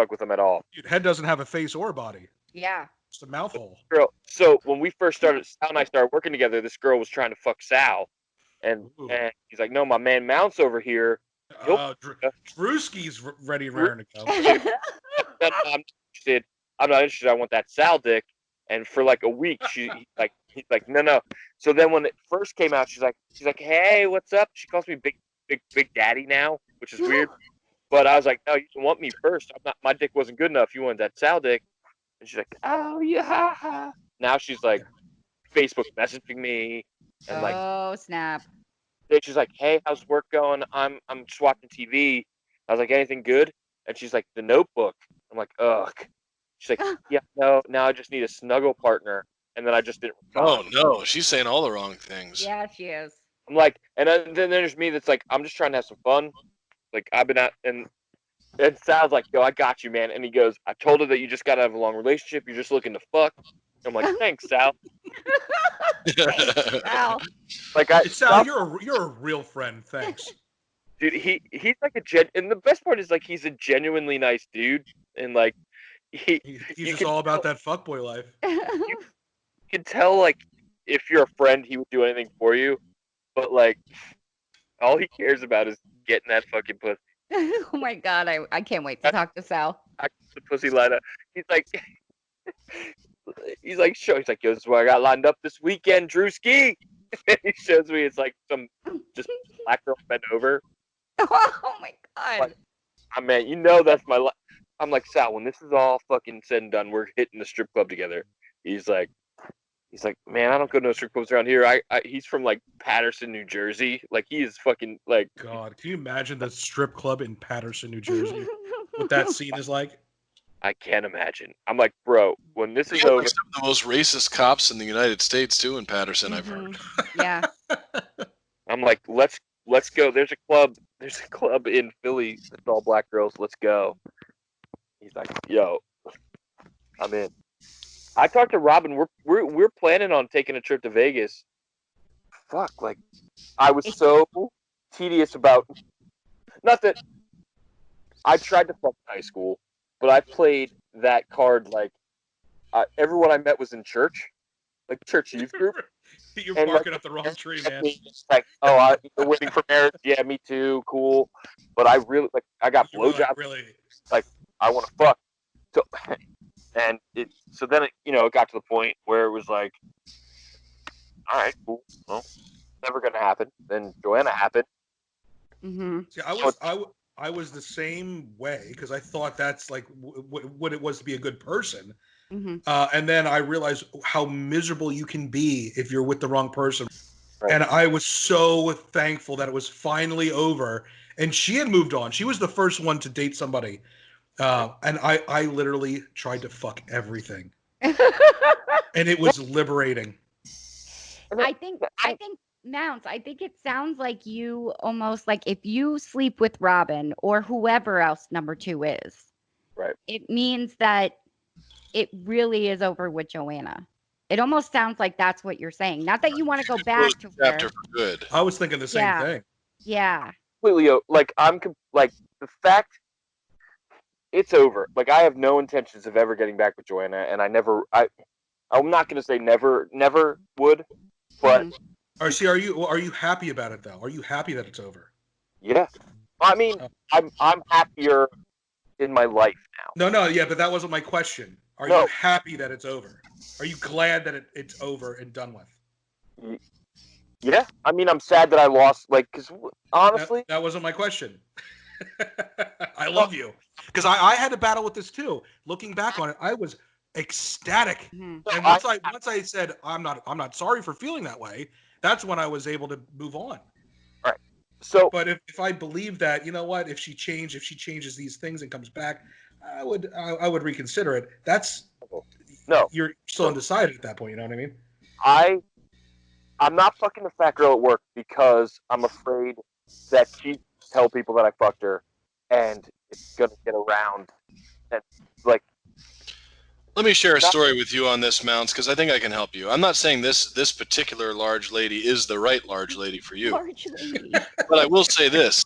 with them at all. Dude, head doesn't have a face or body. Yeah. Just a mouth hole. Girl. So when we first started, Sal and I started working together. This girl was trying to fuck Sal, and he's like, "No, my man Mountz over here." Drewski's ready and raring to go. I'm not interested. I want that Sal dick. And for like a week, he's like, no. So then when it first came out, she's like, hey, what's up? She calls me big daddy now, which is weird. But I was like, no, you didn't want me first. My dick wasn't good enough. You wanted that Sal dick. And she's like, oh yeah. Now she's like, Facebook messaging me, and like, oh snap. Then she's like, hey, how's work going? I'm just watching TV. I was like, anything good? And she's like, The Notebook. I'm like, ugh. She's like, yeah, no, now I just need a snuggle partner. And then I just didn't respond. Oh, no. She's saying all the wrong things. Yeah, she is. I'm like, and then there's me that's like, I'm just trying to have some fun. Like, I've been out, and it sounds like, yo, I got you, man. And he goes, I told her that you just got to have a long relationship. You're just looking to fuck. I'm like, thanks, Sal. Thanks, Sal. Like, Sal, you're a real friend. Thanks. Dude, he's like and the best part is, like, he's a genuinely nice dude. And, like, he's just all about that fuckboy life. You can tell, like, if you're a friend, he would do anything for you. But, like, all he cares about is getting that fucking pussy. Oh my god, I can't wait to talk to Sal. The pussy line up. He's like, sure. He's like, yo, this is what I got lined up this weekend, Drewski. And he shows me it's like some just black girl bent over. Oh my god. Like, I mean, you know that's my life. I'm like, Sal, when this is all fucking said and done, we're hitting the strip club together. He's like, man, I don't go to no strip clubs around here. He's from like Paterson, New Jersey. Like, he is fucking like. God, can you imagine the strip club in Paterson, New Jersey? What that scene is like? I can't imagine. I'm like, bro, when this is over. Like some of the most racist cops in the United States too in Paterson, I've heard. Yeah. I'm like, let's go. There's a club in Philly that's all black girls. Let's go. He's like, yo, I'm in. I talked to Robin. We're planning on taking a trip to Vegas. Fuck, like, I was so tedious about. Not that I tried to fuck in high school, but I played that card like everyone I met was in church, like church youth group. You're barking up the wrong tree, man. Like, oh, you're waiting for marriage. Yeah, me too. Cool. But I really I got blowjobs. Like, really? Like, I want to fuck. So, and so then it got to the point where it was like, all right, cool. Well, never gonna happen. Then Joanna happened. Mm-hmm. See, I was the same way because I thought that's like what it was to be a good person. Mm-hmm. And then I realized how miserable you can be if you're with the wrong person. Right. And I was so thankful that it was finally over. And she had moved on. She was the first one to date somebody. And I literally tried to fuck everything. And it was liberating. I think Mountz, I think it sounds like you almost like if you sleep with Robin or whoever else number 2 is, Right. it means that it really is over with Joanna. It almost sounds like that's what you're saying. Not that you want to go back to her. Chapter for good. I was thinking the same thing. Yeah. Completely, like the fact it's over. Like I have no intentions of ever getting back with Joanna, and I'm not gonna say never would, but Are you happy about it though? Are you happy that it's over? Yeah, I mean, I'm happier in my life now. No, yeah, but that wasn't my question. Are you happy that it's over? Are you glad that it's over and done with? Yeah, I mean, I'm sad that I lost. Like, because honestly, that wasn't my question. I love you because I had to battle with this too. Looking back on it, I was ecstatic, and once I said I'm not sorry for feeling that way, that's when I was able to move on. Right. So, but if I believe that, you know what, if she changes these things and comes back, I would reconsider it. That's you're still undecided at that point. You know what I mean? I'm not fucking the fat girl at work because I'm afraid that she tell people that I fucked her, and it's gonna get around. And like, let me share a story with you on this, Mountz, because I think I can help you. I'm not saying this particular large lady is the right large lady for you. Large lady. But I will say this.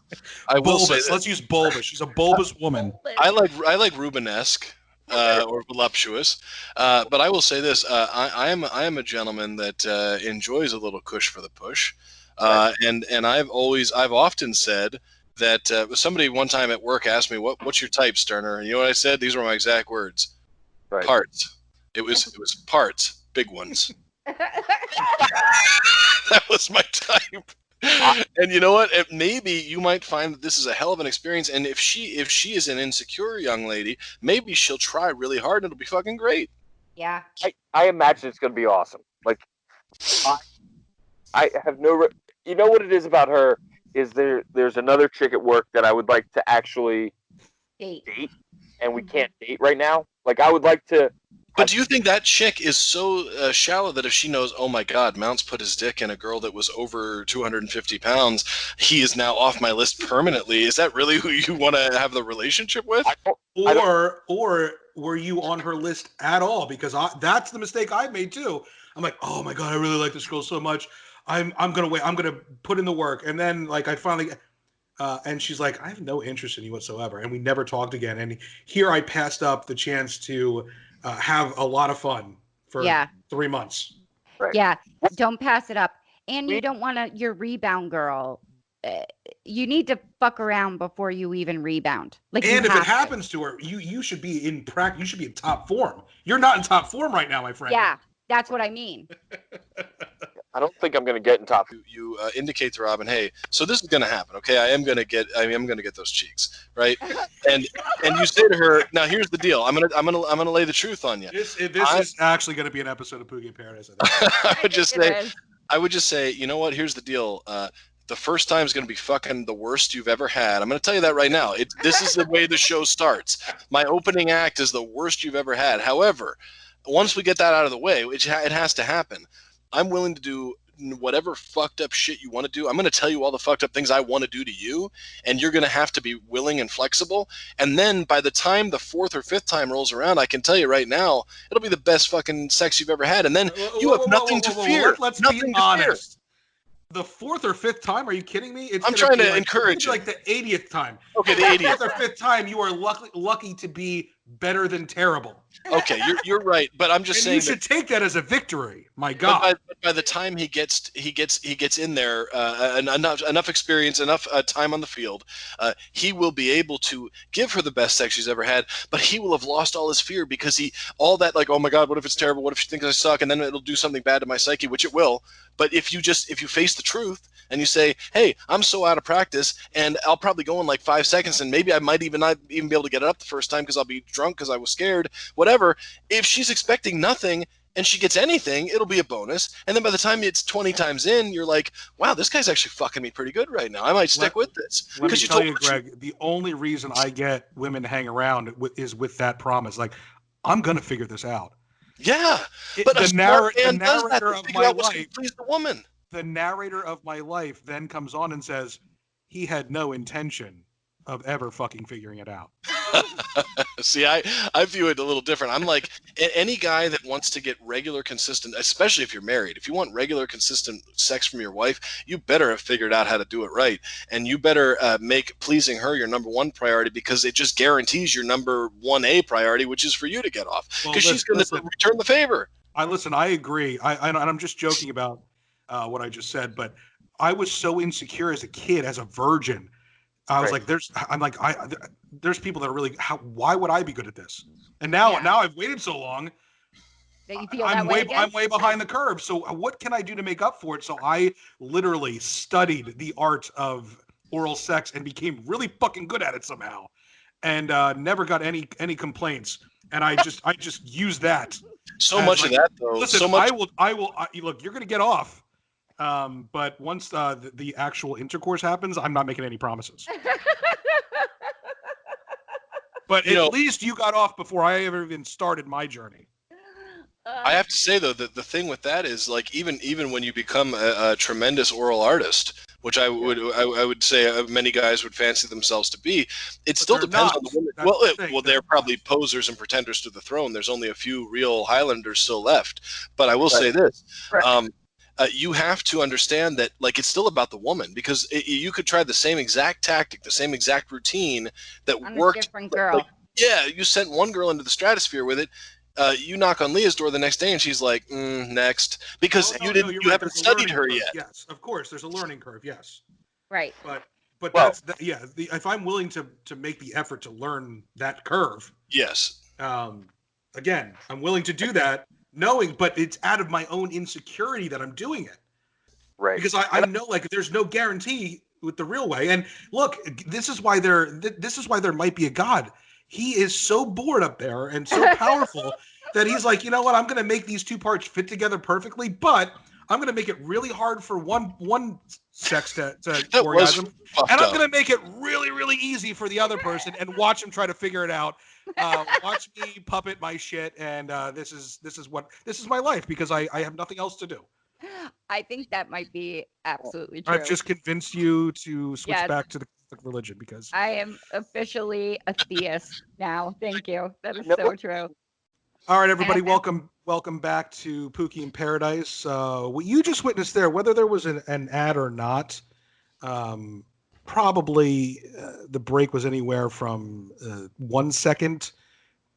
Let's use bulbous. She's a bulbous woman. I like Rubenesque. Or voluptuous, but I will say this: I am a gentleman that enjoys a little cush for the push, and I've often said that somebody one time at work asked me what's your type, Sterner, and you know what I said? These were my exact words: parts. It was parts, big ones. That was my type. And you know what? Maybe you might find that this is a hell of an experience. And if she is an insecure young lady, maybe she'll try really hard and it'll be fucking great. Yeah. I imagine it's gonna be awesome. Like, I have no. You know what it is about her is there's another chick at work that I would like to actually date, and we can't date right now. Like I would like to. But do you think that chick is so shallow that if she knows, oh my God, Mountz put his dick in a girl that was over 250 pounds, he is now off my list permanently? Is that really who you want to have the relationship with? Or were you on her list at all? Because that's the mistake I made too. I'm like, oh my God, I really like this girl so much. I'm gonna wait. I'm gonna put in the work, and then like I finally. And she's like, I have no interest in you whatsoever, and we never talked again. And here I passed up the chance to. Have a lot of fun for 3 months. Right. Yeah, don't pass it up. And you don't want your rebound girl. You need to fuck around before you even rebound. Like, and if it happens to her, you should be in practice. You should be in top form. You're not in top form right now, my friend. Yeah, that's what I mean. I don't think I'm going to get in top. You indicate to Robin, hey, so this is going to happen, okay? I am going to get those cheeks, right? And you say to her, now here's the deal. I'm gonna lay the truth on you. This is actually going to be an episode of Poogie Paradise. I think. I would just say, you know what? Here's the deal. The first time is going to be fucking the worst you've ever had. I'm going to tell you that right now. This is the way the show starts. My opening act is the worst you've ever had. However, once we get that out of the way, it has to happen. I'm willing to do whatever fucked up shit you want to do. I'm going to tell you all the fucked up things I want to do to you, and you're going to have to be willing and flexible. And then by the time the 4th or 5th time rolls around, I can tell you right now, it'll be the best fucking sex you've ever had. And then you have nothing to fear. Let's be honest. The 4th or 5th time? Are you kidding me? I'm trying to encourage you. Like the 80th time. Okay, the 80th. 4th or 5th time, you are lucky to be better than terrible. Okay, you're right, but I'm just saying you should take that as a victory. My God! By the time he gets in there, enough experience, enough time on the field, he will be able to give her the best sex she's ever had. But he will have lost all his fear because all that like, oh my God, what if it's terrible? What if she thinks I suck? And then it'll do something bad to my psyche, which it will. But if you face the truth and you say, hey, I'm so out of practice, and I'll probably go in like 5 seconds, and maybe I might even not even be able to get it up the first time because I'll be drunk because I was scared, whatever. If she's expecting nothing and she gets anything, it'll be a bonus. And then by the time it's 20 times in, you're like, wow, this guy's actually fucking me pretty good right now. I might stick with this. Let me tell you, Greg, the only reason I get women to hang around is with that promise. Like, I'm going to figure this out. Yeah. But the narrator of my life. Please the woman. the narrator of my life then comes on and says he had no intention of ever fucking figuring it out. See, I view it a little different. I'm like, any guy that wants to get regular, consistent, especially if you're married, if you want regular, consistent sex from your wife, you better have figured out how to do it right. And you better make pleasing her your number one priority, because it just guarantees your number 1A priority, which is for you to get off. Because she's going to return the favor. I agree. And I'm just joking about what I just said, but I was so insecure as a kid, as a virgin. I was like, there's people that are really, why would I be good at this? And now I've waited so long. That you feel I'm way behind the curve. So what can I do to make up for it? So I literally studied the art of oral sex and became really fucking good at it somehow, and never got any complaints. And I just use that. So much of that, though. Listen, so much... I will. Look, you're gonna get off. But once the actual intercourse happens, I'm not making any promises. But at least you got off before I ever even started my journey. I have to say, though, that the thing with that is, like, even when you become a tremendous oral artist, which I would say many guys would fancy themselves to be, it still depends on the woman. Well, they're probably posers and pretenders to the throne. There's only a few real Highlanders still left. But I will say this. You have to understand that, like, it's still about the woman, because you could try the same exact tactic, the same exact routine that worked. A different girl. You sent one girl into the stratosphere with it. You knock on Leah's door the next day, and she's like, next, because you haven't studied her yet. Yes, of course, there's a learning curve. Yes, right. But that's if I'm willing to make the effort to learn that curve. Yes. Again, I'm willing to do that. But it's out of my own insecurity that I'm doing it. Right. Because I know, like, there's no guarantee with the real way. And look, this is why there might be a God. He is so bored up there and so powerful that he's like, you know what? I'm going to make these two parts fit together perfectly, but I'm going to make it really hard for one sex to orgasm, and I'm going to make it really, really easy for the other person, and watch them try to figure it out. Watch me puppet my shit, and this is my life, because I have nothing else to do. I think that might be absolutely true. I've just convinced you to switch back to the Catholic religion, because I am officially a theist now. Thank you. That is so true. All right, everybody, welcome back to Pookie in Paradise. What you just witnessed there, whether there was an ad or not, probably the break was anywhere from 1 second,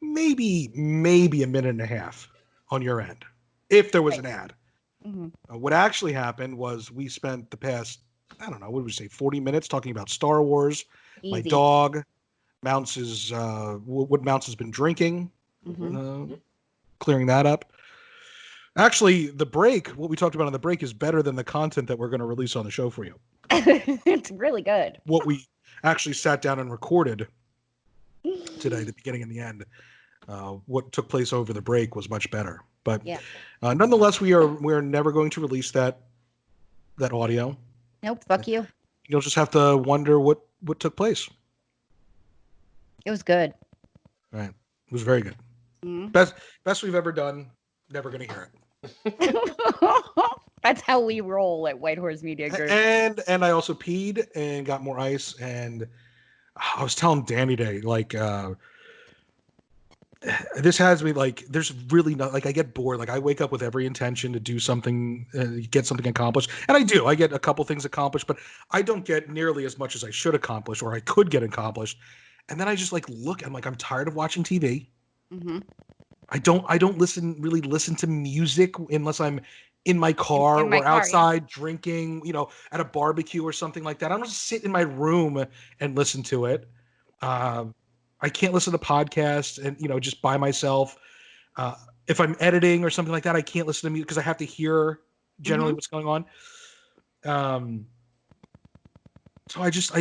maybe a minute and a half on your end, if there was an ad. Mm-hmm. What actually happened was we spent the past, I don't know, what would we say, 40 minutes talking about Star Wars, my dog, Mountz's, what Mountz has been drinking, clearing that up. Actually, the break, what we talked about on the break, is better than the content that we're going to release on the show for you. It's really good. What we actually sat down and recorded today, the beginning and the end, what took place over the break was much better. But nonetheless, we're never going to release that audio. Nope, fuck you. You'll just have to wonder what took place. It was good. Right. It was very good. Mm-hmm. Best we've ever done. Never going to hear it. That's how we roll at White Horse Media Group. And I also peed and got more ice. And I was telling Danny today, like, this has me, like, there's really not, like, I get bored. Like, I wake up with every intention to do something, get something accomplished. And I do. I get a couple things accomplished, but I don't get nearly as much as I should accomplish, or I could get accomplished. And then I just, like, look, I'm like, I'm tired of watching TV. Mm-hmm. I don't really listen to music unless I'm in my car or outside drinking, at a barbecue or something like that. I don't just sit in my room and listen to it. I can't listen to podcasts and, just by myself. If I'm editing or something like that, I can't listen to music because I have to hear generally what's going on. So I just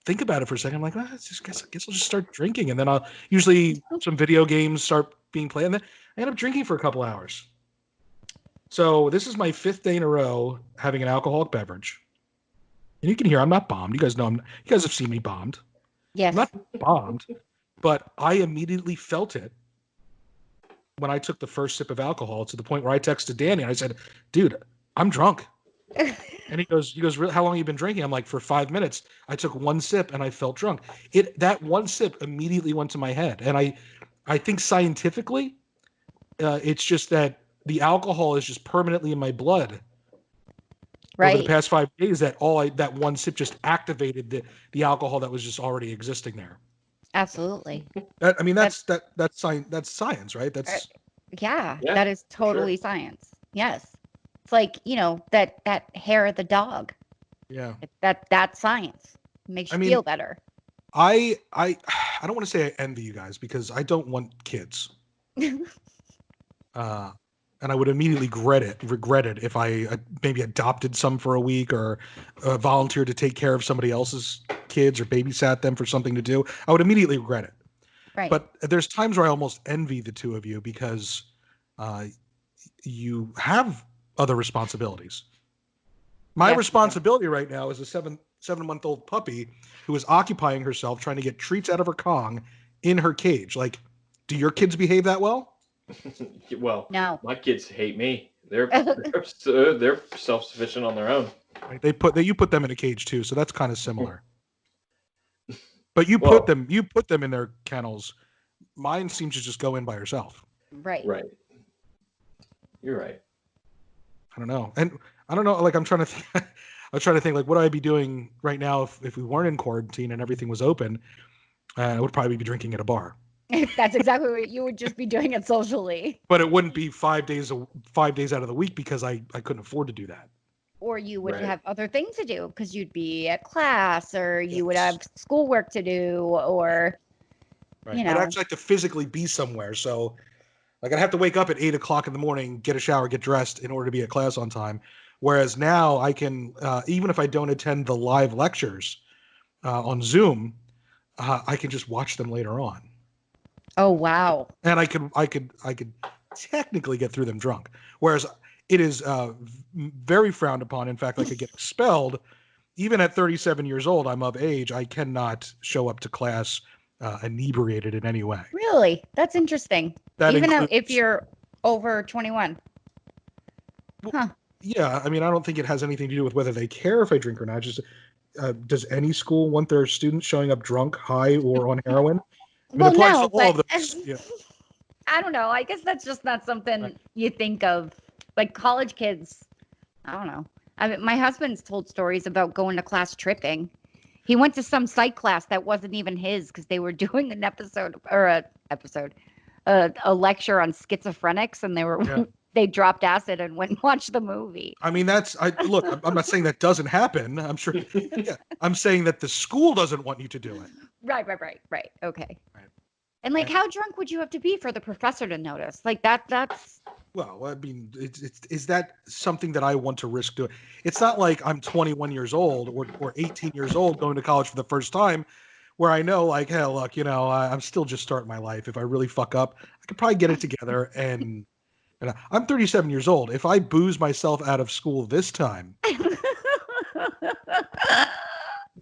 think about it for a second. I'm like, I guess I'll just start drinking. And then I'll usually some video games start being played. And then I end up drinking for a couple hours. So this is my 5th day in a row having an alcoholic beverage. And you can hear I'm not bombed. You guys know you guys have seen me bombed. Yes. I'm not bombed, but I immediately felt it when I took the first sip of alcohol, to the point where I texted Danny and I said, dude, I'm drunk. And he goes, how long have you been drinking? I'm like, for 5 minutes. I took one sip and I felt drunk. That one sip immediately went to my head. And I think scientifically, it's just that the alcohol is just permanently in my blood. Right. Over the past 5 days, that one sip just activated the alcohol that was just already existing there. Absolutely. That's science, right? That's yeah, that is totally science. Yes. It's like, that hair of the dog. Yeah. That's science. It makes you feel better. I don't want to say I envy you guys because I don't want kids. And I would immediately regret it if I maybe adopted some for a week or volunteered to take care of somebody else's kids or babysat them for something to do. I would immediately regret it. Right. But there's times where I almost envy the two of you because you have other responsibilities. My responsibility right now is a 7-month-old puppy who is occupying herself trying to get treats out of her Kong in her cage. Like, do your kids behave that well? Well, no. My kids hate me. They're self-sufficient on their own. Right? You put them in a cage too, so that's kind of similar. But you put them in their kennels. Mine seems to just go in by herself. Right. You're right. I don't know, and I don't know. Like I'm trying to think. Like, what would I be doing right now if we weren't in quarantine and everything was open? I would probably be drinking at a bar. That's exactly what you would just be doing it socially. But it wouldn't be 5 days out of the week because I couldn't afford to do that. Or you would have other things to do because you'd be at class or you would have schoolwork to do or, I'd actually like to physically be somewhere. So like I'd have to wake up at 8 o'clock in the morning, get a shower, get dressed in order to be at class on time. Whereas now I can, even if I don't attend the live lectures on Zoom, I can just watch them later on. Oh, wow. And I could technically get through them drunk. Whereas it is very frowned upon. In fact, I could get expelled. Even at 37 years old, I'm of age. I cannot show up to class inebriated in any way. Really? That's interesting. Even if you're over 21. Huh. Yeah. I mean, I don't think it has anything to do with whether they care if I drink or not. Just does any school want their students showing up drunk, high, or on heroin? Well, no, but I don't know. I guess that's just not something you think of. Like college kids, I don't know. I mean, my husband's told stories about going to class tripping. He went to some psych class that wasn't even his because they were doing a lecture on schizophrenics, and they dropped acid and went and watched the movie. I mean, look. I'm not saying that doesn't happen. I'm sure. Yeah, I'm saying that the school doesn't want you to do it. Right. Okay. Right. And like, how drunk would you have to be for the professor to notice? Like that's. Well, I mean, is that something that I want to risk doing? It's not like I'm 21 years old or 18 years old going to college for the first time, where I know, like, hey, look, I'm still just starting my life. If I really fuck up, I could probably get it together. And I'm 37 years old. If I booze myself out of school this time.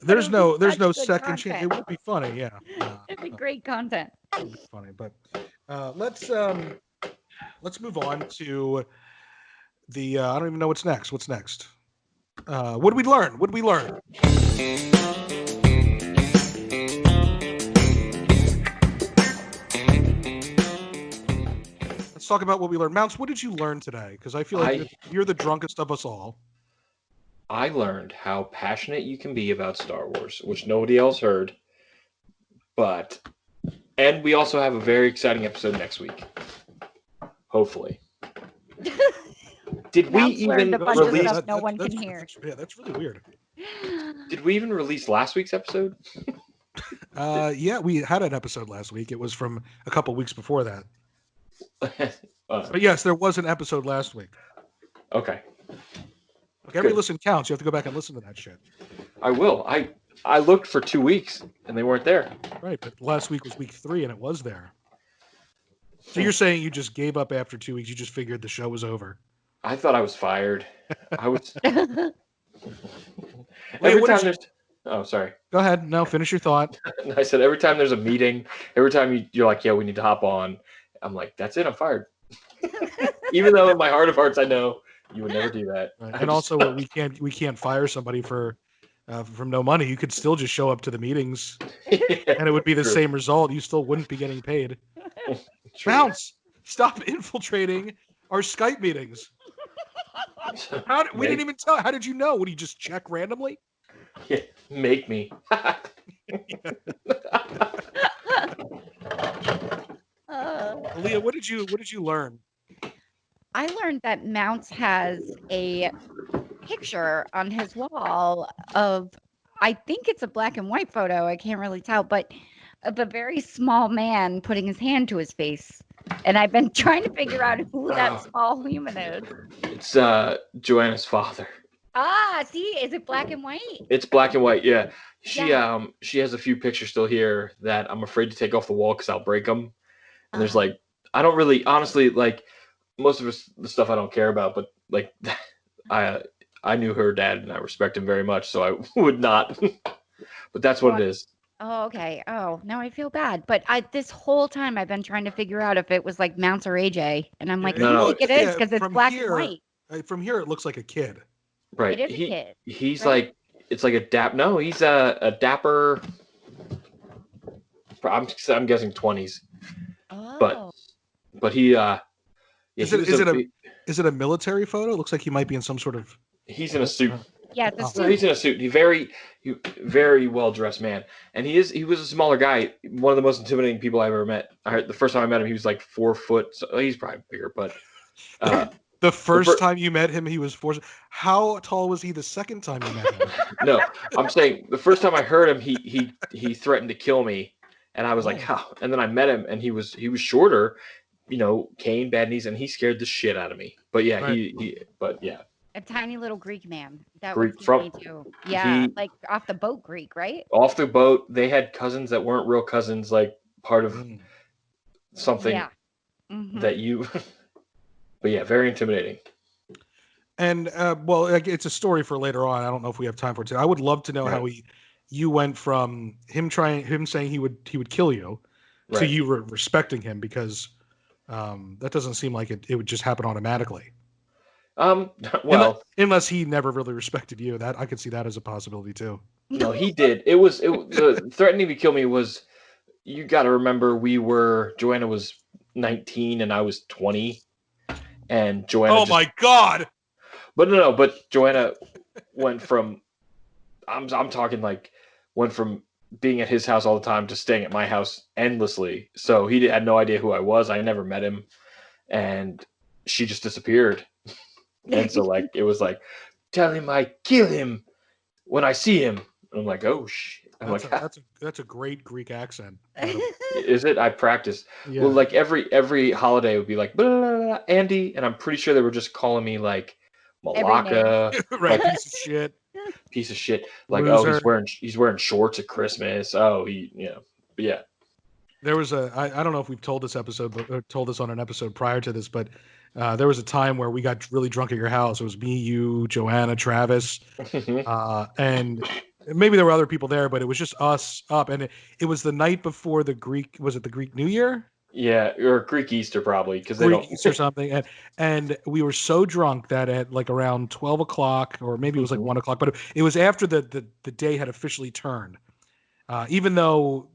There's no second chance. It would be funny, yeah. It'd be great content. It would be funny, but let's move on to the. I don't even know what's next. What's next? What did we learn? Let's talk about what we learned. Mountz, what did you learn today? Because I feel like you're the drunkest of us all. I learned how passionate you can be about Star Wars, which nobody else heard. And we also have a very exciting episode next week. Hopefully. Did we even release? No one can hear. Yeah, that's really weird. Did we even release last week's episode? Yeah, we had an episode last week. It was from a couple weeks before that. But yes, there was an episode last week. Okay. Look, every listen counts. You have to go back and listen to that shit. I will. I looked for 2 weeks and they weren't there. Right, but last week was week 3 and it was there. So you're saying you just gave up after 2 weeks? You just figured the show was over? I thought I was fired. I was. Oh, sorry. Go ahead. No, finish your thought. I said every time there's a meeting, every time you're like, yeah, we need to hop on. I'm like, that's it. I'm fired. Even though in my heart of hearts, I know You would never do that. Right. And also, we can't fire somebody from no money. You could still just show up to the meetings, and it would be the same result. You still wouldn't be getting paid. Mountz, stop infiltrating our Skype meetings. We didn't even tell. How did you know? Would you just check randomly? Yeah, make me. Leah, what did you learn? I learned that Mountz has a picture on his wall of, I think it's a black and white photo. I can't really tell, but of a very small man putting his hand to his face. And I've been trying to figure out who that small human is. It's Joanna's father. Ah, see, is it black and white? It's black and white, yeah. She has a few pictures still here that I'm afraid to take off the wall because I'll break them. And there's like, I don't really, honestly, like most of the stuff I don't care about, but like I knew her dad and I respect him very much, so I would not. But that's what it is. Oh, okay. Oh, now I feel bad. But this whole time I've been trying to figure out if it was like Mountz or AJ, and I'm like, I think it is because it's black and white. From here, it looks like a kid. Right. It is a kid. He's right? Like, it's like a dap. No, he's a dapper. I'm guessing 20s. Oh. But he. Is it a military photo? It looks like he might be in some sort of. He's in a suit. Yeah, he's in a suit. He's very well dressed man, and he was a smaller guy. One of the most intimidating people I ever met. The first time I met him, he was like 4 foot. So he's probably bigger, but. The first time you met him, he was 4. How tall was he the second time you met him? No, I'm saying the first time I heard him, he threatened to kill me, and I was like, how? And then I met him, and he was shorter, cane, bad knees, and he scared the shit out of me. But yeah, right. A tiny little Greek man. That Greek was me too. Yeah, like off the boat Greek, right? Off the boat, they had cousins that weren't real cousins, like part of something that you. But yeah, very intimidating. And it's a story for later on. I don't know if we have time for it today. I would love to know how you went from him saying he would kill you to you respecting him, because that doesn't seem like it would just happen automatically. Well, unless he never really respected you, that I could see that as a possibility too. No, he did. It was threatening to kill me was. You got to remember, Joanna was 19 and I was 20. And Joanna. Oh my God! But no. But Joanna went from, I'm talking like, went from being at his house all the time to staying at my house endlessly. So he had no idea who I was. I never met him, and she just disappeared. And so like it was like, tell him I kill him when I see him. And I'm like, oh shit. That's a great Greek accent. Is it? I practiced. Yeah. Well, like every holiday would be like, blah, blah, blah, Andy, and I'm pretty sure they were just calling me like Malacca, right? Piece of shit. Like, loser. Oh, he's wearing shorts at Christmas. Oh, but yeah. There was I don't know if we've told this on an episode prior to this, but there was a time where we got really drunk at your house. It was me, you, Joanna, Travis, and. Maybe there were other people there, but it was just us up, and it was the night before the Greek. Was it the Greek New Year? Yeah, or Greek Easter probably, because they don't Easter something. And we were so drunk that at like around 12 o'clock, or maybe it was like 1 o'clock, but it was after the day had officially turned. Even though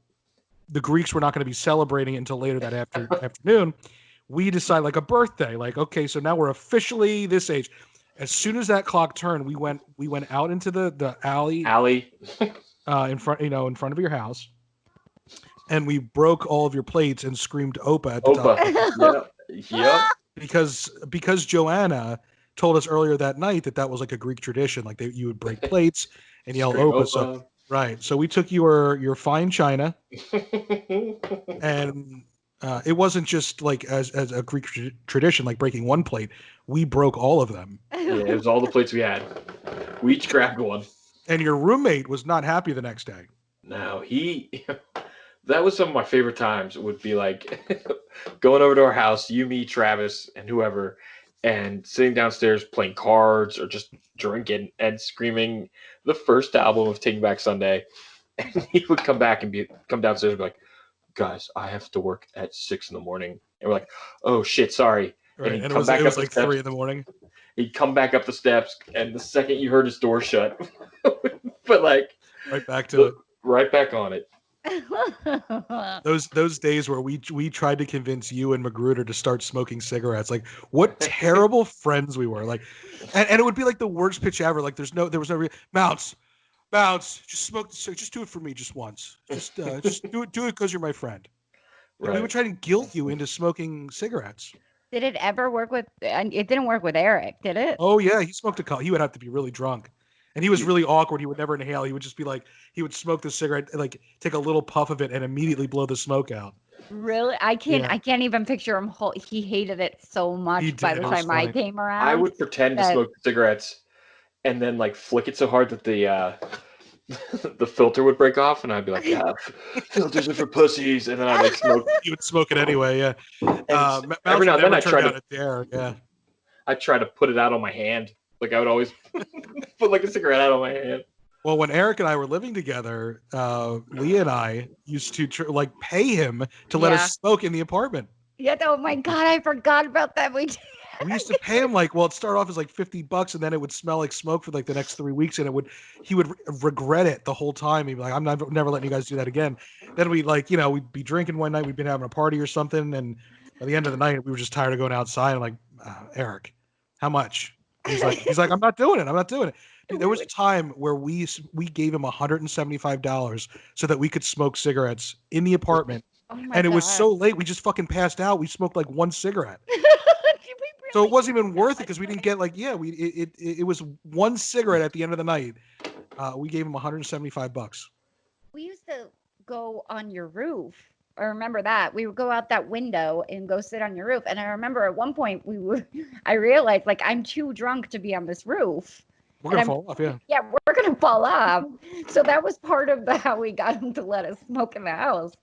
the Greeks were not going to be celebrating it until later that afternoon, we decided like a birthday. Like, okay, so now we're officially this age. As soon as that clock turned, we went out into the alley in front of your house, and we broke all of your plates and screamed "Opa" at the top. Yeah. Because Joanna told us earlier that night that was like a Greek tradition, like you would break plates and yell "Opa." So, right. So we took your fine china, and it wasn't just like as a Greek tradition, like breaking one plate. We broke all of them. Yeah, it was all the plates we had. We each grabbed one. And your roommate was not happy the next day. No, that was some of my favorite times. It would be like going over to our house, you, me, Travis, and whoever, and sitting downstairs playing cards or just drinking and screaming the first album of Taking Back Sunday. And he would come back and come downstairs and be like, guys, I have to work at 6 a.m. And we're like, oh shit, sorry. Right. he'd And it come was back up the like steps. 3 a.m. He'd come back up the steps, and the second you heard his door shut, but like Right back to it. right back on it. Those days where we tried to convince you and Magruder to start smoking cigarettes. Like, what terrible friends we were. Like, and it would be like the worst pitch ever. Like, there was no Mountz, just smoke. Just do it for me, just once. Just do it because you're my friend. Like, we would try to guilt you into smoking cigarettes. Did it ever work with? And it didn't work with Eric, did it? Oh yeah, he smoked he would have to be really drunk. And he was really awkward. He would never inhale. He would just be like, he would smoke the cigarette, like take a little puff of it and immediately blow the smoke out. Really? I can't even picture him. He hated it so much by the time I came around. I would pretend to smoke cigarettes and then like flick it so hard that the the filter would break off, and I'd be like, yeah, filters are for pussies. And then I'd like smoke. You would smoke it anyway, yeah. Every now and then I try to dare, yeah. I try to put it out on my hand. Like I would always put like a cigarette out on my hand. Well, when Eric and I were living together, Leah and I used to pay him to let us smoke in the apartment. Yeah. Oh my God, I forgot about that. We used to pay him it started off as like $50, and then it would smell like smoke for like the next 3 weeks, and he would regret it the whole time. He'd be like, I'm never letting you guys do that again. Then we'd we'd be drinking one night, we'd been having a party or something, and by the end of the night, we were just tired of going outside. And like, Eric, how much? He's like, I'm not doing it. Dude, there was a time where we gave him $175 so that we could smoke cigarettes in the apartment. And it was so late, we just fucking passed out. We smoked like one cigarette. So it wasn't even worth it because we didn't get it was one cigarette at the end of the night. We gave him $175. We used to go on your roof. I remember that. We would go out that window and go sit on your roof. And I remember at one point I realized like I'm too drunk to be on this roof. We're gonna fall off, yeah. Yeah, we're gonna fall off. So that was part of how we got him to let us smoke in the house.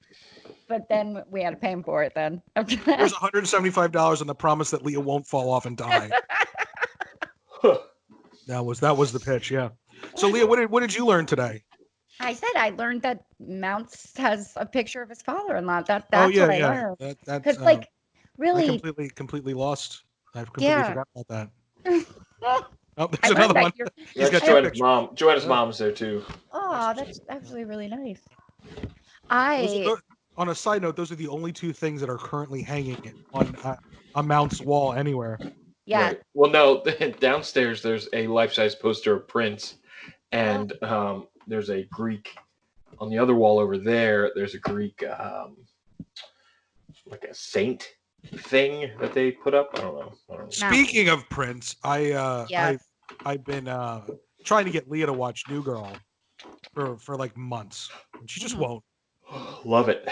But then we had to pay him for it then. There's $175 on the promise that Leah won't fall off and die. That was the pitch, yeah. So Leah, what did you learn today? I said I learned that Mountz has a picture of his father-in-law. That's what I learned. Because really, I completely lost. I completely forgot about that. Oh, there's I another one. He's got Joanna's mom. Joanna's mom's there too. Oh, that's actually really nice. On a side note, those are the only two things that are currently hanging on a Mountz wall anywhere. Yeah. Right. Well, no, downstairs there's a life-size poster of Prince, and there's a Greek on the other wall over there. There's a Greek, like a saint thing that they put up. I don't know. Speaking of Prince, I've been trying to get Leah to watch New Girl for like months, and she just won't. Love it.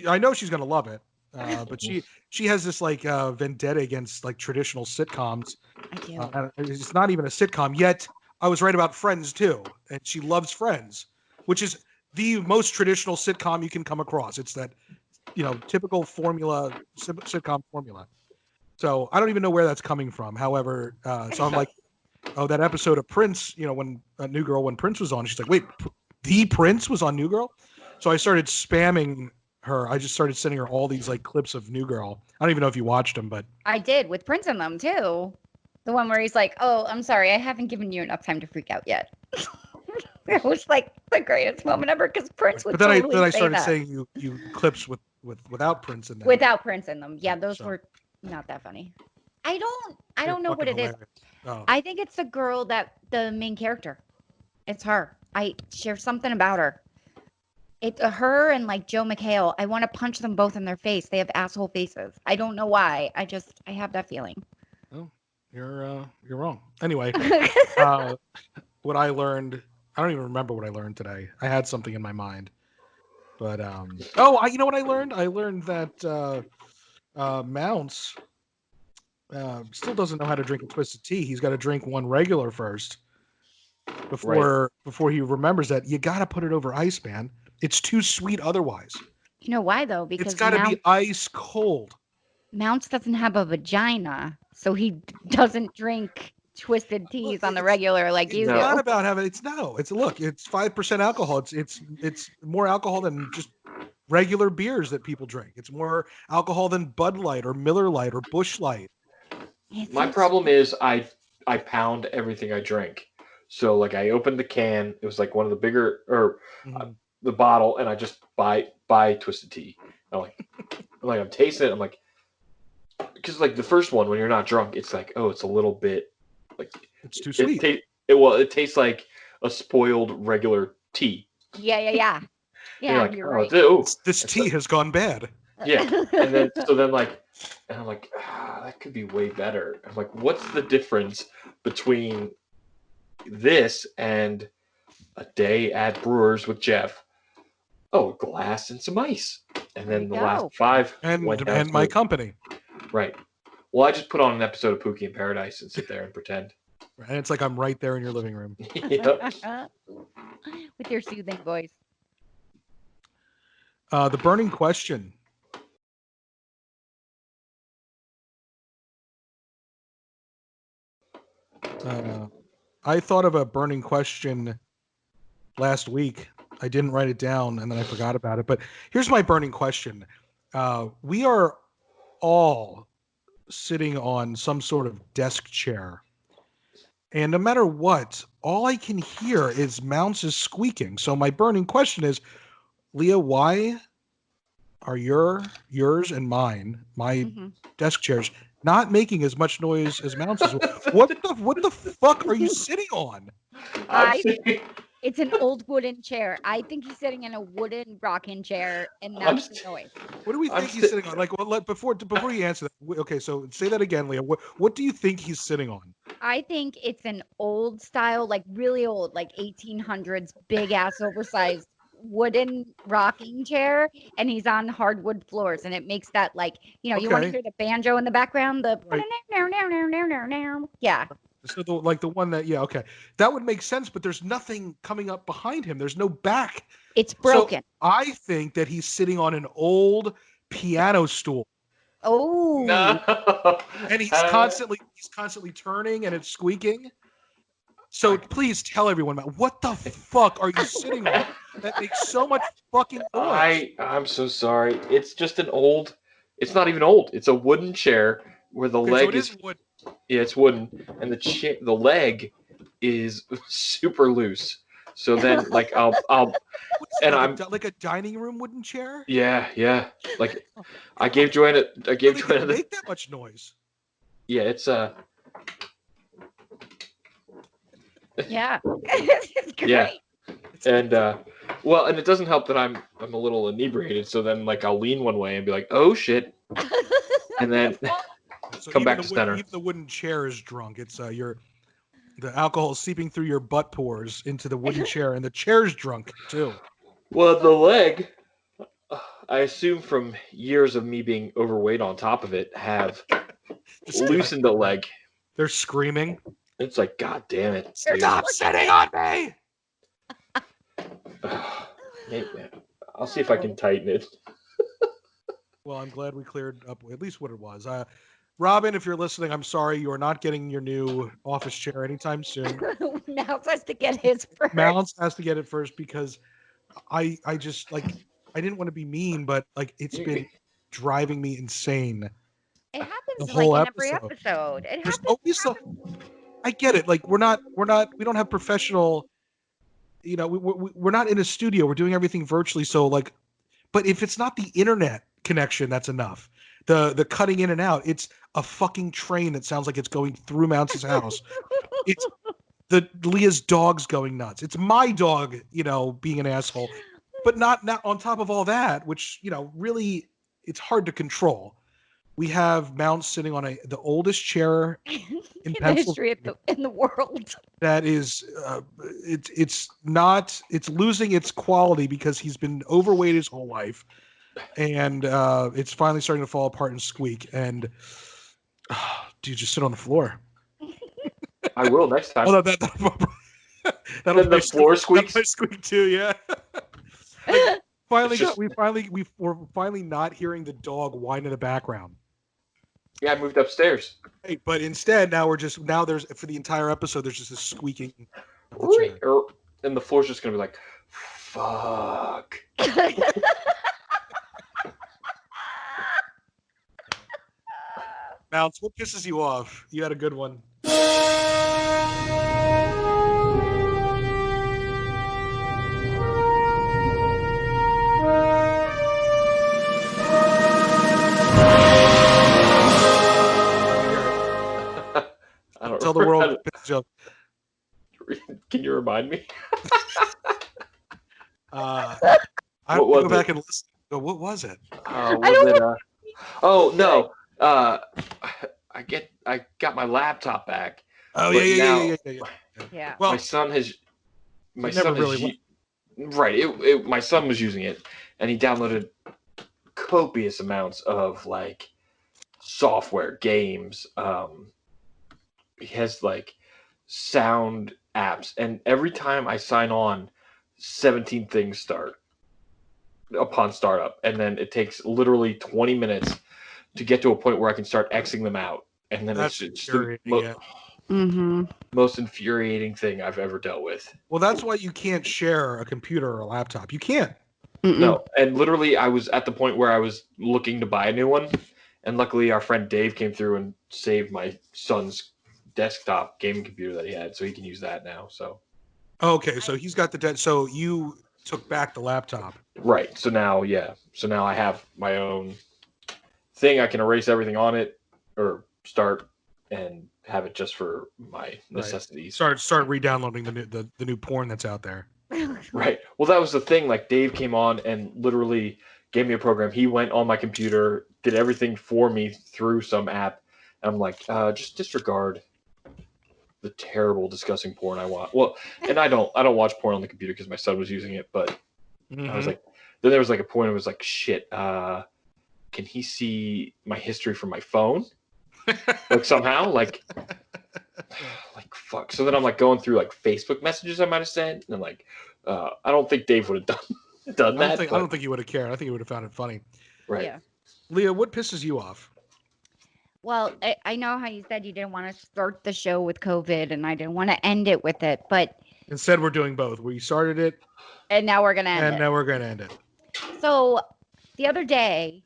I know she's gonna love it, but she has this like vendetta against like traditional sitcoms. I do. It's not even a sitcom yet. I was right about Friends too, and she loves Friends, which is the most traditional sitcom you can come across. It's that typical formula, sitcom formula. So I don't even know where that's coming from. However, so I'm like, oh, that episode of Prince, when New Girl, when Prince was on, she's like, wait, the Prince was on New Girl? So I started spamming her. I just started sending her all these like clips of New Girl. I don't even know if you watched them, but I did with Prince in them too. The one where he's like, "Oh, I'm sorry, I haven't given you enough time to freak out yet." It was like the greatest moment ever because Prince would. But then I started saying you clips without Prince in them. Without Prince in them, yeah, those were not that funny. I don't know what it is. Oh. I think it's the girl the main character. It's her. There's something about her. It's her and like Joe McHale. I want to punch them both in their face. They have asshole faces. I don't know why. I have that feeling. Oh, you're wrong. Anyway, what I learned, I don't even remember what I learned today. I had something in my mind, but you know what I learned? I learned that Mountz still doesn't know how to drink a twisted tea. He's got to drink one regular first before he remembers that you got to put it over ice, man. It's too sweet otherwise. You know why though? Because it's got to be ice cold. Mountz doesn't have a vagina, so he doesn't drink twisted teas on the regular like you do. It's not about having. It's 5% alcohol. It's more alcohol than just regular beers that people drink. It's more alcohol than Bud Light or Miller Light or Busch Light. My problem is I pound everything I drink. So like I opened the can, it was like one of the bigger or the bottle, and I just buy Twisted Tea. I'm tasting it. I'm like, because like the first one when you're not drunk, it's like, oh, it's a little bit like it's too sweet. It tastes like a spoiled regular tea. Yeah. You're like, right. This tea has gone bad. Yeah, and then I'm like, that could be way better. I'm like, what's the difference between this and a day at Brewers with Jeff? Oh, a glass and some ice, and then the last 5 went down and my company. Right. Well, I just put on an episode of Pookie in Paradise and sit there and pretend. And it's like I'm right there in your living room. Yep. With your soothing voice. The burning question. I thought of a burning question last week. I didn't write it down, and then I forgot about it. But here's my burning question. We are all sitting on some sort of desk chair. And no matter what, all I can hear is Mountz squeaking. So my burning question is, Leah, why are yours and mine, my desk chairs, not making as much noise as Mountz's? What the fuck are you sitting on? It's an old wooden chair. I think he's sitting in a wooden rocking chair, and that's the noise. What do we think he's sitting on? Like, before you answer that, okay, so say that again, Leah. What do you think he's sitting on? I think it's an old style, like really old, like 1800s, big ass, oversized wooden rocking chair, and he's on hardwood floors, and it makes that like, you want to hear the banjo in the background, the yeah. So the one that that would make sense, but there's nothing coming up behind him. There's no back. It's broken. So I think that he's sitting on an old piano stool. Oh. No. And he's constantly turning and it's squeaking. So please tell everyone, what the fuck are you sitting on? That makes so much fucking noise. I'm so sorry. It's just it's not even old. It's a wooden chair where the leg is wood. Yeah, it's wooden, and the leg is super loose. So then, like, I'm like a dining room wooden chair. Yeah. Like, I gave Joanna. Make that much noise. Yeah, it's Yeah, it's great. Yeah, and and it doesn't help that I'm a little inebriated. So then, like, I'll lean one way and be like, "Oh shit," and then. So come back to center. Even the wooden chair is drunk. It's the alcohol seeping through your butt pores into the wooden chair, and the chair's drunk too. Well, the leg, I assume from years of me being overweight on top of it, have loosened the leg. They're screaming. It's like, God damn it! Stop sitting on me! I'll see if I can tighten it. Well, I'm glad we cleared up at least what it was. Robin, if you're listening, I'm sorry you are not getting your new office chair anytime soon. Mountz has to get his first. Mountz has to get it first because I just I didn't want to be mean, but like it's been driving me insane. It happens like in every episode. It There's happens. always I get it. Like we don't have professional. We're not in a studio. We're doing everything virtually. So like, but if it's not the internet connection, that's enough. The cutting in and out, it's a fucking train that sounds like it's going through Mountz's house. It's Leah's dog's going nuts. It's my dog, being an asshole. But not on top of all that, which, really it's hard to control. We have Mountz sitting on the oldest chair in history in the world. That is it's losing its quality because he's been overweight his whole life. And it's finally starting to fall apart and squeak. And dude, just sit on the floor. I will next time. Oh, that'll the floor squeaks. That'll squeak too, yeah. We're finally not hearing the dog whine in the background. Yeah, I moved upstairs. Hey, but instead now there's for the entire episode there's just this squeaking. And the floor's just gonna be like, fuck. Mountz, what pisses you off? You had a good one. I don't Tell the world what pisses you off. Can you remind me? I have to go back and listen. What was it? Oh no. I got my laptop back. Oh but yeah. Yeah. Well, my son has my son was using it, and he downloaded copious amounts of like software, games. He has like sound apps, and every time I sign on, 17 things start upon startup, and then it takes literally 20 minutes to get to a point where I can start Xing them out, and then it's the most infuriating thing I've ever dealt with. Well, that's why you can't share a computer or a laptop. You can't. No, and literally I was at the point where I was looking to buy a new one, and luckily our friend Dave came through and saved my son's desktop gaming computer that he had, so he can use that now. So okay, so he's got the so you took back the laptop, right? So now I have my own thing. I can erase everything on it or start and have it just for my necessities. Right. Start re-downloading the new porn that's out there. Right. Well, that was the thing. Like Dave came on and literally gave me a program. He went on my computer, did everything for me through some app. And I'm like, just disregard the terrible, disgusting porn I watch. Well, and I don't watch porn on the computer because my son was using it. But I was like, then there was like a point. It was like, shit. Can he see my history from my phone? Like somehow, like fuck. So then I'm like going through like Facebook messages I might have sent, and I'm like, I don't think Dave would have done that. I don't think he would have cared. I think he would have found it funny. Right. Yeah. Leah, what pisses you off? Well, I know how you said you didn't want to start the show with COVID, and I didn't want to end it with it, but instead we're doing both. We started it, and now we're gonna end it. And now we're gonna end it. So the other day,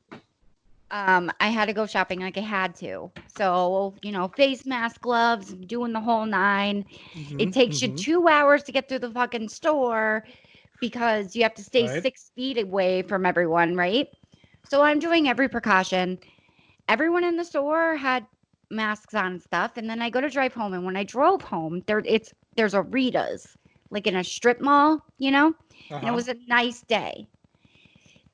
I had to go shopping like I had to. So, face mask, gloves, doing the whole 9. It takes you 2 hours to get through the fucking store because you have to stay 6 feet away from everyone, right? So I'm doing every precaution. Everyone in the store had masks on and stuff. And then I go to drive home. And when I drove home, there's a Rita's, like in a strip mall, and it was a nice day.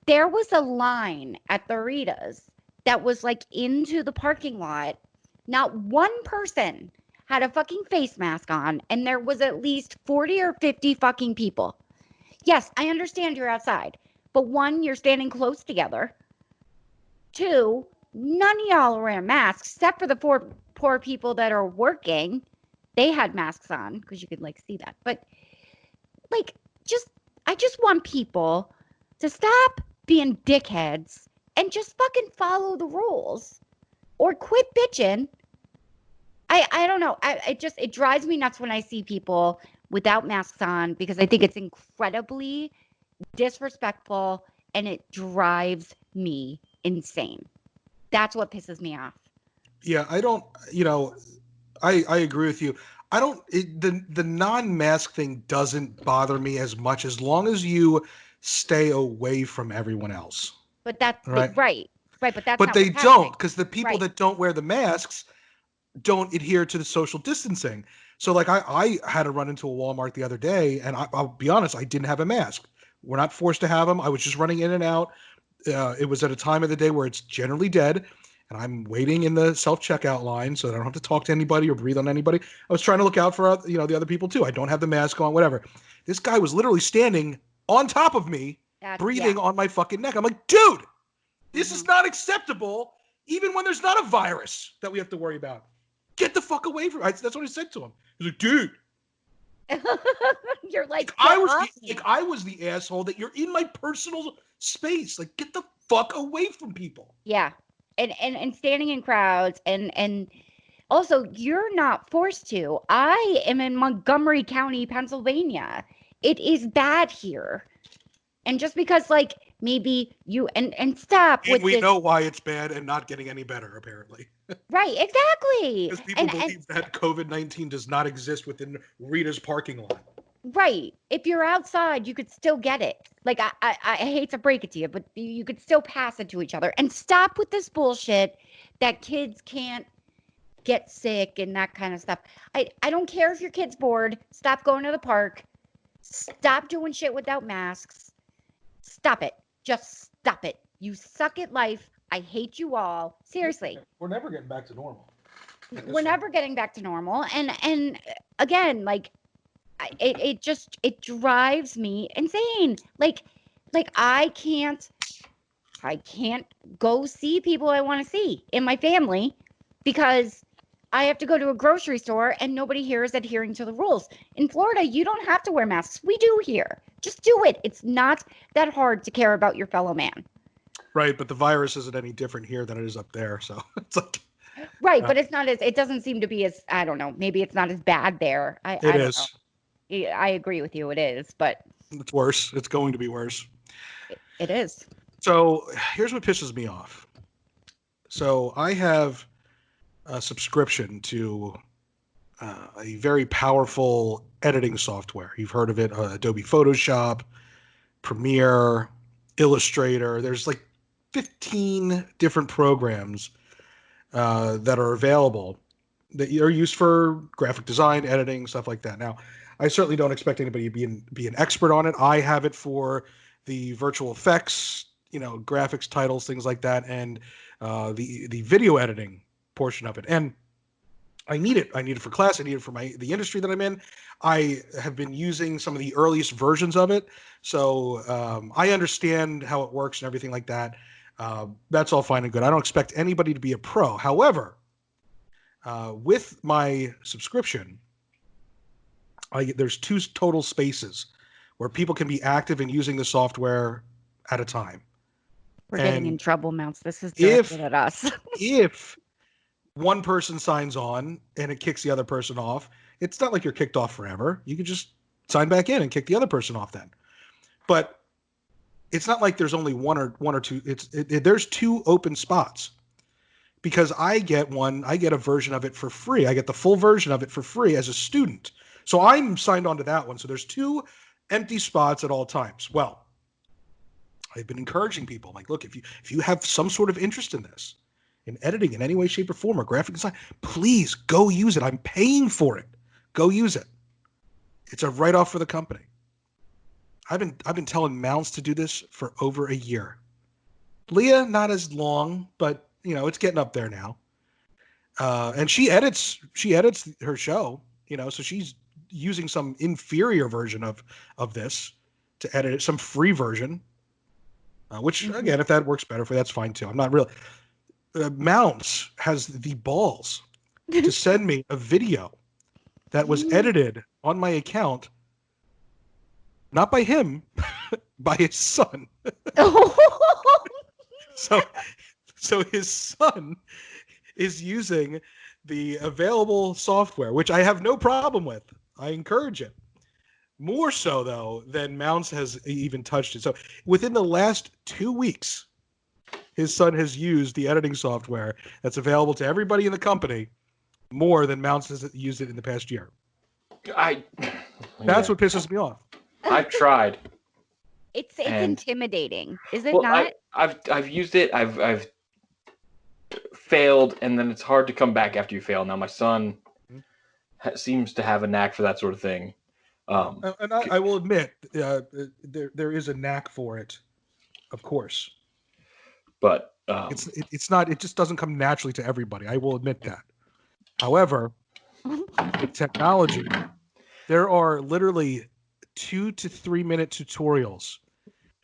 There was a line at the Rita's that was like into the parking lot. Not one person had a fucking face mask on, and there was at least 40 or 50 fucking people. Yes, I understand you're outside, but 1, you're standing close together. 2, none of y'all are wearing masks except for the poor people that are working. They had masks on because you could like see that. But like, I just want people to stop being dickheads and just fucking follow the rules or quit bitching. I don't know. It drives me nuts when I see people without masks on because I think it's incredibly disrespectful and it drives me insane. That's what pisses me off. Yeah, I don't, I agree with you. The non-mask thing doesn't bother me as much as long as you stay away from everyone else. But that's right. But that's but not they what's don't happening. because the people that don't wear the masks don't adhere to the social distancing. So like I had to run into a Walmart the other day, and I'll be honest, I didn't have a mask. We're not forced to have them. I was just running in and out. It was at a time of the day where it's generally dead, and I'm waiting in the self-checkout line so that I don't have to talk to anybody or breathe on anybody. I was trying to look out for the other people too. I don't have the mask on, whatever. This guy was literally standing on top of me, breathing on my fucking neck. I'm like, dude, this is not acceptable, even when there's not a virus that we have to worry about. Get the fuck away from me. That's what I said to him. He's like, dude. You're like, I was the asshole that you're in my personal space. Like, get the fuck away from people. Yeah. And standing in crowds and also you're not forced to. I am in Montgomery County, Pennsylvania. It is bad here. And just because like maybe you and stop And with we this. know why it's bad and not getting any better, apparently. Right, exactly. Because people believe that COVID-19 does not exist within Rita's parking lot. Right. If you're outside, you could still get it. Like I hate to break it to you, but you could still pass it to each other. And stop with this bullshit that kids can't get sick and that kind of stuff. I don't care if your kid's bored. Stop going to the park. Stop doing shit without masks. Stop it. Just stop it. You suck at life. I hate you all. Seriously. We're never getting back to normal. We're never getting back to normal. And again, like it drives me insane. Like I can't go see people I want to see in my family because I have to go to a grocery store and nobody here is adhering to the rules. In Florida, you don't have to wear masks. We do here. Just do it. It's not that hard to care about your fellow man. Right, but the virus isn't any different here than it is up there. So it's like right, but it's not as. It doesn't seem to be as. I don't know. Maybe it's not as bad there. I don't know. I agree with you. It is, but it's worse. It's going to be worse. It is. So here's what pisses me off. So I have a subscription to a very powerful editing software. You've heard of it, Adobe Photoshop, Premiere, Illustrator. There's like 15 different programs that are available that are used for graphic design, editing, stuff like that. Now, I certainly don't expect anybody to be an expert on it. I have it for the virtual effects, graphics, titles, things like that, and the video editing portion of it. And I need it. I need it for class. I need it for the industry that I'm in. I have been using some of the earliest versions of it, so I understand how it works and everything like that. That's all fine and good. I don't expect anybody to be a pro. However, with my subscription, there's 2 total spaces where people can be active in using the software at a time. We're getting in trouble, Mountz. This is directed at us. If one person signs on and it kicks the other person off, it's not like you're kicked off forever. You can just sign back in and kick the other person off then. But it's not like there's only one or two. There's 2 open spots because I get a version of it for free. I get the full version of it for free as a student. So I'm signed on to that one. So there's 2 empty spots at all times. Well, I've been encouraging people. Like, look, if you have some sort of interest in this, in editing in any way, shape, or form, or graphic design, please go use it. I'm paying for it. Go use it. It's a write-off for the company. I've been telling Mountz to do this for over a year. Leah, not as long, but it's getting up there now. And she edits her show, so she's using some inferior version of this to edit it, some free version. Which again, if that works better for you, that's fine too. I'm not really. Mountz has the balls to send me a video that was edited on my account, not by him, by his son. So his son is using the available software, which I have no problem with. I encourage it. More so, though, than Mountz has even touched it. So within the last 2 weeks, his son has used the editing software that's available to everybody in the company more than Mountz has used it in the past year. That's what pisses me off. I've tried. It's intimidating, is it not? I've used it. I've failed, and then it's hard to come back after you fail. Now my son seems to have a knack for that sort of thing. And I will admit, there is a knack for it, of course. But it's not. It just doesn't come naturally to everybody. I will admit that. However, with technology, there are literally 2 to 3 minute tutorials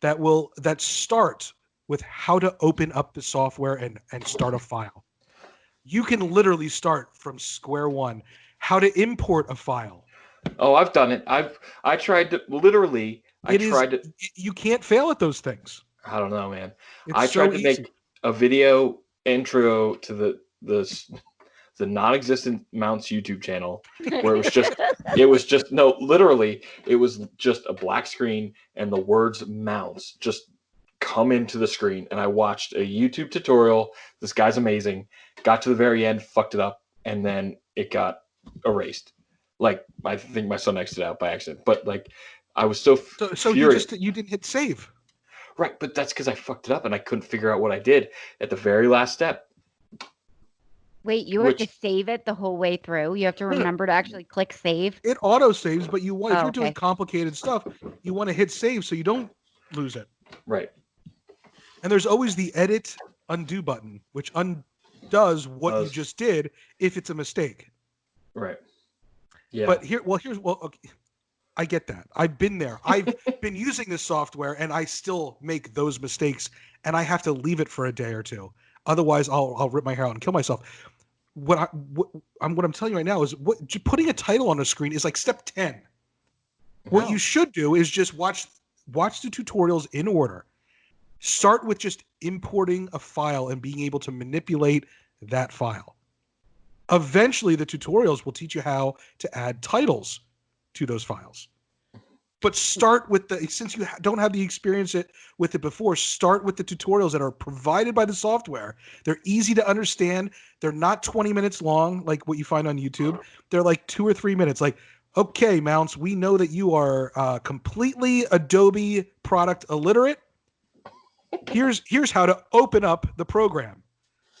that start with how to open up the software and start a file. You can literally start from square one. How to import a file. Oh, I've done it. I tried to literally. You can't fail at those things. I don't know, man. It's I tried so to make a video intro to the non-existent Mountz YouTube channel where it was just literally it was just a black screen and the words Mountz just come into the screen, and I watched a YouTube tutorial. This guy's amazing. Got to the very end, fucked it up, and then it got erased. Like, I think my son exited out by accident, but like, I was so furious. You didn't hit save. Right, but that's because I fucked it up and I couldn't figure out what I did at the very last step. Wait, you have to save it the whole way through? You have to remember to actually click save? It auto saves, but if you're doing complicated stuff, you want to hit save so you don't lose it. Right. And there's always the edit undo button, which undoes what you just did if it's a mistake. Right. Yeah. But okay. I get that. I've been there. I've been using this software, and I still make those mistakes, and I have to leave it for a day or two. Otherwise, I'll rip my hair out and kill myself. What I'm telling you right now is putting a title on a screen is like step 10. What you should do is just watch the tutorials in order. Start with just importing a file and being able to manipulate that file. Eventually, the tutorials will teach you how to add titles to those files. But start with since you don't have the experience with it before, start with the tutorials that are provided by the software. They're easy to understand. They're not 20 minutes long like what you find on YouTube. They're like 2 or 3 minutes. Like, okay, Mountz, we know that you are completely Adobe product illiterate. Here's how to open up the program.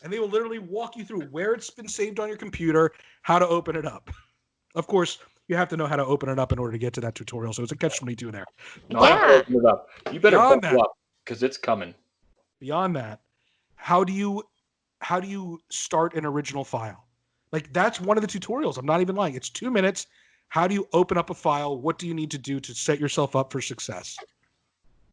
And they will literally walk you through where it's been saved on your computer, how to open it up. Of course, you have to know how to open it up in order to get to that tutorial. So it's a catch-22 there. No, I have to open it up. You better buckle up because it's coming. Beyond that, how do you start an original file? Like, that's one of the tutorials. I'm not even lying. It's 2 minutes. How do you open up a file? What do you need to do to set yourself up for success?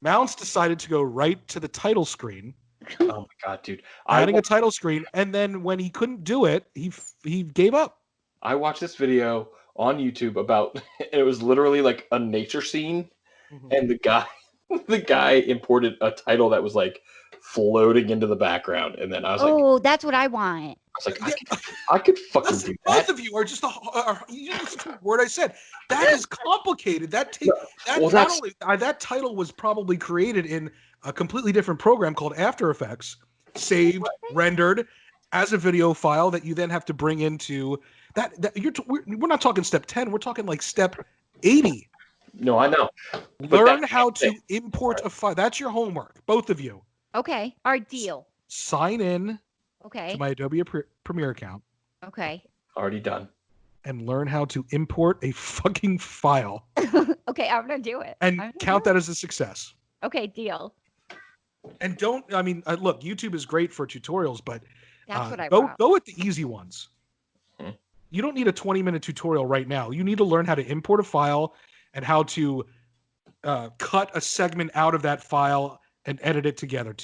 Mountz decided to go right to the title screen. Oh my god, dude! Adding a title screen, and then when he couldn't do it, he gave up. I watched this video on YouTube about, and it was literally like a nature scene, and the guy imported a title that was like floating into the background, and then I was like, "Oh, that's what I want." I was like, I could fucking do that. Both of you are just you didn't listen to the word I said. That is complicated. That title was probably created in a completely different program called After Effects, saved, rendered as a video file that you then have to bring into that. We're not talking step 10. We're talking like step 80. No, I know. Learn how to import a file. That's your homework, both of you. Okay. All right, deal. Sign in. Okay. To my Adobe Premiere account. Okay. Already done. And learn how to import a fucking file. Okay, I'm gonna do it. And count that as a success. Okay, deal. And look, YouTube is great for tutorials, but that's what I go with the easy ones. You don't need a 20-minute tutorial right now. You need to learn how to import a file and how to cut a segment out of that file and edit it together.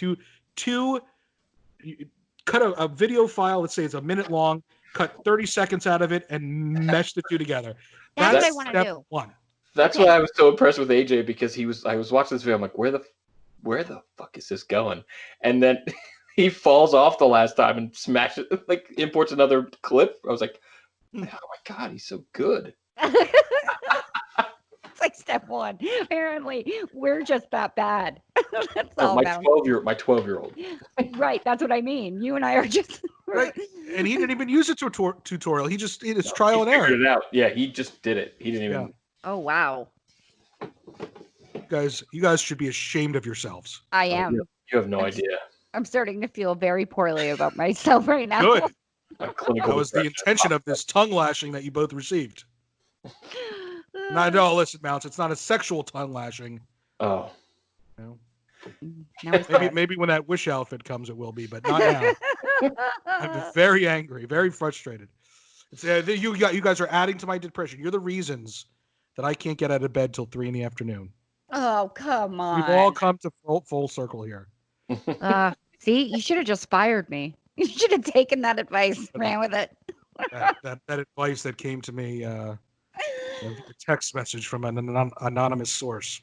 Cut a video file, let's say it's a minute long, cut 30 seconds out of it and mesh the two together. That's what I want to do. One. That's why I was so impressed with AJ, because I was watching this video. I'm like, where the fuck is this going? And then he falls off the last time and smashes, like imports another clip. I was like, oh my god, he's so good. It's like step 1. Apparently, we're just that bad. That's all. My 12-year-old. Right, that's what I mean. You and I are just right. And he didn't even use a tutorial. It's trial and error. Figured it out. Yeah, he just did it. He didn't even. Yeah. Oh wow. You guys should be ashamed of yourselves. I am. You have no idea. I'm starting to feel very poorly about myself right now. Good. That was the intention of this tongue lashing that you both received. No, listen, Mountz, it's not a sexual tongue lashing. Oh. No. Now maybe when that wish outfit comes, it will be, but not now. I'm very angry, very frustrated. You guys are adding to my depression. You're the reasons that I can't get out of bed till 3 p.m. Oh, come on. We've all come to full circle here. See, you should have just fired me. You should have taken that advice, ran with it. that advice that came to me, a text message from an anonymous source.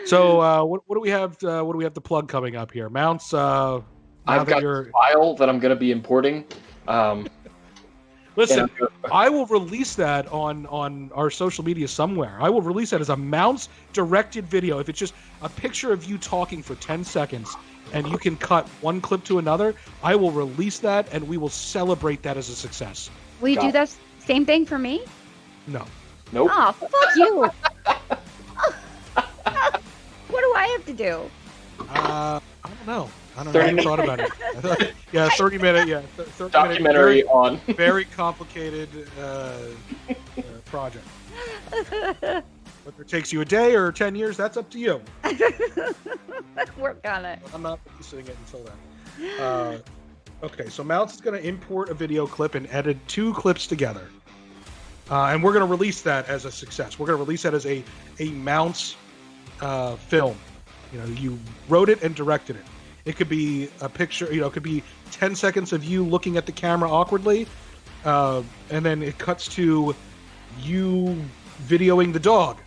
So what do we have? What do we have to plug coming up here, Mountz? I've got a file that I'm going to be importing. Listen, I will release that on our social media somewhere. I will release that as a Mountz directed video. If it's just a picture of you talking for 10 seconds and you can cut one clip to another, I will release that and we will celebrate that as a success. Will you do the same thing for me? No. Nope. Oh, fuck you. What do I have to do? I don't know. I 30 haven't thought about it. Yeah, 30-minute. Yeah, 30-minute. Documentary on. Very complicated project. Whether it takes you a day or 10 years, that's up to you. Work on it. I'm not releasing it until then. Okay, so Mountz is going to import a video clip and edit 2 clips together. And we're going to release that as a success. We're going to release that as a Mountz film. You know, you wrote it and directed it. It could be a picture, it could be 10 seconds of you looking at the camera awkwardly, and then it cuts to you videoing the dog.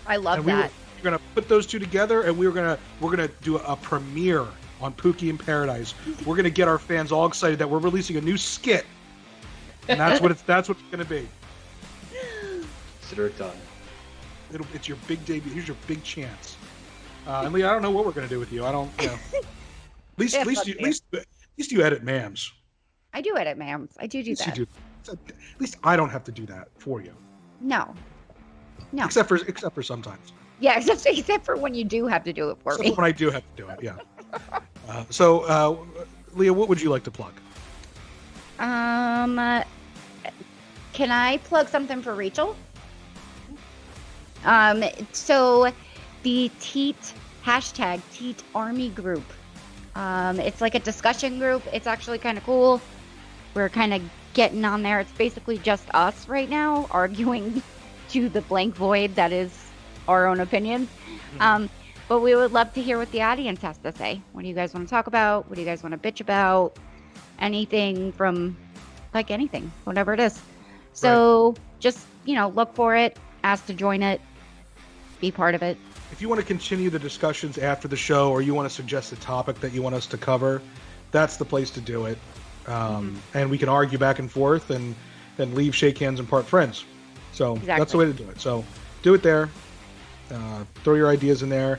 I love that. We're gonna put those 2 together, and we're gonna do a premiere on Pookie in Paradise. We're gonna get our fans all excited that we're releasing a new skit, and that's what it's gonna be. Consider it done. It's your big debut. Here's your big chance. And Lee, I don't know what we're gonna do with you. I don't. At least you edit Mams. I do edit Mams. I do that. You do. At least I don't have to do that for you. No. Except for sometimes. Yeah, except for when you do have to do it for me. When I do have to do it, yeah. So, Leah, what would you like to plug? Can I plug something for Rachel? So the Teat Army group. It's like a discussion group. It's actually kind of cool. We're kind of getting on there. It's basically just us right now arguing to the blank void that is our own opinions. But we would love to hear what the audience has to say. What do you guys want to talk about? What do you guys want to bitch about? Anything from, like anything, whatever it is. So just, look for it, ask to join it, be part of it. If you want to continue the discussions after the show, or you want to suggest a topic that you want us to cover, that's the place to do it. And we can argue back and forth and then leave, shake hands, and part friends. So That's the way to do it. So do it there. Throw your ideas in there.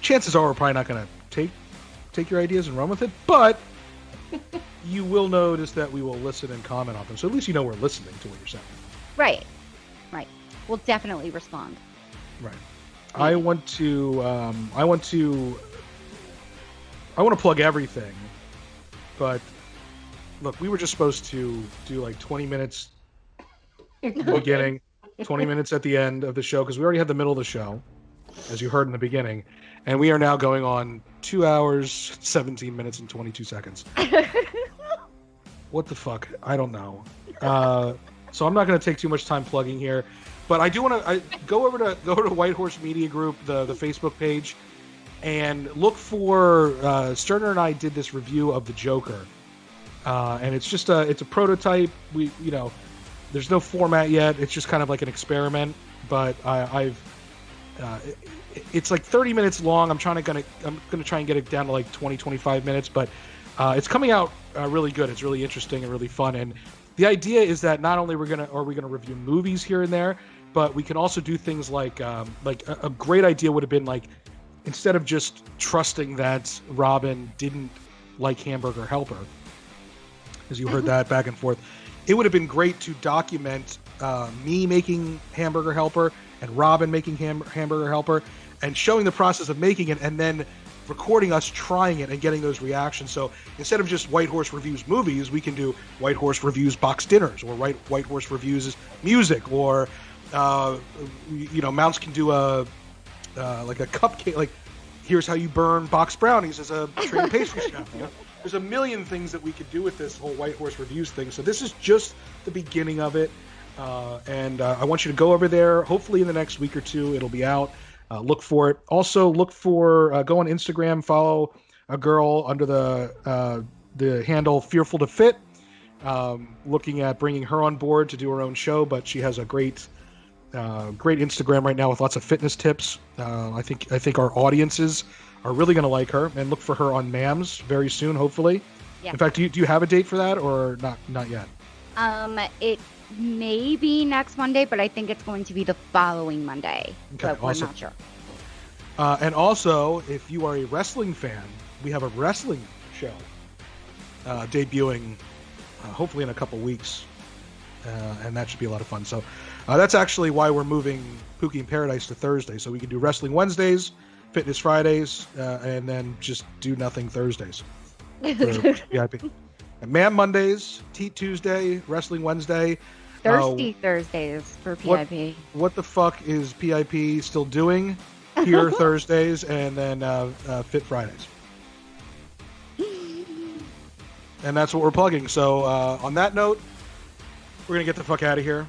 Chances are we're probably not going to take your ideas and run with it, but you will notice that we will listen and comment on them. So at least you know we're listening to what you're saying. Right. We'll definitely respond. Right. I want to plug everything, but look, we were just supposed to do like 20 minutes at the beginning, 20 minutes at the end of the show, because we already had the middle of the show, as you heard in the beginning, and we are now going on 2 hours, 17 minutes, and 22 seconds. What the fuck? I don't know. So I'm not going to take too much time plugging here. But I do want to go over to White Horse Media Group, the Facebook page, and look for Sterner and I did this review of the Joker, and it's just it's a prototype. There's no format yet. It's just kind of like an experiment. But it's like 30 minutes long. I'm gonna try and get it down to like 20-25 minutes. But it's coming out really good. It's really interesting and really fun. And the idea is that not only are we gonna review movies here and there, but we can also do things like a great idea would have been like, instead of just trusting that Robin didn't like Hamburger Helper, as you heard that back and forth, it would have been great to document me making Hamburger Helper and Robin making Hamburger Helper and showing the process of making it, and then recording us trying it and getting those reactions. So instead of just White Horse Reviews movies, we can do White Horse Reviews box dinners, or White Horse Reviews music, or Mountz can do a cupcake, like here's how you burn box brownies as a trained pastry chef. There's a million things that we could do with this whole White Horse Reviews thing. So this is just the beginning of it, and I want you to go over there. Hopefully in the next week or two it'll be out. Look for it. Also look for go on Instagram, follow a girl under the handle Fearful to Fit, looking at bringing her on board to do her own show, but she has a great Instagram right now with lots of fitness tips. I think our audiences are really going to like her, and look for her on Mams very soon, hopefully. Yeah. In fact, do you have a date for that or not yet? It may be next Monday, but I think it's going to be the following Monday. Okay, but we're awesome. not sure. And also, if you are a wrestling fan, we have a wrestling show debuting hopefully in a couple weeks, and that should be a lot of fun. So that's actually why we're moving Pookie in Paradise to Thursday, so we can do Wrestling Wednesdays, Fitness Fridays, and then just do nothing Thursdays for PIP. And Man Mondays, Teat Tuesday, Wrestling Wednesday. Thirsty Thursdays for PIP. What the fuck is PIP still doing? Here Thursdays, and then Fit Fridays. And that's what we're plugging. So on that note, we're going to get the fuck out of here.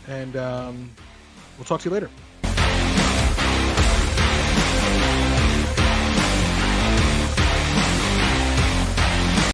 And we'll talk to you later.